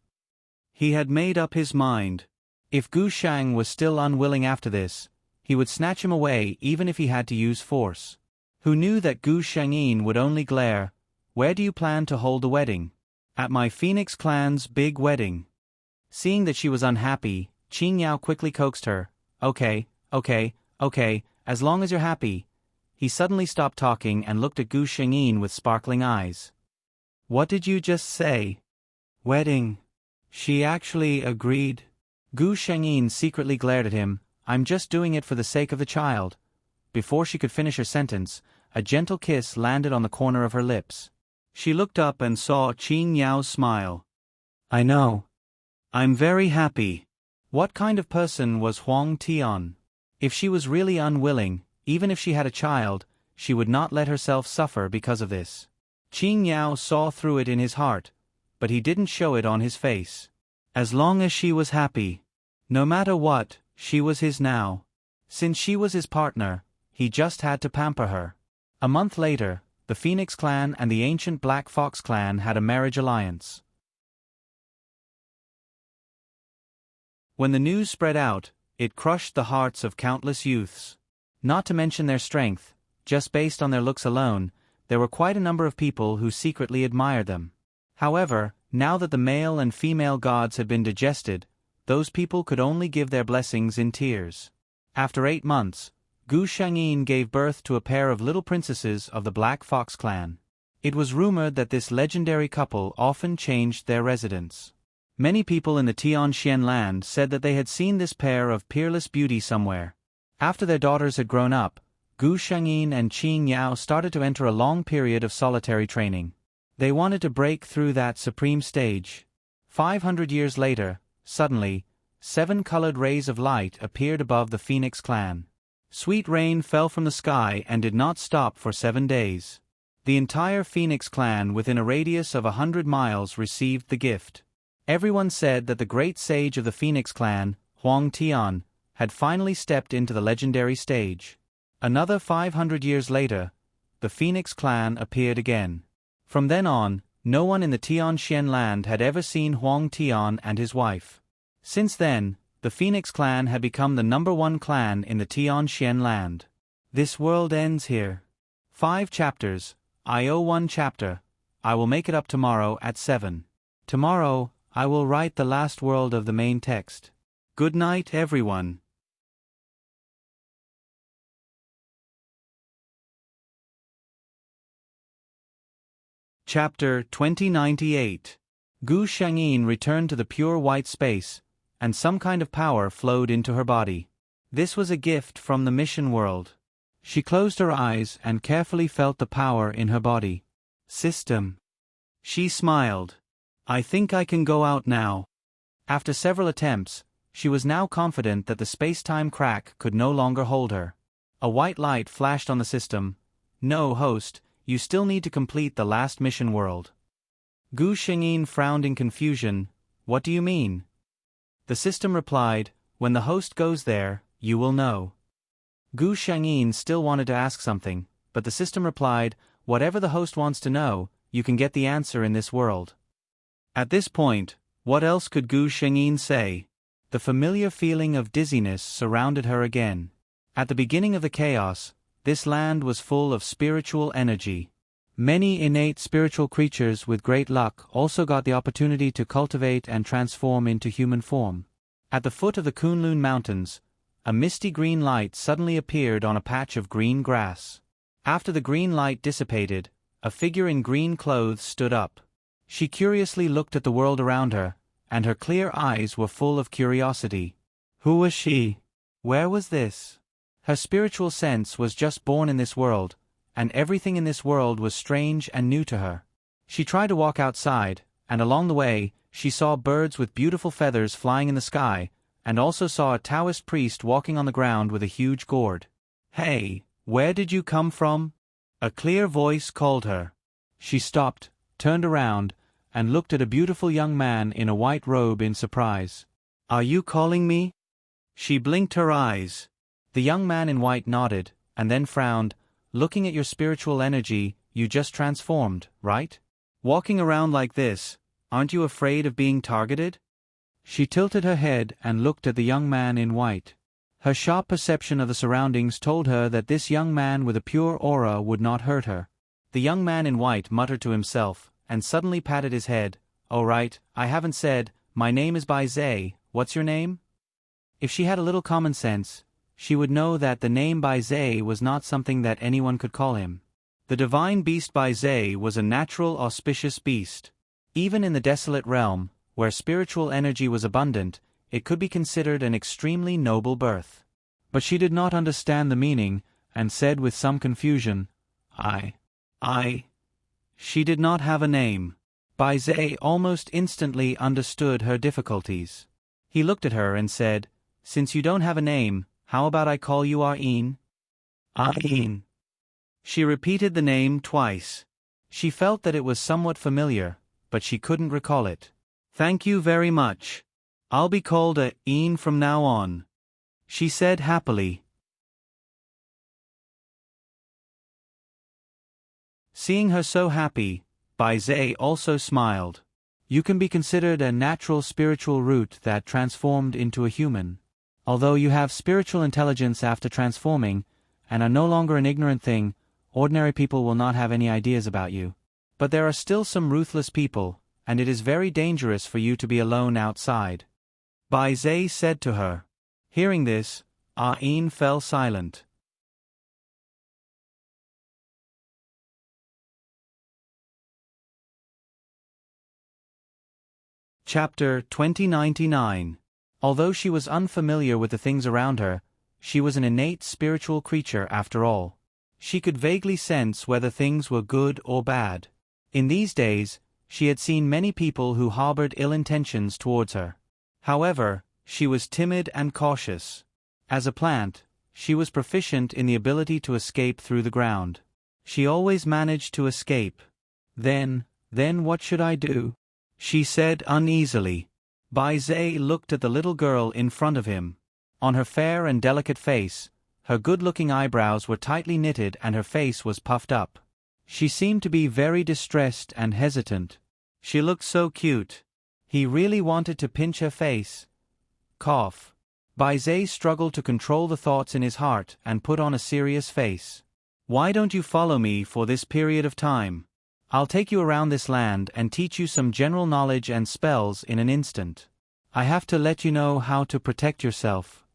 He had made up his mind. If Gu Shang was still unwilling after this, he would snatch him away even if he had to use force. Who knew that Gu Shengyin would only glare. "Where do you plan to hold the wedding?" "At my Phoenix clan's big wedding." Seeing that she was unhappy, Qing Yao quickly coaxed her. Okay, as long as you're happy." He suddenly stopped talking and looked at Gu Shengyin with sparkling eyes. "What did you just say?" "Wedding." She actually agreed. Gu Shengyin secretly glared at him. "I'm just doing it for the sake of the child." Before she could finish her sentence, a gentle kiss landed on the corner of her lips. She looked up and saw Qing Yao's smile. "I know. I'm very happy." What kind of person was Huang Tian? If she was really unwilling, even if she had a child, she would not let herself suffer because of this. Qing Yao saw through it in his heart, but he didn't show it on his face. As long as she was happy. No matter what, she was his now. Since she was his partner, he just had to pamper her. A month later, the Phoenix clan and the ancient Black Fox clan had a marriage alliance. When the news spread out, it crushed the hearts of countless youths. Not to mention their strength, just based on their looks alone, there were quite a number of people who secretly admired them. However, now that the male and female gods had been digested, those people could only give their blessings in tears. After 8 months, Gu Shengyin gave birth to a pair of little princesses of the Black Fox clan. It was rumored that this legendary couple often changed their residence. Many people in the Tianxian land said that they had seen this pair of peerless beauty somewhere. After their daughters had grown up, Gu Shengyin and Qing Yao started to enter a long period of solitary training. They wanted to break through that supreme stage. 500 years later, suddenly, 7 colored rays of light appeared above the Phoenix clan. Sweet rain fell from the sky and did not stop for 7 days. The entire Phoenix clan within a radius of 100 miles received the gift. Everyone said that the great sage of the Phoenix clan, Huang Tian, had finally stepped into the legendary stage. Another 500 years later, the Phoenix clan appeared again. From then on, no one in the Tianxian land had ever seen Huang Tian and his wife. Since then, the Phoenix clan had become the #1 clan in the Tianxian land. This world ends here. 5 chapters. I owe 1 chapter. I will make it up tomorrow at 7. Tomorrow, I will write the last world of the main text. Good night, everyone. Chapter 2098. Gu Shangyin returned to the pure white space, and some kind of power flowed into her body. This was a gift from the mission world. She closed her eyes and carefully felt the power in her body. System. She smiled. I think I can go out now. After several attempts, she was now confident that the space-time crack could no longer hold her. A white light flashed on the system. No, host, you still need to complete the last mission world. Gu Shengyin frowned in confusion. What do you mean? The system replied, when the host goes there, you will know. Gu Shengyin still wanted to ask something, but the system replied, whatever the host wants to know, you can get the answer in this world. At this point, what else could Gu Shengyin say? The familiar feeling of dizziness surrounded her again. At the beginning of the chaos, this land was full of spiritual energy. Many innate spiritual creatures with great luck also got the opportunity to cultivate and transform into human form. At the foot of the Kunlun Mountains, a misty green light suddenly appeared on a patch of green grass. After the green light dissipated, a figure in green clothes stood up. She curiously looked at the world around her, and her clear eyes were full of curiosity. Who was she? Where was this? Her spiritual sense was just born in this world, and everything in this world was strange and new to her. She tried to walk outside, and along the way, she saw birds with beautiful feathers flying in the sky, and also saw a Taoist priest walking on the ground with a huge gourd. Hey, where did you come from? A clear voice called her. She stopped, turned around, and looked at a beautiful young man in a white robe in surprise. Are you calling me? She blinked her eyes. The young man in white nodded, and then frowned. Looking at your spiritual energy, you just transformed, right? Walking around like this, aren't you afraid of being targeted? She tilted her head and looked at the young man in white. Her sharp perception of the surroundings told her that this young man with a pure aura would not hurt her. The young man in white muttered to himself, and suddenly patted his head. Oh right, I haven't said, my name is Bai Zhe, what's your name? If she had a little common sense, she would know that the name Bai Zhe was not something that anyone could call him. The divine beast Bai Zhe was a natural auspicious beast. Even in the desolate realm, where spiritual energy was abundant, it could be considered an extremely noble birth. But she did not understand the meaning, and said with some confusion, She did not have a name. Bai Zhe almost instantly understood her difficulties. He looked at her and said, since you don't have a name, how about I call you Heroine? Heroine. She repeated the name twice. She felt that it was somewhat familiar, but she couldn't recall it. Thank you very much. I'll be called Heroine from now on, she said happily. Seeing her so happy, Bai Zhe also smiled. You can be considered a natural spiritual root that transformed into a human. Although you have spiritual intelligence after transforming, and are no longer an ignorant thing, ordinary people will not have any ideas about you. But there are still some ruthless people, and it is very dangerous for you to be alone outside. Bai Zhe said to her. Hearing this, Heroine fell silent. Chapter 2099. Although she was unfamiliar with the things around her, she was an innate spiritual creature after all. She could vaguely sense whether things were good or bad. In these days, she had seen many people who harbored ill intentions towards her. However, she was timid and cautious. As a plant, she was proficient in the ability to escape through the ground. She always managed to escape. Then what should I do? She said uneasily. Bai Zhe looked at the little girl in front of him. On her fair and delicate face, her good-looking eyebrows were tightly knitted and her face was puffed up. She seemed to be very distressed and hesitant. She looked so cute. He really wanted to pinch her face. Cough. Bai Zai struggled to control the thoughts in his heart and put on a serious face. Why don't you follow me for this period of time? I'll take you around this land and teach you some general knowledge and spells in an instant. I have to let you know how to protect yourself.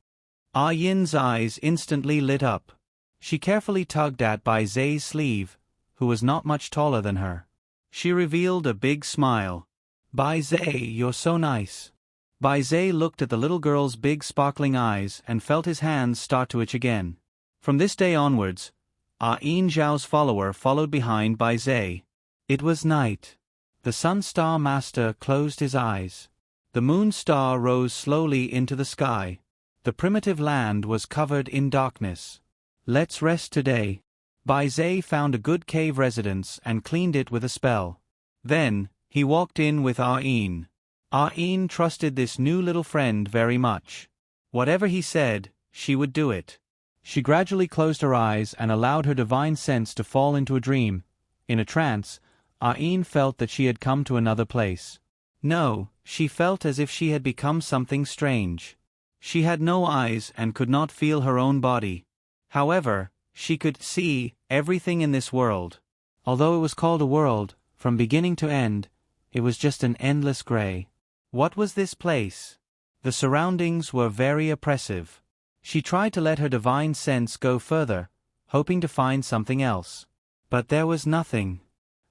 Ah Yin's eyes instantly lit up. She carefully tugged at Bai Zai's sleeve, who was not much taller than her. She revealed a big smile. Bai Zai, you're so nice. Bai Zai looked at the little girl's big sparkling eyes and felt his hands start to itch again. From this day onwards, Ah Yin Zhao's follower followed behind Bai Zai. It was night. The Sun Star Master closed his eyes. The Moon Star rose slowly into the sky. The primitive land was covered in darkness. Let's rest today. Bai Zai found a good cave residence and cleaned it with a spell. Then, he walked in with Ah Yin. Ah Yin trusted this new little friend very much. Whatever he said, she would do it. She gradually closed her eyes and allowed her divine sense to fall into a dream. In a trance, Ah Yin felt that she had come to another place. No, she felt as if she had become something strange. She had no eyes and could not feel her own body. However, she could see everything in this world. Although it was called a world, from beginning to end, it was just an endless gray. What was this place? The surroundings were very oppressive. She tried to let her divine sense go further, hoping to find something else. But there was nothing.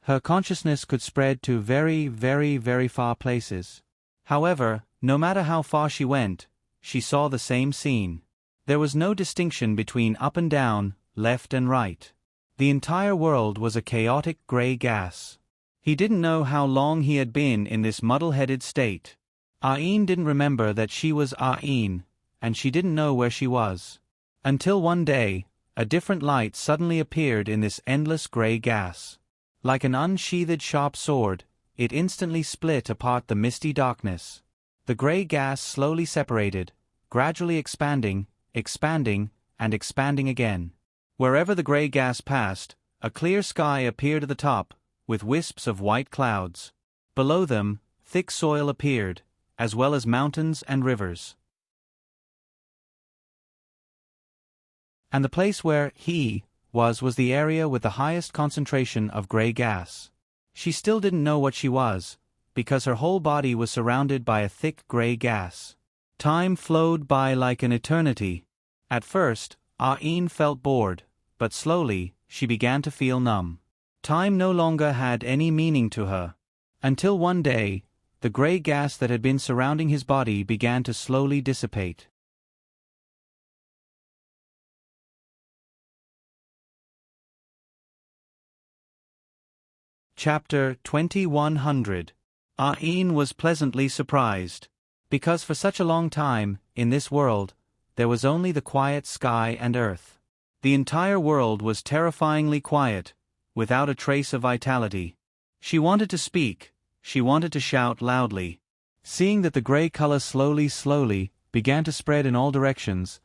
Her consciousness could spread to very, very, very far places. However, no matter how far she went, she saw the same scene. There was no distinction between up and down, left and right. The entire world was a chaotic gray gas. He didn't know how long he had been in this muddle-headed state. Ah Yin didn't remember that she was Ah Yin, and she didn't know where she was. Until one day, a different light suddenly appeared in this endless gray gas. Like an unsheathed sharp sword, it instantly split apart the misty darkness. The gray gas slowly separated, gradually expanding, and expanding again. Wherever the gray gas passed, a clear sky appeared at the top, with wisps of white clouds. Below them, thick soil appeared, as well as mountains and rivers. And the place where he was the area with the highest concentration of gray gas. She still didn't know what she was, because her whole body was surrounded by a thick gray gas. Time flowed by like an eternity. At first, Ah Yin felt bored, but slowly, she began to feel numb. Time no longer had any meaning to her. Until one day, the gray gas that had been surrounding his body began to slowly dissipate. Chapter 2100. Ah Yin was pleasantly surprised. Because for such a long time, in this world, there was only the quiet sky and earth. The entire world was terrifyingly quiet, without a trace of vitality. She wanted to speak, she wanted to shout loudly. Seeing that the gray color slowly began to spread in all directions,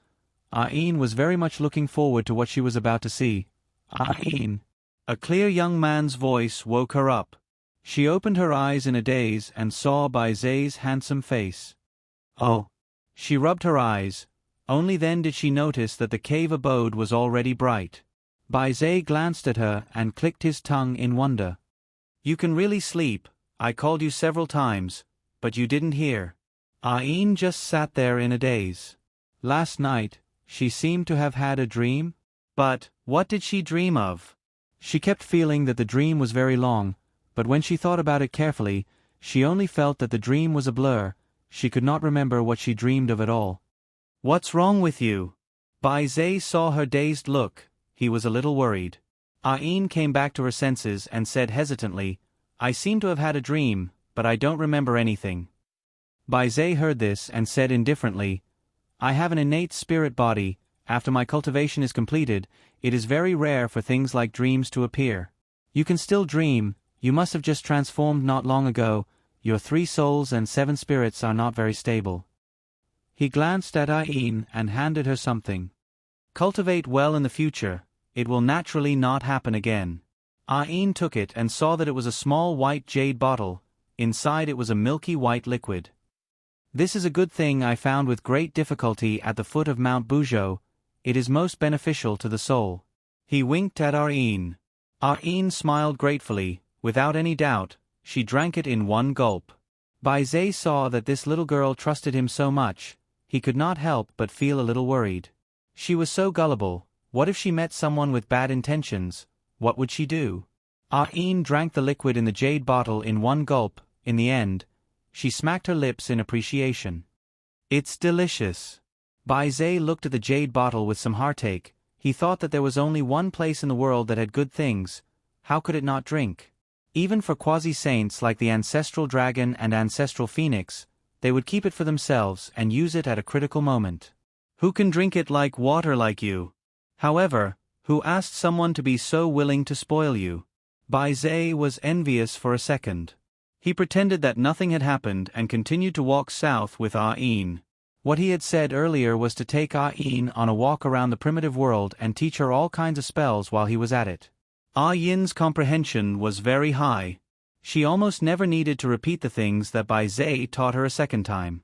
Ah Yin was very much looking forward to what she was about to see. Ah Yin. A clear young man's voice woke her up. She opened her eyes in a daze and saw Bai Zai's handsome face. Oh! She rubbed her eyes. Only then did she notice that the cave abode was already bright. Bai Zai glanced at her and clicked his tongue in wonder. You can really sleep. I called you several times, but you didn't hear. Ah Yin just sat there in a daze. Last night, she seemed to have had a dream. But, what did she dream of? She kept feeling that the dream was very long, but when she thought about it carefully, she only felt that the dream was a blur. She could not remember what she dreamed of at all. What's wrong with you? Bai Zai saw her dazed look. He was a little worried. Ah Yin came back to her senses and said hesitantly, I seem to have had a dream, but I don't remember anything. Bai Zai heard this and said indifferently, I have an innate spirit body. After my cultivation is completed, it is very rare for things like dreams to appear. You can still dream, you must have just transformed not long ago, your 3 souls and 7 spirits are not very stable. He glanced at Ah Yin and handed her something. Cultivate well in the future, it will naturally not happen again. Ah Yin took it and saw that it was a small white jade bottle. Inside it was a milky white liquid. This is a good thing I found with great difficulty at the foot of Mount Bujo. It is most beneficial to the soul. He winked at Heroine. Heroine smiled gratefully. Without any doubt, she drank it in one gulp. Bai Zhe saw that this little girl trusted him so much, he could not help but feel a little worried. She was so gullible. What if she met someone with bad intentions? What would she do? Heroine drank the liquid in the jade bottle in one gulp. In the end, she smacked her lips in appreciation. It's delicious. Bai Zhe looked at the jade bottle with some heartache. He thought that there was only one place in the world that had good things. How could it not drink? Even for quasi-saints like the ancestral dragon and ancestral phoenix, they would keep it for themselves and use it at a critical moment. Who can drink it like water like you? However, who asked someone to be so willing to spoil you? Bai Zhe was envious for a second. He pretended that nothing had happened and continued to walk south with Heroine. What he had said earlier was to take Heroine on a walk around the primitive world and teach her all kinds of spells while he was at it. Yin's comprehension was very high. She almost never needed to repeat the things that Bai Zhe taught her a second time.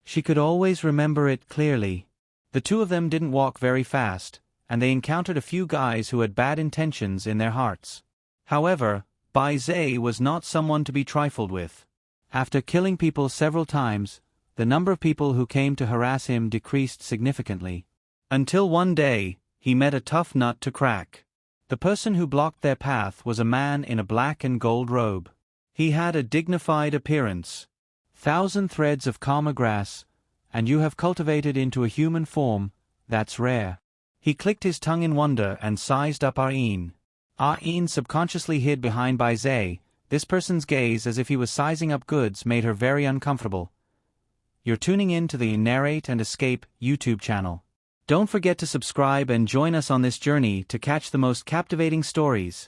She could always remember it clearly. The two of them didn't walk very fast, and they encountered a few guys who had bad intentions in their hearts. However, Bai Zhe was not someone to be trifled with. After killing people several times, the number of people who came to harass him decreased significantly. Until one day, he met a tough nut to crack. The person who blocked their path was a man in a black and gold robe. He had a dignified appearance. 1,000 threads of karma grass, and you have cultivated into a human form, that's rare. He clicked his tongue in wonder and sized up Heroine. Heroine subconsciously hid behind Bai Zhe. This person's gaze as if he was sizing up goods made her very uncomfortable. You're tuning in to the Narrate and Escape YouTube channel. Don't forget to subscribe and join us on this journey to catch the most captivating stories.